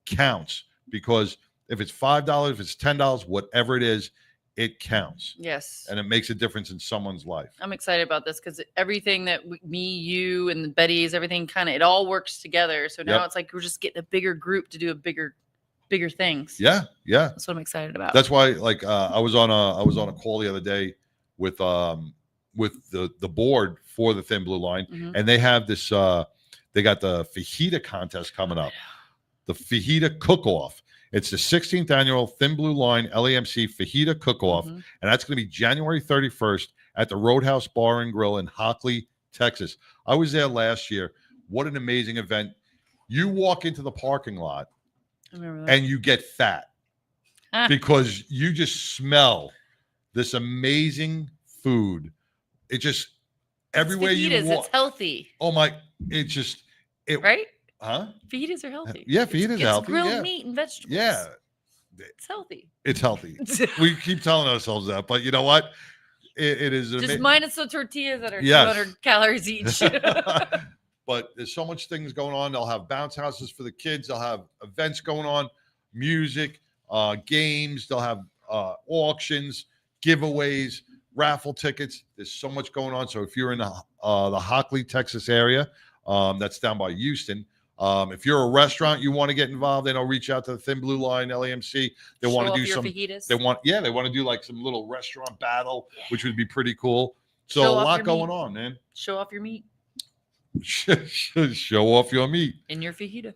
counts, because if it's $5, if it's $10, whatever it is, it counts. Yes. And it makes a difference in someone's life. I'm excited about this because everything that me, you, and the Betty's, everything it all works together. So now it's like we're just getting a bigger group to do a bigger things. Yeah. That's what I'm excited about. That's why, I was on a call the other day with the board for the Thin Blue Line, and they have this. They got the fajita contest coming up, the fajita cook-off. It's the 16th annual Thin Blue Line LAMC Fajita Cook-Off, and that's going to be January 31st at the Roadhouse Bar and Grill in Hockley, Texas. I was there last year. What an amazing event. You walk into the parking lot and you get fat because you just smell this amazing food. everywhere you walk. It's healthy. Oh my! It's just right. Huh? Fajitas are healthy. Yeah, fajitas healthy. It's grilled meat and vegetables. Yeah, it's healthy. It's healthy. We keep telling ourselves that, but you know what? It is just minus the tortillas that are 200 calories each. But there's so much things going on. They'll have bounce houses for the kids. They'll have events going on, music, games. They'll have auctions, giveaways, raffle tickets. There's so much going on. So if you're in the Hockley, Texas area, that's down by Houston. If you're a restaurant, you want to get involved, then I'll reach out to the Thin Blue Line, LAMC. They want to do some fajitas. They want to do like some little restaurant battle, which would be pretty cool. So a lot going on, man. Show off your meat. Show off your meat in your fajita.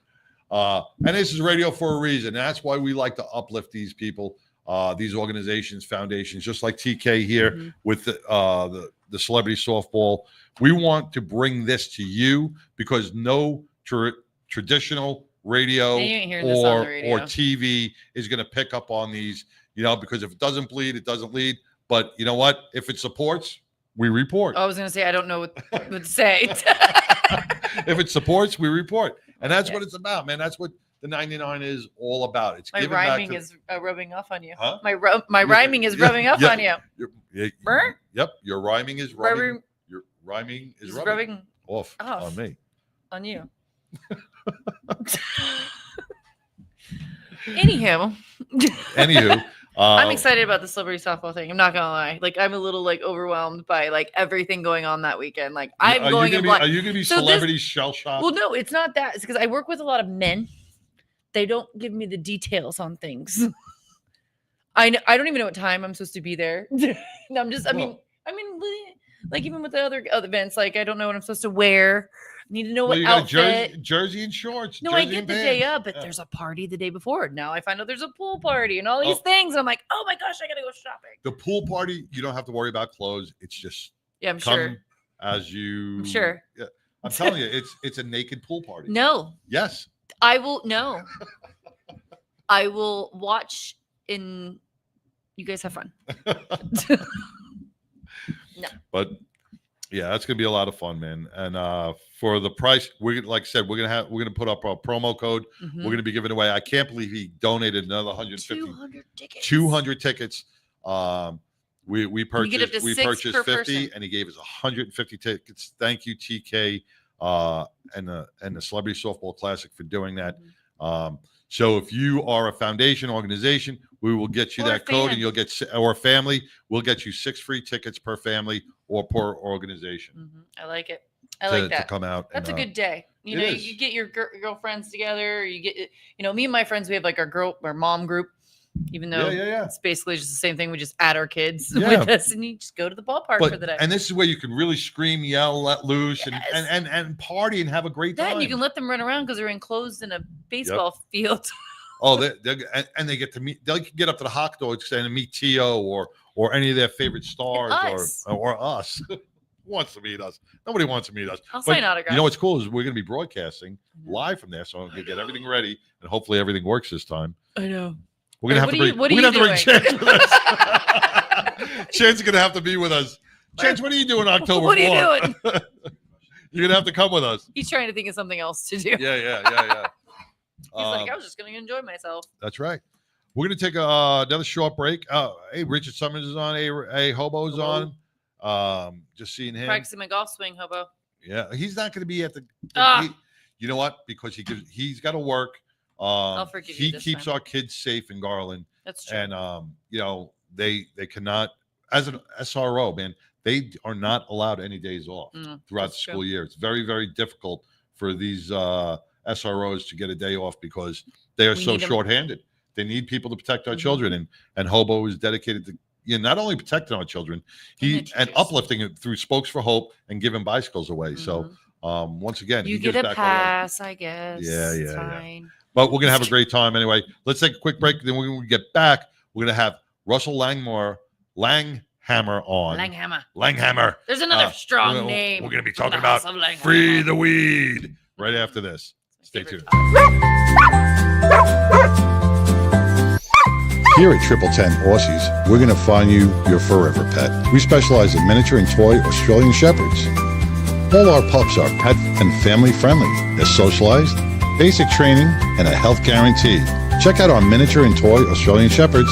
And this is radio for a reason. That's why we like to uplift these people, these organizations, foundations, just like TK here with the celebrity softball. We want to bring this to you because no traditional radio or TV is going to pick up on these, because if it doesn't bleed, it doesn't lead. But you know what? If it supports, we report. I was going to say, I don't know what to say. If it supports, we report. And that's what it's about, man. That's what the 99 is all about. It's my rhyming is rubbing off on you. Huh? My rhyming is rubbing off on you. Yep, your rhyming is rubbing. Your rhyming is rubbing off on me. On you. Anywho. I'm excited about the celebrity softball thing. I'm not gonna lie. Like, I'm a little overwhelmed by everything going on that weekend. Like, I'm going in blind. Are you gonna be celebrity shell shocked? Well, no, it's not that. It's because I work with a lot of men. They don't give me the details on things. I don't even know what time I'm supposed to be there. No, I mean, even with the other events, I don't know what I'm supposed to wear. I need to know what outfit. Jersey and shorts. No, I get the day up, but there's a party the day before. Now I find out there's a pool party and all these things. I'm like, oh my gosh, I gotta go shopping. The pool party, you don't have to worry about clothes. It's just I'm sure. As you, I'm sure. Yeah, I'm telling you, it's a naked pool party. No. Yes. I will. No. I will watch. You guys have fun. No. But yeah, that's gonna be a lot of fun, man. And for the price, we're gonna put up a promo code. Mm-hmm. We're gonna be giving away. I can't believe he donated another 150. 200 tickets. 200 tickets. We purchased 50, person. and he gave us 150 tickets. Thank you, TK, and the Celebrity Softball Classic for doing that. So if you are a foundation organization, we will get you that code, and you'll get, or a family, we'll get you 6 free tickets per family or per organization. Mm-hmm. I like it. I like that. To come out. That's a good day. You get your girlfriends together. You get, me and my friends, we have our mom group, even though it's basically just the same thing. We just add our kids with us, and you just go to the ballpark for the day. And this is where you can really scream, yell, let loose, and party and have a great time. And you can let them run around because they're enclosed in a baseball field. Oh, they get to meet. They'll get up to the hot dogs and meet T.O. or any of their favorite stars or us. Who wants to meet us? Nobody wants to meet us. I'll sign autographs. You know what's cool is we're going to be broadcasting live from there, so I'm going to get everything ready, and hopefully everything works this time. I know. We're going to have to bring Chance with us. Chance is going to have to be with us. Chance, what are you doing October 4th? What are you doing? You're going to have to come with us. He's trying to think of something else to do. Yeah. He's like, I was just going to enjoy myself. That's right. We're going to take another short break. Hey, Richard Summers is on. Hey, Hobo's on. Just seeing him. Practicing my golf swing, Hobo. Yeah, he's not going to be at the you know what? Because he's got to work. I'll forgive you. He keeps our kids safe in Garland. That's true. And they cannot, as an SRO, man, they are not allowed any days off throughout the school year. It's very, very difficult for these SROs to get a day off because they are so shorthanded. They need people to protect our children, and Hobo is dedicated to not only protecting our children, and uplifting it through Spokes for Hope and giving bicycles away. So once again, you get a pass, I guess. Yeah. Fine. But we're gonna have a great time anyway. Let's take a quick break. Then when we get back, we're gonna have Russell Langhammer on. Langhammer. There's another strong name. We're gonna be talking about Free the Weed right after this. Stay tuned. Here at 1010 Aussies, we're going to find you your forever pet. We specialize in miniature and toy Australian Shepherds. All our pups are pet and family friendly. They're socialized, basic training, and a health guarantee. Check out our miniature and toy Australian Shepherds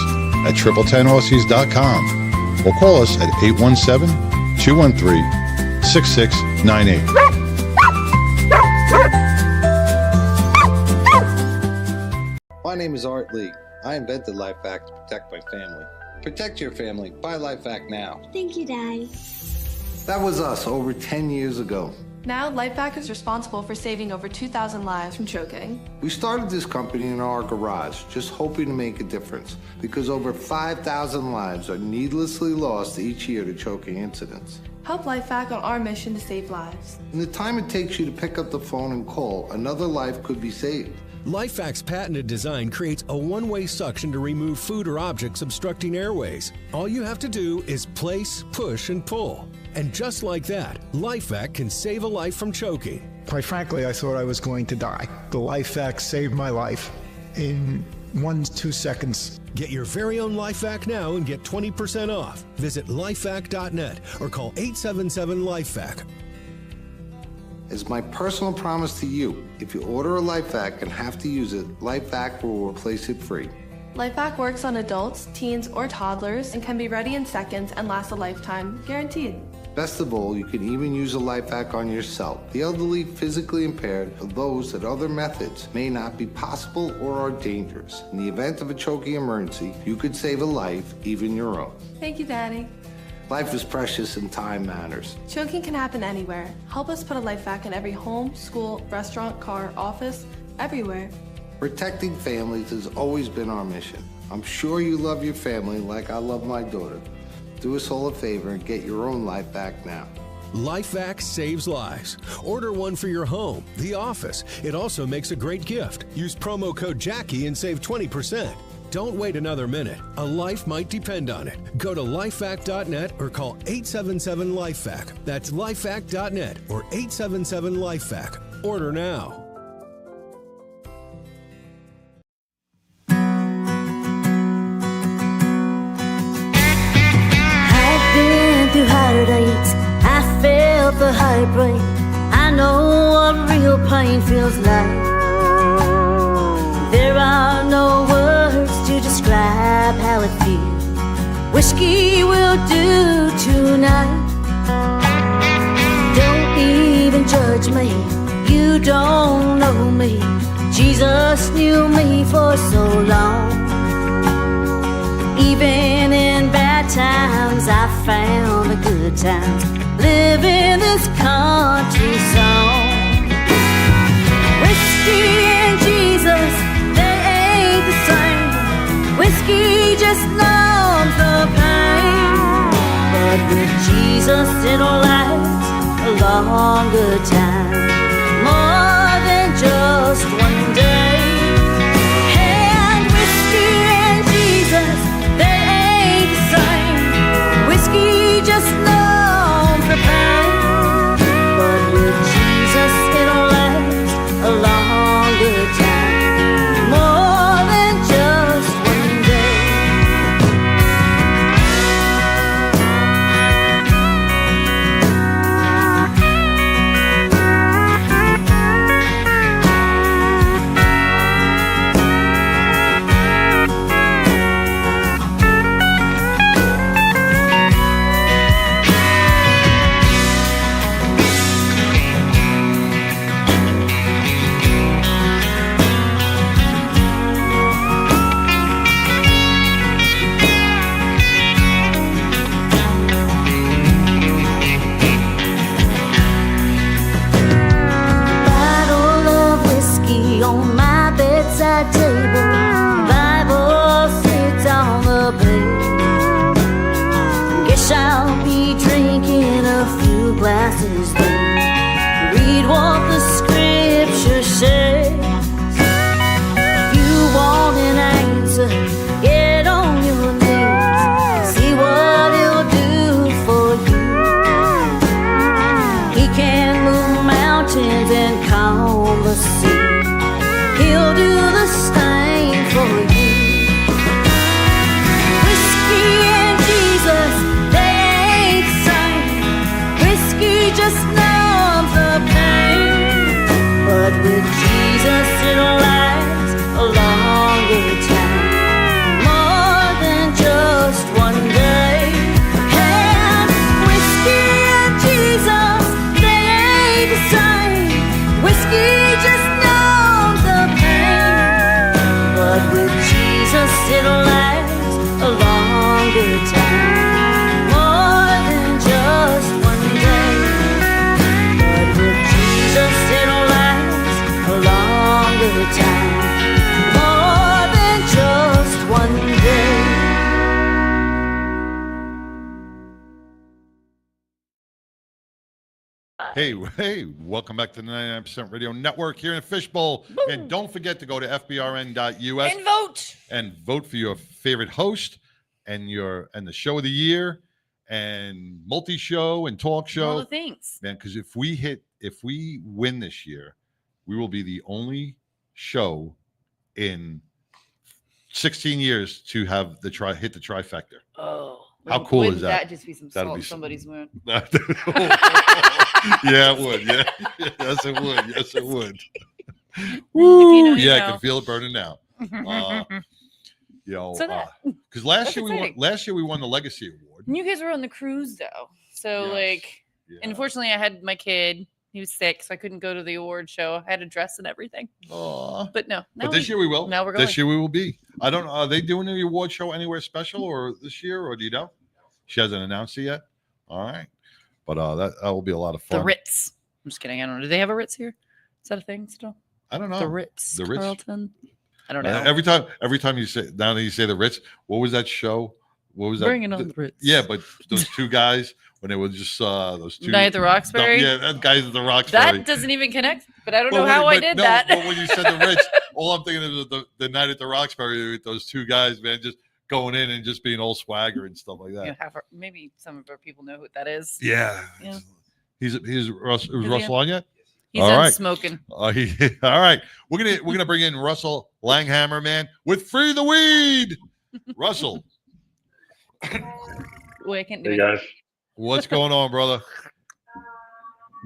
at 1010aussies.com or call us at 817-213-6698. My name is Art Lee. I invented LifeVac to protect my family. Protect your family. Buy LifeVac now. Thank you, Daddy. That was us over 10 years ago. Now, LifeVac is responsible for saving over 2,000 lives from choking. We started this company in our garage, just hoping to make a difference, because over 5,000 lives are needlessly lost each year to choking incidents. Help LifeVac on our mission to save lives. In the time it takes you to pick up the phone and call, another life could be saved. LifeVac's patented design creates a one-way suction to remove food or objects obstructing airways. All you have to do is place, push, and pull. And just like that, LifeVac can save a life from choking. Quite frankly, I thought I was going to die. The LifeVac saved my life in 1-2 seconds. Get your very own LifeVac now and get 20% off. Visit lifevac.net or call 877-LifeVac. As my personal promise to you, if you order a LifeVac and have to use it, LifeVac will replace it free. LifeVac works on adults, teens, or toddlers and can be ready in seconds and last a lifetime, guaranteed. Best of all, you can even use a LifeVac on yourself, the elderly, physically impaired, or those that other methods may not be possible or are dangerous. In the event of a choking emergency, you could save a life, even your own. Thank you, Daddy. Life is precious and time matters. Choking can happen anywhere. Help us put a LifeVac in every home, school, restaurant, car, office, everywhere. Protecting families has always been our mission. I'm sure you love your family like I love my daughter. Do us all a favor and get your own LifeVac now. LifeVac saves lives. Order one for your home, the office. It also makes a great gift. Use promo code Jackie and save 20%. Don't wait another minute. A life might depend on it. Go to lifevac.net or call 877-LifeVac. That's lifevac.net or 877-LifeVac. Order now. I've been through heartaches. I felt the heartbreak. I know what real pain feels like. There are no words to describe how it feels. Whiskey will do tonight. Don't even judge me. You don't know me. Jesus knew me for so long. Even in bad times, I found the good times. Living this country song. Whiskey and Jesus, they ain't the same. Whiskey just numbs the pain. But with Jesus it'll last a longer time. More than just one day. And whiskey and Jesus, they ain't the same. Whiskey just numbs the pain. But with Jesus it'll last a longer time. More than just one day. Bottle of whiskey on my bedside table. Bible sits on the bed. Guess I'll be drinking a few glasses then. Read what the scripture says. You want an answer, get on your knees. See what he'll do for you. He can move mountains and calm the sea. He'll do the same for you. Whiskey and Jesus, they ain't the same. Whiskey just knows it'll last a longer time, more than just one day. And whiskey and Jesus, they ain't the same. Whiskey just numbs the pain, but with Jesus it'll last a longer time, more than just one day. But with Jesus it'll last a longer time, more than just one day. Hey, welcome back to the 99% Radio Network here in Fishbowl. And don't forget to go to fbrn.us And vote. And vote for your favorite host and the show of the year and multi-show and talk show. All the things. Man, because if we win this year, we will be the only show in 16 years to have hit the trifecta. Oh. How cool is that? That just be some That'd salt be in somebody's wound. Yeah, it would. Yeah. Yes, it would. Yes, it would. Woo! Yeah, I can feel it burning now. Because last year we won the Legacy Award. You guys were on the cruise though, so unfortunately, I had my kid. He was sick, so I couldn't go to the award show. I had a dress and everything. Aww. But no. But this year we will. Now we're going. This year we will be. I don't know. Are they doing the award show anywhere special or this year, or do you know? She hasn't announced it yet. All right. But that will be a lot of fun. The Ritz. I'm just kidding. I don't know. Do they have a Ritz here? Is that a thing still? I don't know. The Ritz. Carlton. I don't know. Every time you say the Ritz, what was that show? What was that? Bringing on the Ritz. Yeah, but those two guys when they were just those two. Night at the Roxbury. Yeah, that guys at the Roxbury. That doesn't even connect. But I don't know how I did that. But when you said the Ritz, all I'm thinking is the Night at the Roxbury with those two guys, man, just going in and just being old swagger and stuff like that. Maybe some of our people know who that is. Yeah. He's Russell on yet? He's on smoking. All right. We're gonna bring in Russell Langhammer, man, with Free the Weed. Russell. Wait, I can't do Hey it. guys. What's going on, brother?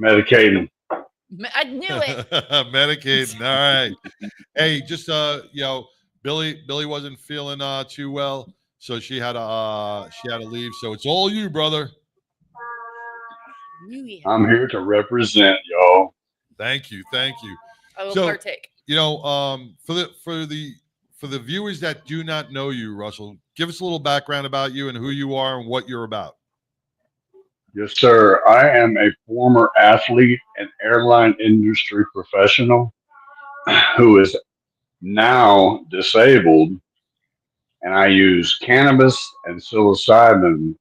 Medicating. I knew it. Medicating. All right. Hey, just Billy wasn't feeling too well, so she had to leave. So it's all you, brother. I'm here to represent y'all. Thank you. I will partake. For the viewers that do not know you, Russell, give us a little background about you and who you are and what you're about. Yes, sir. I am a former athlete and airline industry professional who is now disabled, and I use cannabis and psilocybin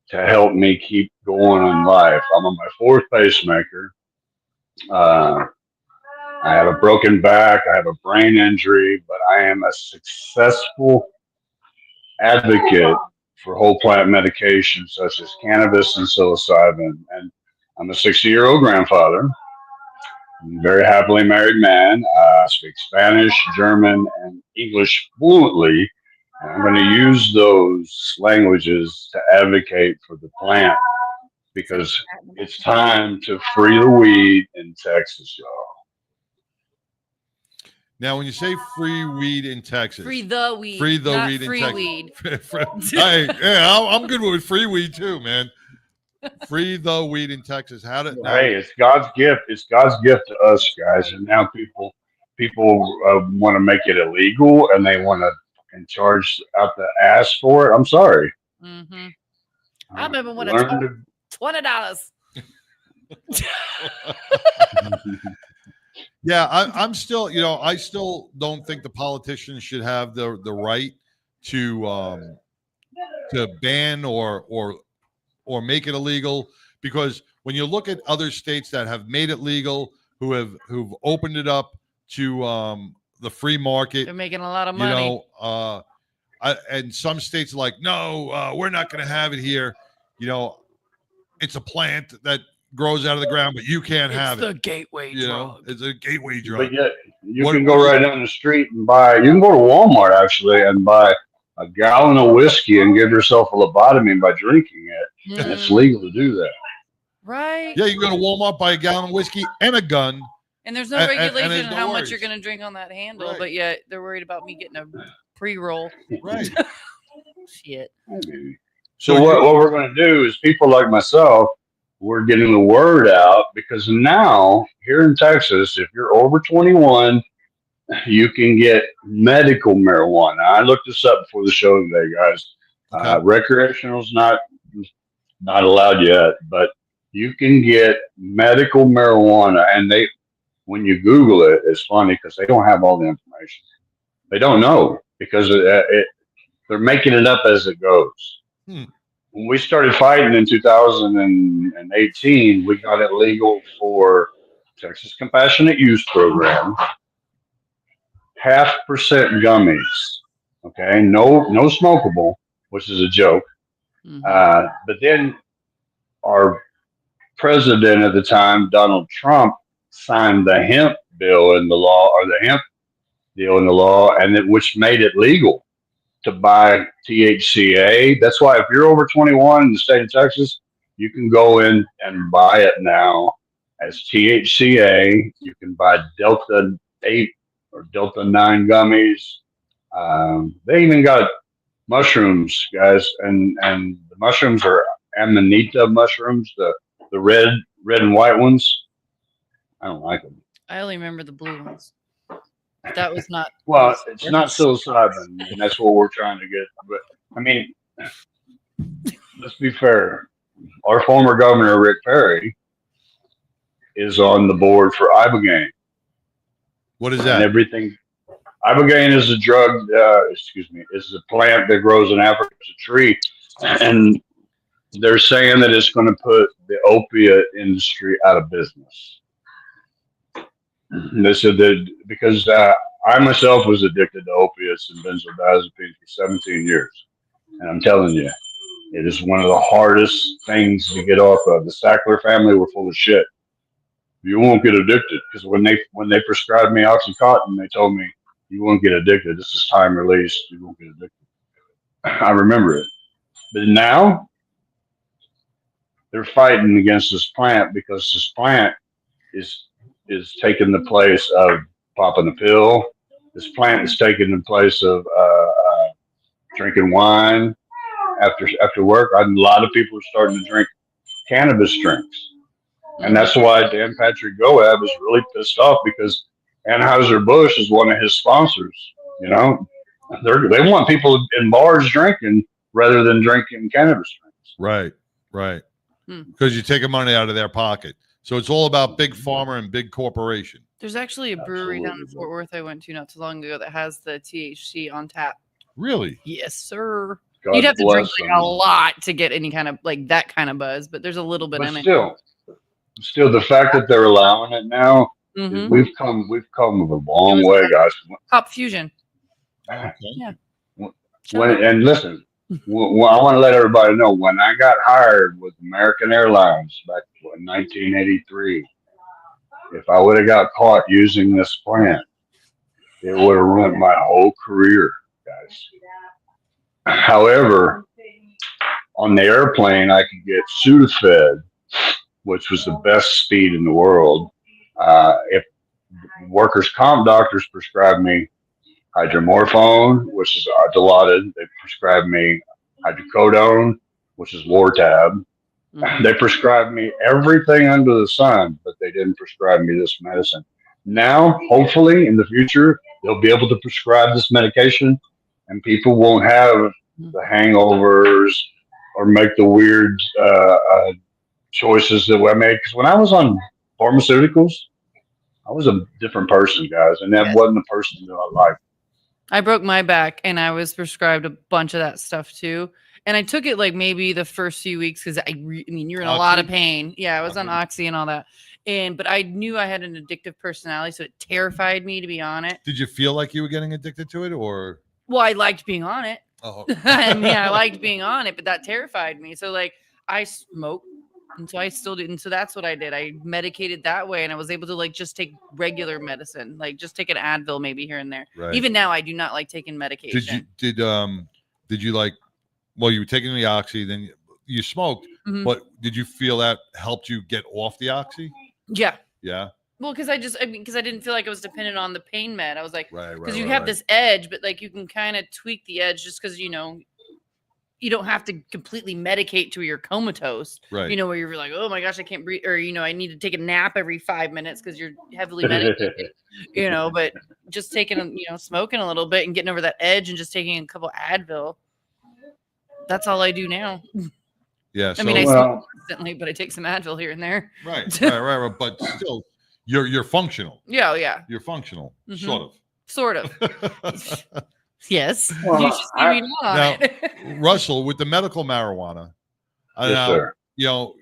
to help me keep going in life. I'm on my fourth pacemaker. I have a broken back. I have a brain injury, but I am a successful advocate for whole plant medication such as cannabis and psilocybin. And I'm a 60-year-old grandfather. I'm a very happily married man. I speak Spanish, German, and English fluently. And I'm going to use those languages to advocate for the plant because it's time to free the weed in Texas, y'all. Now, when you say free weed in Texas, Free the weed. Free the not weed in free Texas. Weed. I'm good with free weed too, man. Free the weed in Texas. Hey, it's God's gift. It's God's gift to us, guys. And now people want to make it illegal, and they want to charge out the ass for it. I'm sorry. Mm-hmm. I remember when I told $20. Yeah, I'm still, I still don't think the politicians should have the right to ban or make it illegal, because when you look at other states that have made it legal, who've opened it up to the free market, they're making a lot of money. And some states are like, no, we're not going to have it here. It's a plant that grows out of the ground, but you can't have it. It's the gateway drug. It's a gateway drug. But yet, you can go right down the street and buy. You can go to Walmart actually and buy a gallon of whiskey and give yourself a lobotomy by drinking it. And it's legal to do that. Right. Yeah, you can go to Walmart, buy a gallon of whiskey and a gun, And there's no regulation there's on no how much worries. you're going to drink on that handle, Right. but yet they're worried about me getting a pre-roll. Right. Shit. So what we're going to do is people like myself, we're getting the word out because now here in Texas, if you're over 21, you can get medical marijuana. I looked this up before the show today, guys. Recreational's not allowed yet, but you can get medical marijuana. And when you Google it, it's funny because they don't have all the information. They don't know because they're making it up as it goes. When we started fighting in 2018, we got it legal for Texas Compassionate Use Program, 0.5% gummies. Okay, no smokable, which is a joke. But then our president at the time, Donald Trump, signed the hemp bill in the law, or the hemp deal in the law, which made it legal to buy THCA. That's why if you're over 21 in the state of Texas, you can go in and buy it now as THCA. You can buy Delta 8 or Delta 9 gummies. They even got mushrooms, guys, and the mushrooms are Amanita mushrooms, the red and white ones. I don't like them. I only remember the blue ones. That was not. Well, it's not psilocybin, and that's what we're trying to get. But I mean, let's be fair. Our former governor, Rick Perry, is on the board for Ibogaine. What is that? And everything. Ibogaine is a drug. Is a plant that grows in Africa. It's a tree, and they're saying that it's going to put the opiate industry out of business. And they said that because I myself was addicted to opiates and benzodiazepines for 17 years. And I'm telling you, it is one of the hardest things to get off of. The Sackler family were full of shit. You won't get addicted because when they prescribed me Oxycontin, they told me you won't get addicted. This is time release. You won't get addicted. I remember it. But now they're fighting against this plant because this plant is taking the place of popping a pill. This plant is taking the place of drinking wine after work. A lot of people are starting to drink cannabis drinks. And that's why Dan Patrick Goab is really pissed off because Anheuser-Busch is one of his sponsors. You know, they want people in bars drinking rather than drinking cannabis drinks. Right. Because you're taking money out of their pocket. So it's all about big pharma and big corporation. There's actually a brewery down in Fort Worth I went to not too long ago that has the THC on tap. Really? Yes, sir. God You'd have to drink bless like a lot to get any kind of like that kind of buzz, but there's a little bit in it. Still, the fact that they're allowing it now, we've come a long way, guys. Pop Fusion. Yeah. And listen, I want to let everybody know when I got hired with American Airlines back in 1983, if I would have got caught using this plant, it would have ruined my whole career, guys. However, on the airplane, I could get Sudafed, which was the best speed in the world. If workers' comp doctors prescribed me hydromorphone, which is Dilaudid, they prescribed me hydrocodone, which is Lortab. They prescribed me everything under the sun, but they didn't prescribe me this medicine. Now, hopefully, in the future, they'll be able to prescribe this medication, and people won't have the hangovers or make the weird choices that I made. Because when I was on pharmaceuticals, I was a different person, guys, and that wasn't the person that I liked. I broke my back, and I was prescribed a bunch of that stuff too. And I took it like maybe the first few weeks because I mean, you're in a lot of pain. Yeah, I was on Oxy and all that. But I knew I had an addictive personality, so it terrified me to be on it. Did you feel like you were getting addicted to it, or? Well, I liked being on it. Oh, I mean, I liked being on it, but that terrified me. So like, I smoked, and so I still did, and so that's what I did. I medicated that way, and I was able to like just take regular medicine, like just take an Advil maybe here and there. Right. Even now, I do not like taking medication. Did you like? Well, you were taking the Oxy, then you smoked, but did you feel that helped you get off the Oxy? Yeah. Yeah. Well, because I didn't feel like I was dependent on the pain med. I was like, because you right, have this edge, but like you can kind of tweak the edge just because, you know, you don't have to completely medicate to where you're comatose, Right. you know, where you're like, oh my gosh, I can't breathe, or, you know, I need to take a nap every 5 minutes because you're heavily medicated, you know, but just taking, you know, smoking a little bit and getting over that edge and just taking a couple Advil. That's all I do now. Yeah. I mean, I smoke constantly, but I take some Advil here and there. Right. But still, you're functional. Yeah. Yeah. You're functional, Mhm. sort of. Yes. Well, You should see me now. Now, Russell, with the medical marijuana, Yes, sir. You know,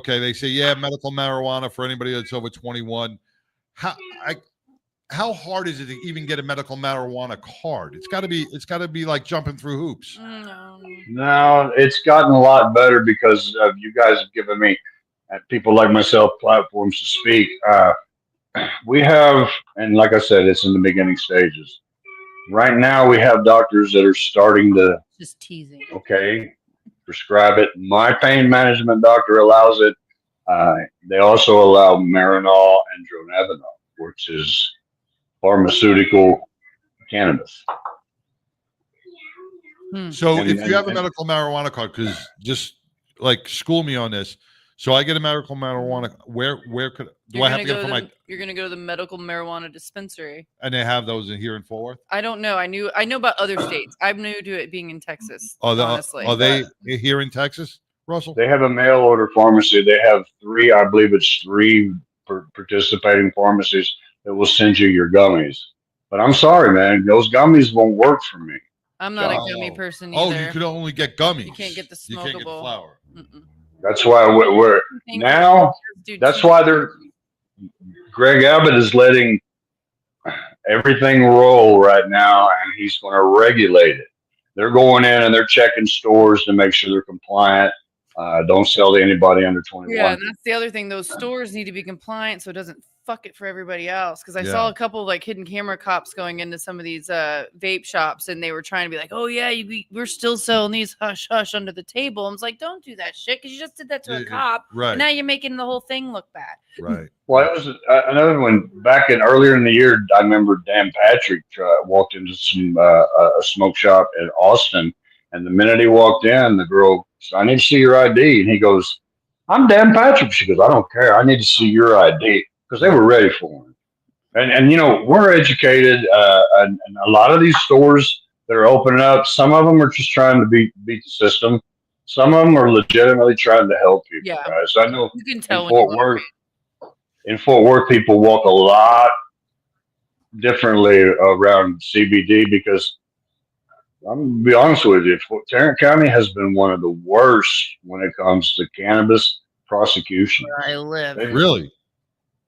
they say, yeah, medical marijuana for anybody that's over 21. How hard is it to even get a medical marijuana card? It's got to be like jumping through hoops. No, it's gotten a lot better because of you guys have given me, people like myself, platforms to speak. We have, and like I said, it's in the beginning stages. Right now, we have doctors that are starting to just teasing. Okay, prescribe it. My pain management doctor allows it. They also allow Marinol and Dronabinol, which is pharmaceutical cannabis. So if you have a medical marijuana card, because just like school me on this. So I get a medical marijuana. Where do I have to get it from You're gonna go to the medical marijuana dispensary. And they have those in here in Fort Worth? I don't know. I know about other states. I'm new to it being in Texas. Honestly, are they here in Texas, Russell? They have a mail order pharmacy. They have three, I believe it's three participating pharmacies that will send you your gummies. But I'm sorry, man, those gummies won't work for me. I'm not a gummy person either. Oh, you could only get gummies. You can't get the smokable. You can't get flour. That's why we're now. That's why Greg Abbott is letting everything roll right now, and he's going to regulate it. They're going in and they're checking stores to make sure they're compliant. Don't sell to anybody under 21. Yeah, and that's the other thing. Those stores need to be compliant so it doesn't fuck it for everybody else. Because I saw a couple of like hidden camera cops going into some of these vape shops, and they were trying to be like, "Oh yeah, we're still selling these hush hush under the table." I was like, "Don't do that shit," because you just did that to a cop, right? And now you're making the whole thing look bad. Right. Well, it was another one back in earlier in the year. I remember Dan Patrick walked into some a smoke shop in Austin, and the minute he walked in, the girl said, "I need to see your ID," and he goes, "I'm Dan Patrick." She goes, "I don't care. I need to see your ID," because they were ready for him. And you know, we're educated, and a lot of these stores that are opening up, some of them are just trying to beat the system. Some of them are legitimately trying to help people. Yeah, guys. I know you can tell in Fort Worth, people walk a lot differently around CBD because I'm going to be honest with you, Tarrant County has been one of the worst when it comes to cannabis prosecution. Where I live. Really?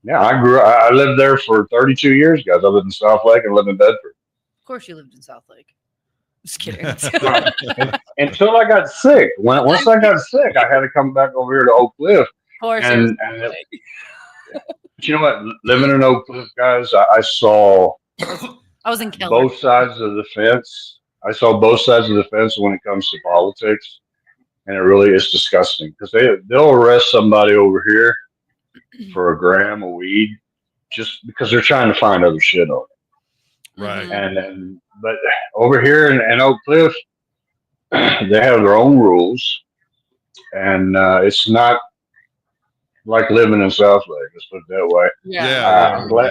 Yeah, I lived there for 32 years, guys. I lived in South Lake and lived in Bedford. Of course you lived in South Lake. Just kidding. Until I got sick. Once I got sick, I had to come back over here to Oak Cliff. Of course. But you know what? Living in Oak Cliff, guys, I saw I was in Keller. Both sides of the fence. I saw both sides of the fence when it comes to politics, and it really is disgusting because they'll arrest somebody over here for a gram of weed just because they're trying to find other shit on it. Right. But over here in Oak Cliff, they have their own rules, and it's not like living in South Lake. Let's put it that way.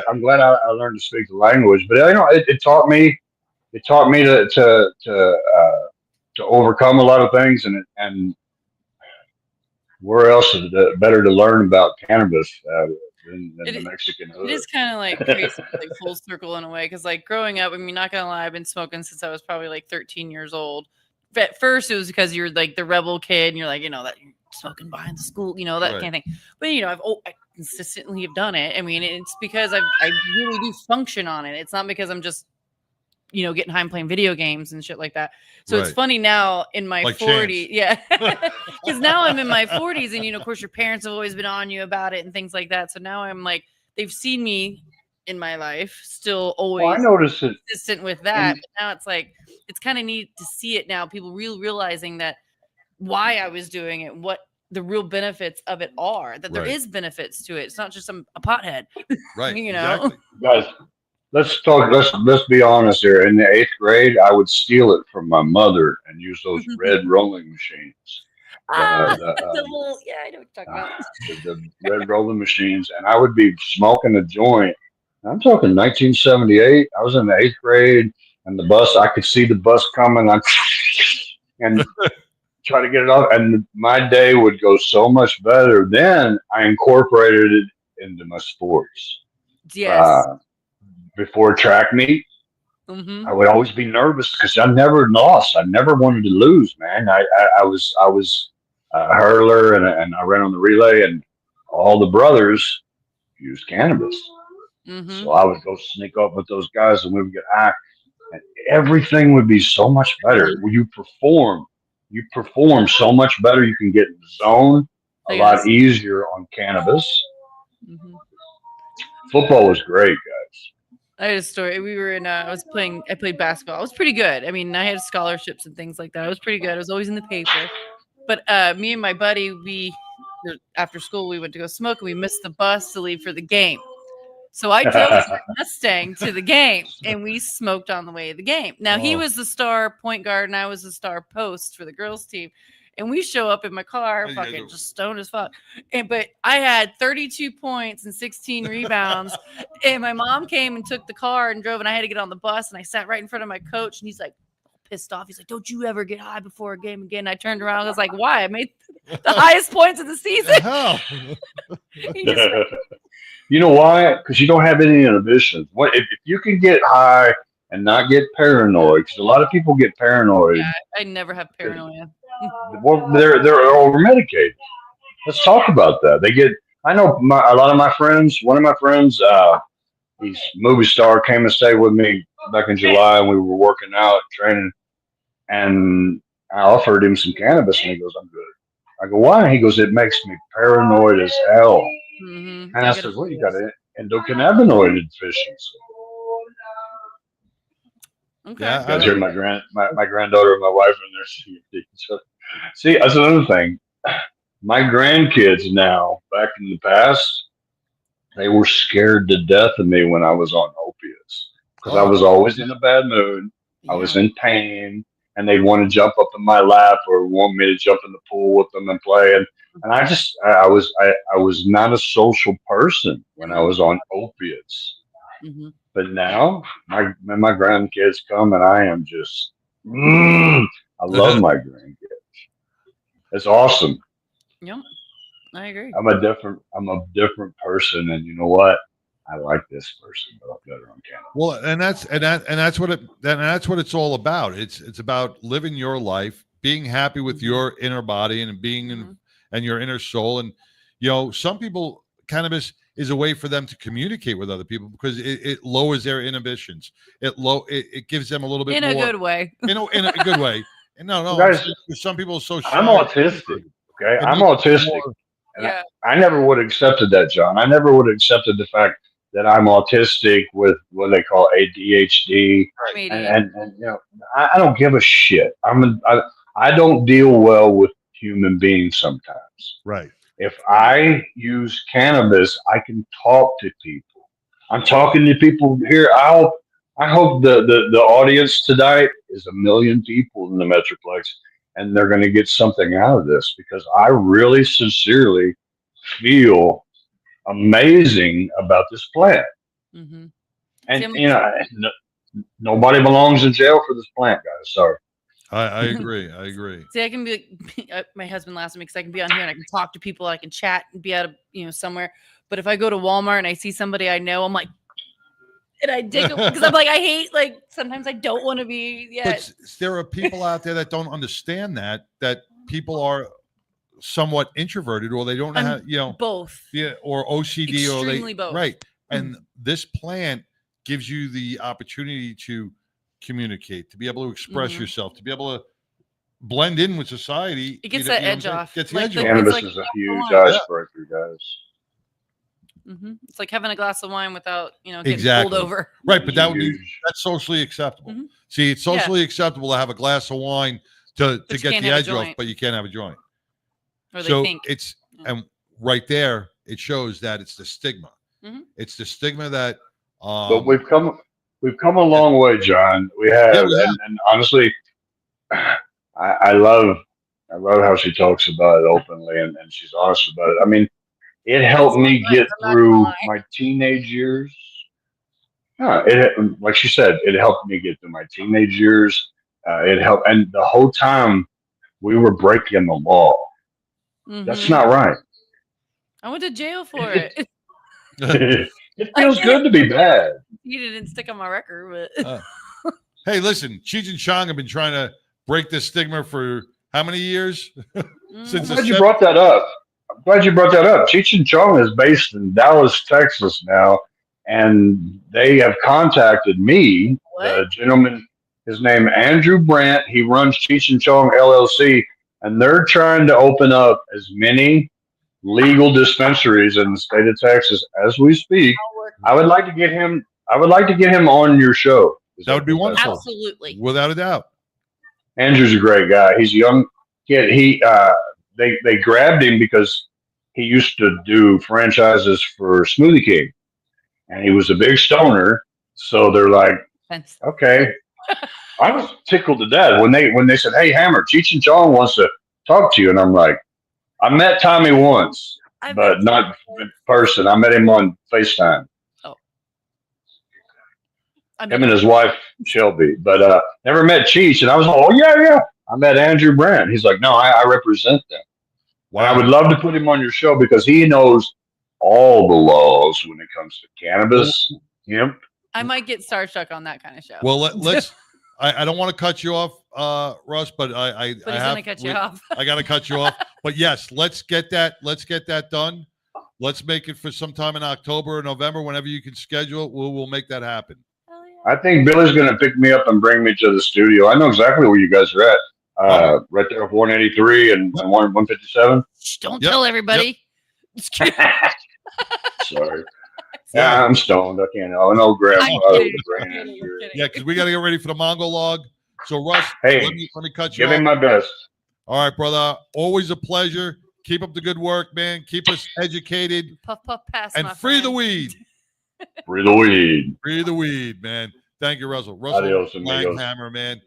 I'm glad I learned to speak the language, but you know, it taught me. It taught me to overcome a lot of things, and where else is it better to learn about cannabis than the Mexican hood? It is kind of like crazy, like full circle in a way, because like growing up, I mean, not gonna lie, I've been smoking since I was probably like 13 years old. But at first, it was because you're like the rebel kid, and you're like, you know, that you're smoking behind the school, you know, that kind of thing. But you know, I consistently have done it. I mean, it's because I really do function on it. It's not because I'm just, you know, getting high and playing video games and shit like that. So it's funny now in my 40s. Yeah. Because now I'm in my 40s, and, you know, of course your parents have always been on you about it and things like that. So now I'm like, they've seen me in my life still always I noticed it consistent with that. But now it's like, it's kind of neat to see it now. People realizing that why I was doing it, what the real benefits of it are, that there Right. is benefits to it. It's not just a pothead. Right. You know? Exactly. Guys, let's be honest here. In the 8th grade, I would steal it from my mother and use those red rolling machines. The little, yeah, I know what you're talking about. The red rolling machines, and I would be smoking a joint. I'm talking 1978. I was in the 8th grade, and the bus, I could see the bus coming. And try to get it off, and my day would go so much better. Then I incorporated it into my sports. Yes. Before track meet, I would always be nervous because I never lost. I never wanted to lose, man. I was a hurler and I ran on the relay, and all the brothers used cannabis. So I would go sneak up with those guys, and we would get high, and everything would be so much better. When you perform so much better. You can get in the zone a lot easier on cannabis. Football was great, guys. I had a story. We were in, I played basketball. I was pretty good. I mean, I had scholarships and things like that. I was pretty good. I was always in the paper. But me and my buddy, after school, we went to go smoke, and we missed the bus to leave for the game. So I drove my Mustang to the game, and we smoked on the way to the game. Now, he was the star point guard, and I was the star post for the girls' team. And we show up in my car, fucking just stoned as fuck. But I had 32 points and 16 rebounds. And my mom came and took the car and drove, and I had to get on the bus. And I sat right in front of my coach, and he's like, pissed off. He's like, "Don't you ever get high before a game again." I turned around. I was like, "Why? I made the highest points of the season." You know why? Because you don't have any inhibitions. What if you can get high and not get paranoid? Because a lot of people get paranoid. Yeah, I never have paranoia. Well, they're over medicated. Let's talk about that. I know a lot of my friends. One of my friends, he's a movie star, came and stayed with me back in July, and we were working out, training, and I offered him some cannabis, and he goes, "I'm good." I go, "Why?" He goes, "It makes me paranoid as hell." And I said, "Well, you got an endocannabinoid deficiency." Okay. Yeah, you guys hear my granddaughter and my wife in there. See, that's another thing. My grandkids now, back in the past, they were scared to death of me when I was on opiates because I was always in a bad mood. I was in pain, and they'd want to jump up in my lap or want me to jump in the pool with them and play. And I was not a social person when I was on opiates. But now my grandkids come, and I am just I love my grandkids. It's awesome. Yep, I agree. I'm a different person, and you know what? I like this person better on camera. Well, and that's what it's all about. It's about living your life, being happy with your inner body and being and your inner soul. And some people, cannabis is a way for them to communicate with other people because it lowers their inhibitions. It gives them a little bit in more, a good way. In a good way. And no, guys, some people are so shy. I'm autistic. Okay, I'm autistic. Yeah. I never would have accepted that, John. I never would have accepted the fact that I'm autistic with what they call ADHD, and I don't give a shit. I don't deal well with human beings sometimes. Right. If I use cannabis, I can talk to people. I'm talking to people here. I hope the audience tonight is 1 million people in the Metroplex, and they're going to get something out of this because I really sincerely feel amazing about this plant. And nobody belongs in jail for this plant, guys. Sorry. I agree. I agree. See, I can be my husband laughs at me because I can be on here and I can talk to people, I can chat and be out of somewhere. But if I go to Walmart and I see somebody I know, I'm like, and I dig them because I'm like, I hate, like, sometimes I don't want to be. Yeah. But there are people out there that don't understand that people are somewhat introverted or they don't know how, both. Yeah, or OCD Extremely or both. Right. And this plant gives you the opportunity to communicate, to be able to express yourself, to be able to blend in with society. It gets that edge off. Gets the edge off. Cannabis is a huge icebreaker, guys. It's like having a glass of wine without, getting pulled over. Right, but that's socially acceptable. See, it's socially acceptable to have a glass of wine to get the edge off, but you can't have a joint. Or they So think. it's and right there it shows that it's the stigma. Mhm. It's the stigma that. But we've come a long way, John. We have, Yeah, we have. and honestly, I love how she talks about it openly and she's honest about it. I mean, it helped me get through my teenage years. Yeah, like she said, it helped me get through my teenage years. It helped, and the whole time we were breaking the law. That's not right. I went to jail for it. It feels good to be bad. You didn't stick on my record, but Hey, listen, Cheech and Chong have been trying to break this stigma for how many years? I'm glad you brought that up. Cheech and Chong is based in Dallas, Texas now, and they have contacted me. The gentleman, his name Andrew Brandt. He runs Cheech and Chong LLC, and they're trying to open up as many legal dispensaries in the state of Texas as we speak. I would like to get him on your show. That would be wonderful. Absolutely. Without a doubt. Andrew's a great guy. He's a young kid. They grabbed him because he used to do franchises for Smoothie King, and he was a big stoner. So they're like, okay. I was tickled to death when they said, "Hey, Hammer, Cheech and Chong wants to talk to you," and I'm like, I met Tommy once, but not in person. I met him on FaceTime. Him and his wife Shelby, but never met Cheech. And I was like, "Oh yeah." I met Andrew Brandt. He's like, "No, I represent them." Wow. And I would love to put him on your show because he knows all the laws when it comes to cannabis. Hemp. I might get starstruck on that kind of show. Well, let's. I don't want to cut you off, Russ, but But he's gonna cut you off. I got to cut you off. But yes, let's get that done. Let's make it for sometime in October or November, whenever you can schedule it. We'll make that happen. I think Billy's going to pick me up and bring me to the studio. I know exactly where you guys are at. Right there off 183 and 157. Don't tell everybody. Yep. Sorry. Yeah, I'm stoned. I can't. I know Grandma. Yeah, because we got to get ready for the Mongo log. So, Russ, hey, let me cut you give off. him my best. All right, brother. Always a pleasure. Keep up the good work, man. Keep us educated. Puff, puff, pass, and free the weed. Free the weed. Free the weed, man. Thank you, Russell. Adios, Langhammer, man.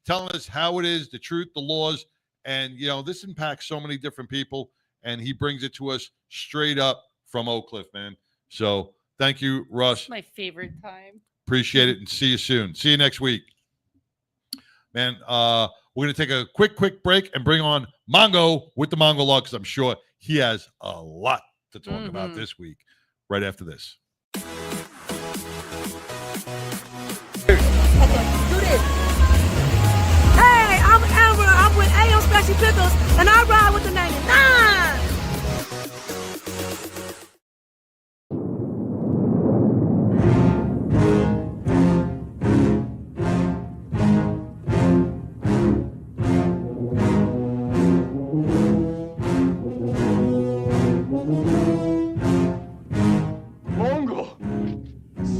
Telling us how it is, the truth, the laws. And, this impacts so many different people. And he brings it to us straight up from Oak Cliff, man. So thank you, Russ. It's my favorite time. Appreciate it. And see you soon. See you next week. Man, we're going to take a quick break and bring on Mongo with the Mongo log because I'm sure he has a lot to talk about this week right after this. Do this. Hey, I'm Amber. I'm with AM Special Pickles, and I ride with the 99.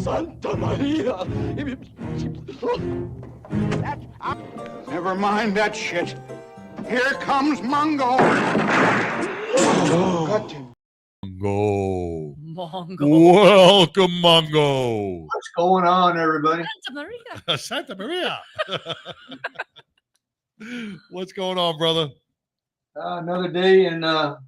Santa Maria! Never mind that shit. Here comes Mongo. Mongo. Mongo. Welcome, Mongo. What's going on, everybody? Santa Maria. Santa Maria. What's going on, brother? Another day on the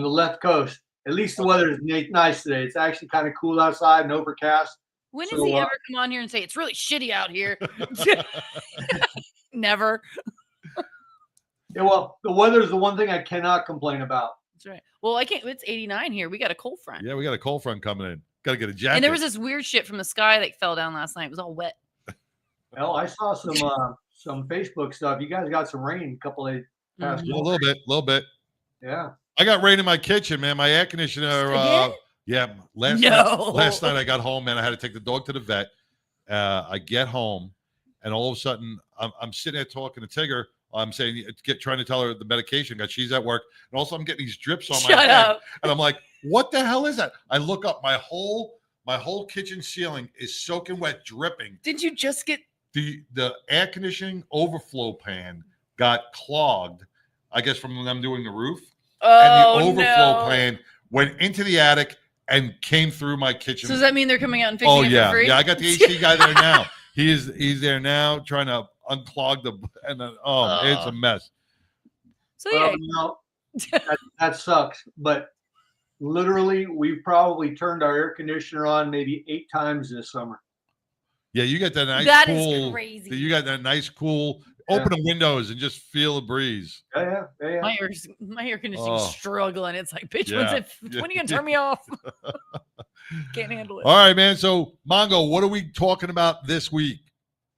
left coast. At least the weather is nice today. It's actually kind of cool outside and overcast. When does he ever come on here and say it's really shitty out here? Never. Yeah, well, the weather is the one thing I cannot complain about. That's right. Well, I can't. It's 89 here. We got a cold front. Yeah, we got a cold front coming in. Got to get a jacket. And there was this weird shit from the sky that fell down last night. It was all wet. Well, I saw some Facebook stuff. You guys got some rain a couple of past. Yeah, a little bit. Yeah. I got rain in my kitchen, man. My air conditioner. Yeah, last night I got home, man. I had to take the dog to the vet. I get home, and all of a sudden I'm sitting there talking to Tigger. I'm saying, trying to tell her the medication. She's at work, and also I'm getting these drips on my head, and I'm like, "What the hell is that?" I look up, my whole kitchen ceiling is soaking wet, dripping. Did you just get the air conditioning overflow pan got clogged? I guess from them doing the roof. Oh, and the overflow no. plan went into the attic and came through my kitchen. So does that mean they're coming out and fixing it for free? Yeah, I got the AC guy there now. He's there now trying to unclog it's a mess. So well, no, that sucks. But literally, we've probably turned our air conditioner on maybe 8 times this summer. Yeah, you got that nice That is cool. crazy. You got that nice cool. Open the windows and just feel the breeze. Yeah. My air conditioning's struggling. It's like, bitch, Yeah. when are you gonna turn me off? Can't handle it. All right, man. So, Mongo, what are we talking about this week?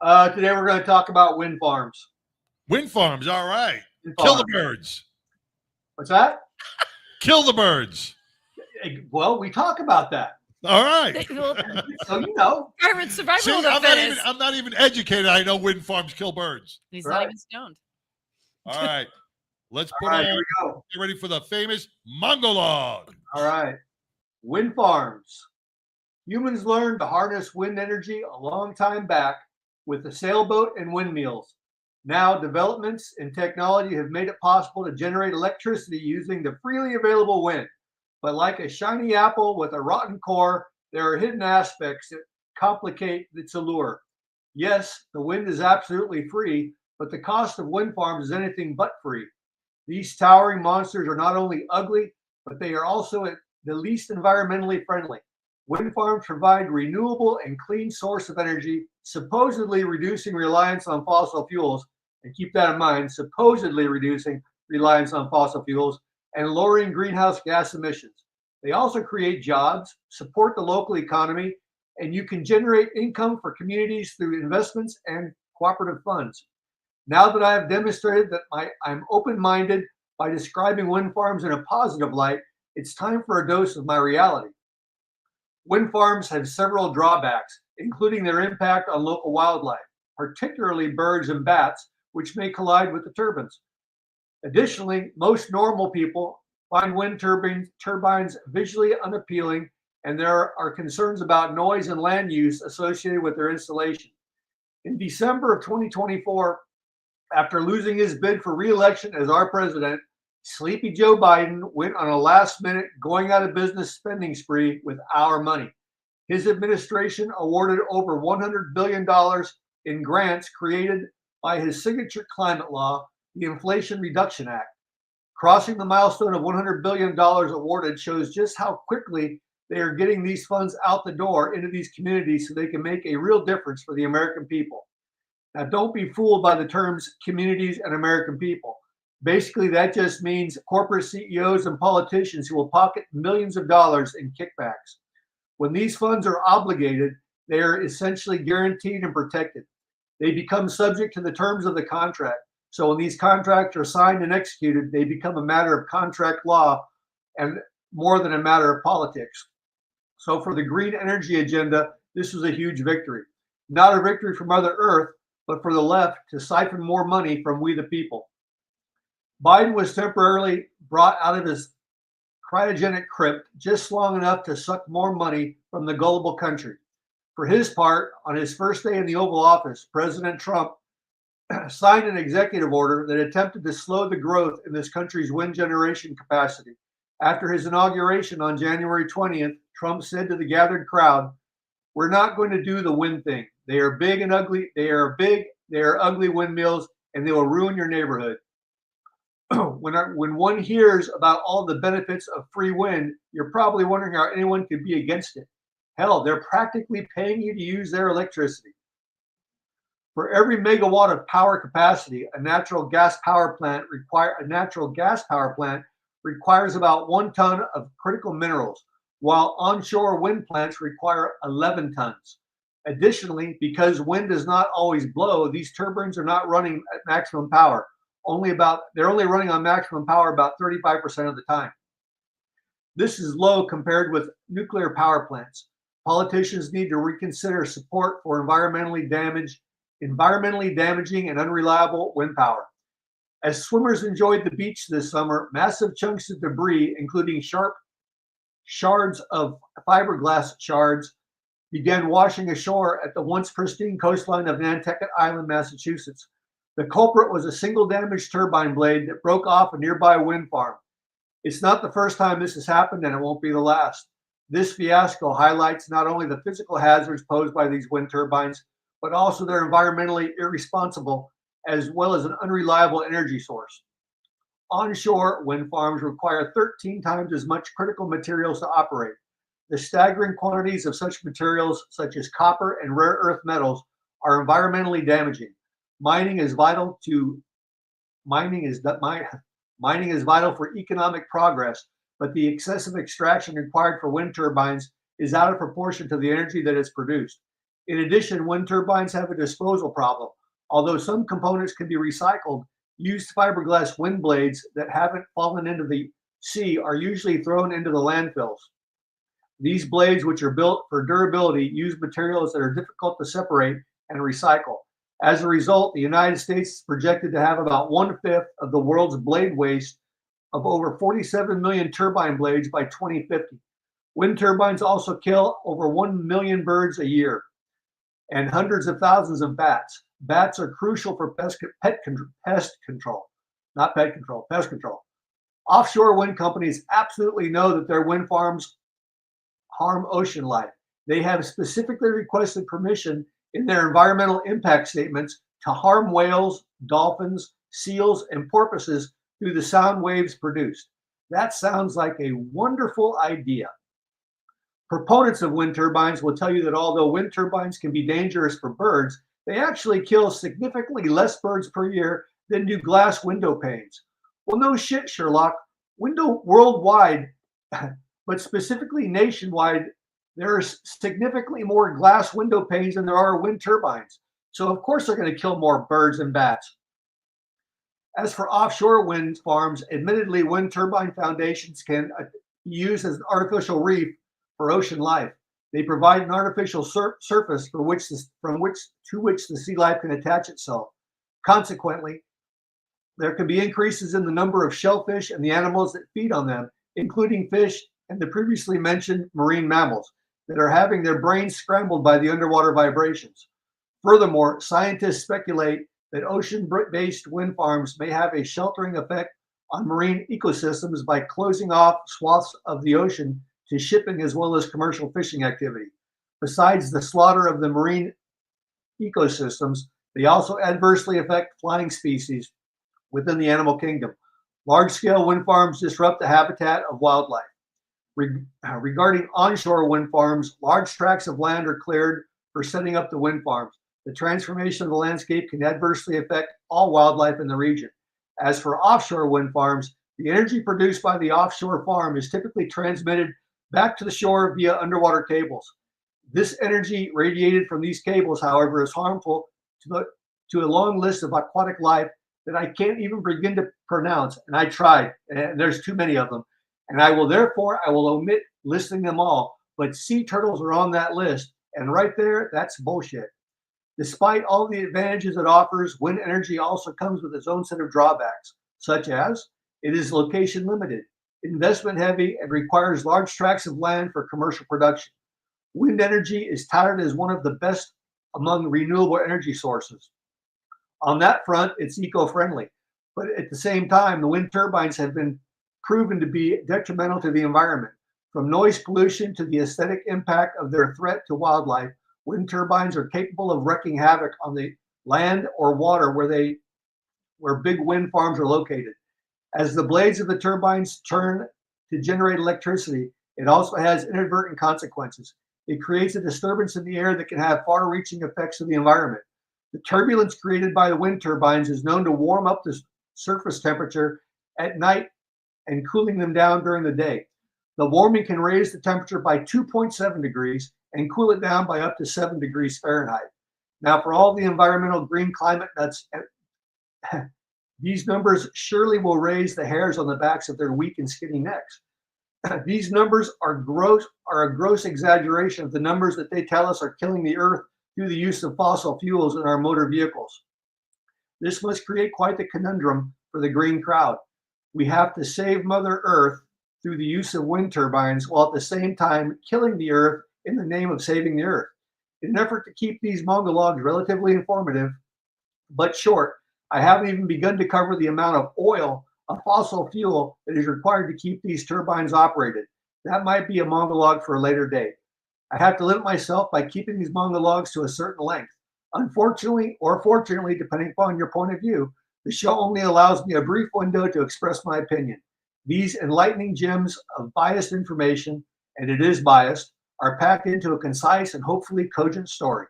Today we're going to talk about wind farms. Wind farms. All right. Wind Kill the farms. birds. What's that? Kill the birds. Well, we talk about that. All right. So you know. Survival See, of the fittest. I'm not even educated. I know wind farms kill birds. He's not even stoned. All right. Let's put All right, on. here we go. Get ready for the famous Mongolog. All right. Wind farms. Humans learned to harness wind energy a long time back with the sailboat and windmills. Now, developments in technology have made it possible to generate electricity using the freely available wind. But like a shiny apple with a rotten core, there are hidden aspects that complicate its allure. Yes, the wind is absolutely free, but the cost of wind farms is anything but free. These towering monsters are not only ugly, but they are also the least environmentally friendly. Wind farms provide renewable and clean source of energy, supposedly reducing reliance on fossil fuels, and keep that in mind, supposedly reducing reliance on fossil fuels and lowering greenhouse gas emissions. They also create jobs, support the local economy, and you can generate income for communities through investments and cooperative funds. Now that I have demonstrated that I'm open-minded by describing wind farms in a positive light, it's time for a dose of my reality. Wind farms have several drawbacks, including their impact on local wildlife, particularly birds and bats, which may collide with the turbines. Additionally, most normal people find wind turbines visually unappealing, and there are concerns about noise and land use associated with their installation. In December of 2024, after losing his bid for re-election as our president, Sleepy Joe Biden went on a last-minute going out of business spending spree with our money. His administration awarded over $100 billion in grants created by his signature climate law, the Inflation Reduction Act. Crossing the milestone of $100 billion awarded shows just how quickly they are getting these funds out the door into these communities so they can make a real difference for the American people. Now, don't be fooled by the terms communities and American people. Basically, that just means corporate CEOs and politicians who will pocket millions of dollars in kickbacks. When these funds are obligated, they are essentially guaranteed and protected. They become subject to the terms of the contract. So when these contracts are signed and executed, they become a matter of contract law and more than a matter of politics. So for the green energy agenda, this was a huge victory. Not a victory for Mother Earth, but for the left to siphon more money from we the people. Biden was temporarily brought out of his cryogenic crypt just long enough to suck more money from the gullible country. For his part, on his first day in the Oval Office, President Trump signed an executive order that attempted to slow the growth in this country's wind generation capacity. After his inauguration on January 20th, Trump said to the gathered crowd, "We're not going to do the wind thing. They are big and ugly. They are ugly windmills, and they will ruin your neighborhood." When one hears about all the benefits of free wind, you're probably wondering how anyone could be against it. Hell, they're practically paying you to use their electricity. For every megawatt of power capacity, a natural gas power plant requires about 1 ton of critical minerals, while onshore wind plants require 11 tons. Additionally, because wind does not always blow, these turbines are not running at maximum power. They're only running on maximum power about 35% of the time. This is low compared with nuclear power plants. Politicians need to reconsider support for environmentally damaging and unreliable wind power. As swimmers enjoyed the beach this summer, massive chunks of debris, including sharp shards of fiberglass shards, began washing ashore at the once pristine coastline of Nantucket Island, Massachusetts. The culprit was a single damaged turbine blade that broke off a nearby wind farm. It's not the first time this has happened, and it won't be the last. This fiasco highlights not only the physical hazards posed by these wind turbines, but also their environmentally irresponsible as well as an unreliable energy source. Onshore wind farms require 13 times as much critical materials to operate. The staggering quantities of such materials, such as copper and rare earth metals, are environmentally damaging. Mining is vital for economic progress, but the excessive extraction required for wind turbines is out of proportion to the energy that is produced. In addition, wind turbines have a disposal problem. Although some components can be recycled, used fiberglass wind blades that haven't fallen into the sea are usually thrown into the landfills. These blades, which are built for durability, use materials that are difficult to separate and recycle. As a result, the United States is projected to have about 1/5 of the world's blade waste of over 47 million turbine blades by 2050. Wind turbines also kill over 1 million birds a year and hundreds of thousands of bats. Bats are crucial for pest control. Offshore wind companies absolutely know that their wind farms harm ocean life. They have specifically requested permission in their environmental impact statements to harm whales, dolphins, seals, and porpoises through the sound waves produced. That sounds like a wonderful idea. Proponents of wind turbines will tell you that although wind turbines can be dangerous for birds, they actually kill significantly less birds per year than do glass window panes. Well, no shit, Sherlock. Worldwide, but specifically nationwide, there are significantly more glass window panes than there are wind turbines. So of course they're going to kill more birds and bats. As for offshore wind farms, admittedly, wind turbine foundations can be used as an artificial reef for ocean life. They provide an artificial surface to which the sea life can attach itself. Consequently, there can be increases in the number of shellfish and the animals that feed on them, including fish and the previously mentioned marine mammals that are having their brains scrambled by the underwater vibrations. Furthermore, scientists speculate that ocean-based wind farms may have a sheltering effect on marine ecosystems by closing off swaths of the ocean to shipping as well as commercial fishing activity. Besides the slaughter of the marine ecosystems, they also adversely affect flying species within the animal kingdom. Large-scale wind farms disrupt the habitat of wildlife. Regarding onshore wind farms, large tracts of land are cleared for setting up the wind farms. The transformation of the landscape can adversely affect all wildlife in the region. As for offshore wind farms, the energy produced by the offshore farm is typically transmitted back to the shore via underwater cables. This energy radiated from these cables, however, is harmful to a long list of aquatic life that I can't even begin to pronounce, and I tried, and there's too many of them. And I will omit listing them all, but sea turtles are on that list, and right there, that's bullshit. Despite all the advantages it offers, wind energy also comes with its own set of drawbacks, such as it is location limited, investment heavy, and requires large tracts of land for commercial production. Wind energy is touted as one of the best among renewable energy sources. On that front, it's eco-friendly, but at the same time, the wind turbines have been proven to be detrimental to the environment. From noise pollution to the aesthetic impact of their threat to wildlife, wind turbines are capable of wreaking havoc on the land or water where big wind farms are located. As the blades of the turbines turn to generate electricity, it also has inadvertent consequences. It creates a disturbance in the air that can have far-reaching effects to the environment. The turbulence created by the wind turbines is known to warm up the surface temperature at night and cooling them down during the day. The warming can raise the temperature by 2.7 degrees and cool it down by up to 7 degrees Fahrenheit. Now, for all the environmental green climate nuts, these numbers surely will raise the hairs on the backs of their weak and skinny necks. These numbers are a gross exaggeration of the numbers that they tell us are killing the earth through the use of fossil fuels in our motor vehicles. This must create quite the conundrum for the green crowd. We have to save Mother Earth through the use of wind turbines while at the same time killing the earth in the name of saving the earth. In an effort to keep these monologues relatively informative but short, I haven't even begun to cover the amount of oil a fossil fuel that is required to keep these turbines operated. That might be a monologue for a later date. I have to limit myself by keeping these monologues to a certain length. Unfortunately, or fortunately, depending upon your point of view, the show only allows me a brief window to express my opinion. These enlightening gems of biased information, and it is biased, are packed into a concise and hopefully cogent story.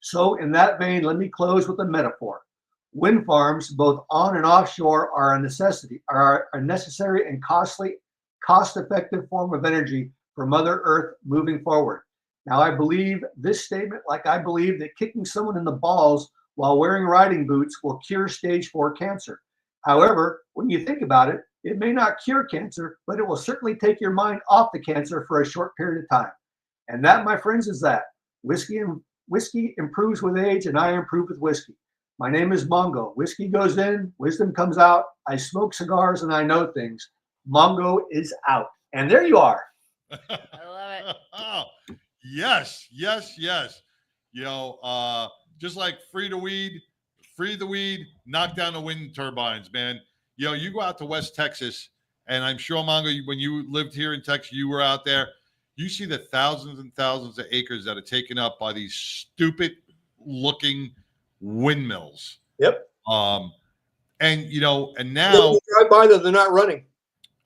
So in that vein, let me close with a metaphor. Wind farms, both on and offshore, are a necessity, are a necessary and cost-effective form of energy for Mother Earth moving forward. Now, I believe this statement, like I believe that kicking someone in the balls while wearing riding boots will cure stage 4 cancer. However, when you think about it, it may not cure cancer, but it will certainly take your mind off the cancer for a short period of time. And that, my friends, is that. Whiskey improves with age, and I improve with whiskey. My name is Mongo. Whiskey goes in, wisdom comes out. I smoke cigars and I know things. Mongo is out. And there you are. I love it. Oh, yes. Just like free the weed, knock down the wind turbines, man. You go out to West Texas, and I'm sure, Mongo, when you lived here in Texas, you were out there. You see the thousands and thousands of acres that are taken up by these stupid-looking windmills. Yep. And now you drive by them, they're not running.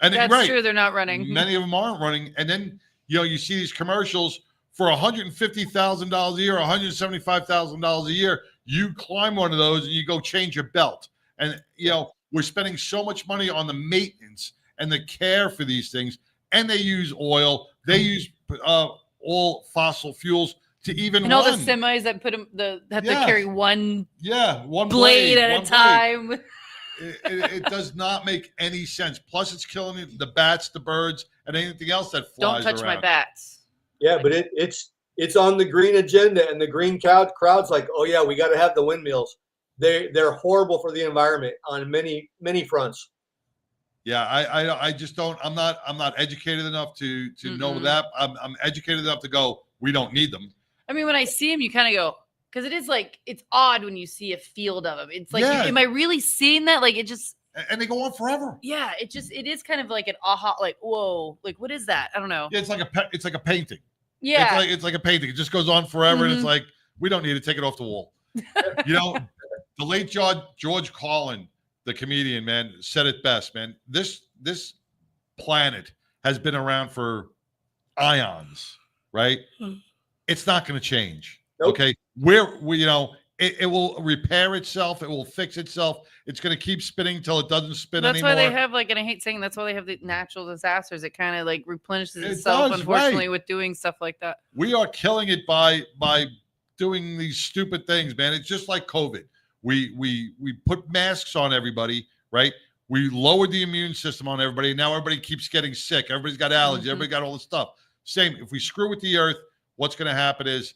And That's right, true. They're not running. Many of them aren't running. And then you see these commercials for $150,000 a year, $175,000 a year. You climb one of those and you go change your belt. And we're spending so much money on the maintenance and the care for these things. And they use oil. They use all fossil fuels to even all run. the semis that have to carry one blade at a time. It does not make any sense. Plus, it's killing the bats, the birds, and anything else that flies Don't touch around. my bats. Yeah, but it's on the green agenda, and the green crowd's like, oh yeah, we got to have the windmills. They're horrible for the environment on many fronts. Yeah, I just don't. I'm not educated enough to know that. I'm educated enough to go, we don't need them. I mean, when I see them, you kind of go, because it is like, it's odd when you see a field of them. It's like, am I really seeing that? Like, it just. And they go on forever. Yeah, it is kind of like an aha, like, whoa, like, what is that? I don't know. Yeah, it's like a painting. Yeah. It's like a painting. It just goes on forever. And it's like, we don't need to take it off the wall. The late George Carlin, the comedian, man, said it best, man. This planet has been around for ions, right? It's not going to change. Nope. Okay. It will repair itself. It will fix itself. It's going to keep spinning till it doesn't spin anymore. That's why they have and I hate saying that's why they have the natural disasters. It kind of like replenishes itself, unfortunately, with doing stuff like that. We are killing it by doing these stupid things, man. It's just like COVID. We put masks on everybody, right? We lowered the immune system on everybody. And now everybody keeps getting sick. Everybody's got allergies. Everybody got all this stuff. Same. If we screw with the earth, what's going to happen is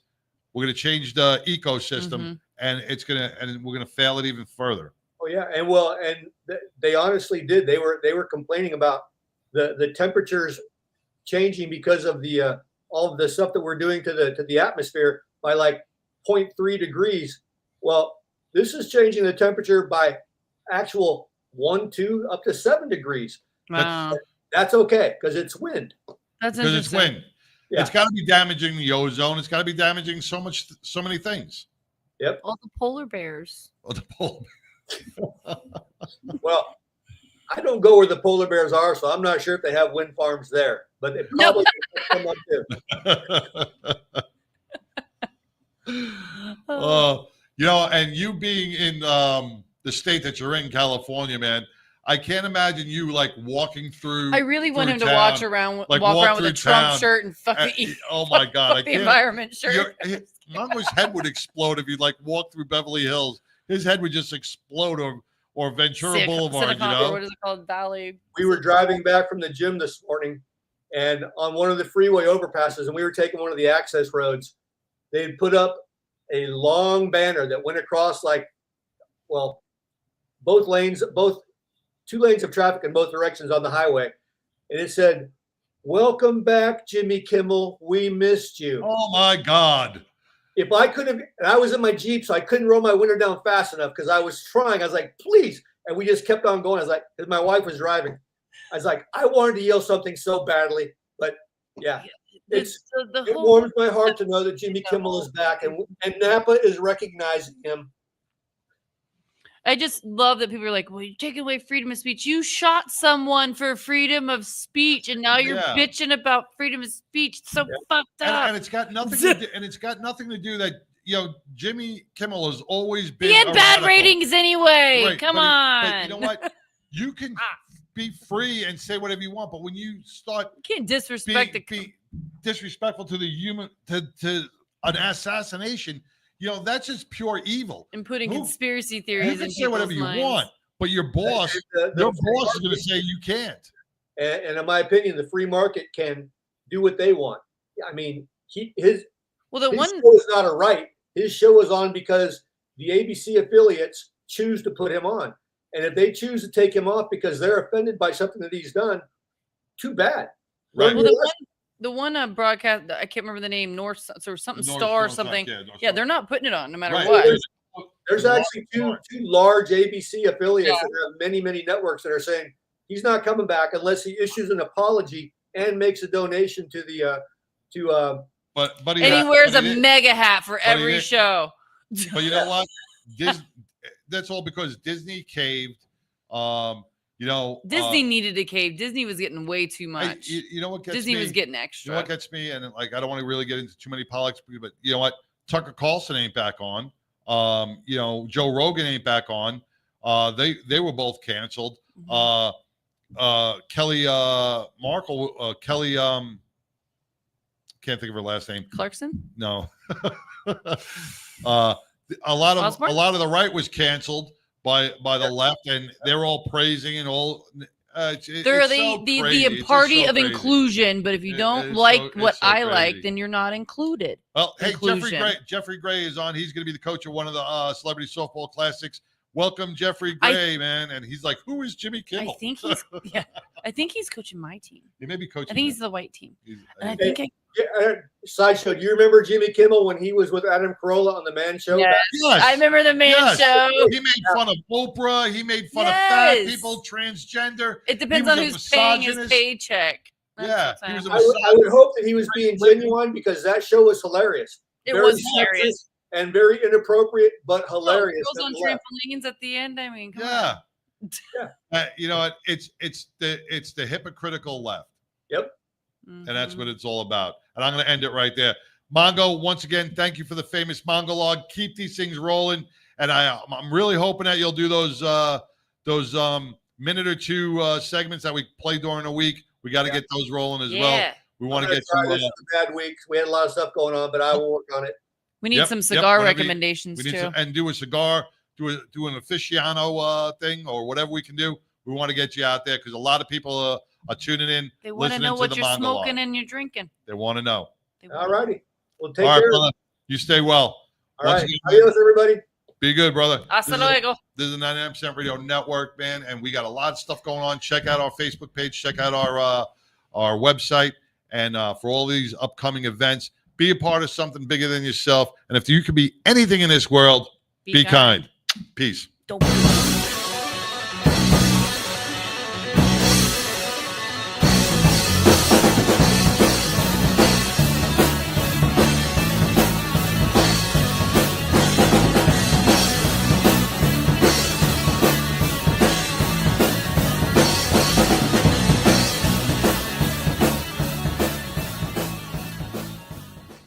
we're going to change the ecosystem, and we're going to fail it even further. Oh yeah, and they honestly did. They were complaining about the temperatures changing because of the all of the stuff that we're doing to the atmosphere by like 0.3 degrees. Well, this is changing the temperature by actual 1, 2, up to 7 degrees. Wow. That's okay because it's wind. That's because it's wind. Yeah. It's got to be damaging the ozone. It's got to be damaging so many things. Yep. All the polar bears. Oh, the polar bears. Well, I don't go where the polar bears are, so I'm not sure if they have wind farms there. But it probably can come up too. And you being in the state that you're in, California, man, I can't imagine you like walking through. I really want him to town, walk around with a Trump shirt and fucking oh my God, I the can't. environment shirt. Mongo's head would explode if you like walk through Beverly Hills. His head would just explode, or Ventura Boulevard. What is it called? Valley. We were driving back from the gym this morning, and on one of the freeway overpasses, and we were taking one of the access roads. They had put up a long banner that went across both 2 lanes of traffic in both directions on the highway. And it said, "Welcome back, Jimmy Kimmel. We missed you." Oh my God. If I could have, and I was in my Jeep, so I couldn't roll my window down fast enough because I was trying. I was like, please. And we just kept on going. I was like, because my wife was driving. I was like, I wanted to yell something so badly, but yeah. It warms my heart to know that Jimmy Kimmel is back and Napa is recognizing him. I just love that people are like, well, you're taking away freedom of speech. You shot someone for freedom of speech, and now you're bitching about freedom of speech. It's so fucked up. And it's got nothing to do, that, Jimmy Kimmel has always been. He had bad ratings anyway. Right, Come on. But you know what? You can be free and say whatever you want, but when you start you can't disrespect be disrespectful to the human to an assassination, that's just pure evil. And putting conspiracy theories you can in say whatever you minds. want, but your boss, is going to say you can't. And in my opinion, the free market can do what they want. I mean, his show is not a right. His show is on because the ABC affiliates choose to put him on. And if they choose to take him off because they're offended by something that he's done, too bad. Right. Well, the one broadcast, I can't remember the name, North or something Star or something. Yeah, they're not putting it on no matter what. There's actually two large ABC affiliates that have many, many networks that are saying he's not coming back unless he issues an apology and makes a donation to the But and he wears a mega hat for every show. But you know what? That's all because Disney caved. Disney needed to cave. Disney was getting way too much. You know what gets Disney me? was getting extra. You know what gets me? And I don't want to really get into too many politics, but you know what? Tucker Carlson ain't back on. Joe Rogan ain't back on. They were both canceled. Kelly Markle, Kelly can't think of her last name. Clarkson? No. A lot of the right was canceled by the left, and they're all praising and all. They're the party of inclusion, but if you don't like what I like, then you're not included. Well, hey, Jeffrey Gray is on. He's going to be the coach of one of the Celebrity Softball Classics. Welcome, Jeffrey Gray, man. And he's like, who is Jimmy Kimmel? I think he's coaching my team. He may be coaching. I think he's the white team. Sideshow. Do you remember Jimmy Kimmel when he was with Adam Carolla on the Man Show? Yes. I remember the Man Show. He made fun of Oprah. He made fun of fat people, transgender. It depends on who's paying his paycheck. I would hope that he was being genuine because that show was hilarious. It was hilarious. And very inappropriate, but hilarious. Girls on trampolines at the end. I mean, come on. You know what? It's the hypocritical left. Yep. And that's what it's all about. And I'm going to end it right there. Mongo, once again, thank you for the famous Mongolog. Keep these things rolling. And I'm really hoping that you'll do those minute or two segments that we play during the week. We got to get those rolling as well. We want to get some. This is a bad week. We had a lot of stuff going on, but I will work on it. We need some cigar recommendations too. And do a cigar, do an aficionado thing or whatever we can do. We want to get you out there because a lot of people are tuning in. They want to know what you're smoking and you're drinking. They want to know. All righty. Well, take care. Brother. You stay well. All right. Adios, everybody. Be good, brother. Hasta luego. This is the 99% Radio Network, man, and we got a lot of stuff going on. Check out our Facebook page. Check out our website, and for all these upcoming events. Be a part of something bigger than yourself. And if you could be anything in this world, be kind. Peace. Don't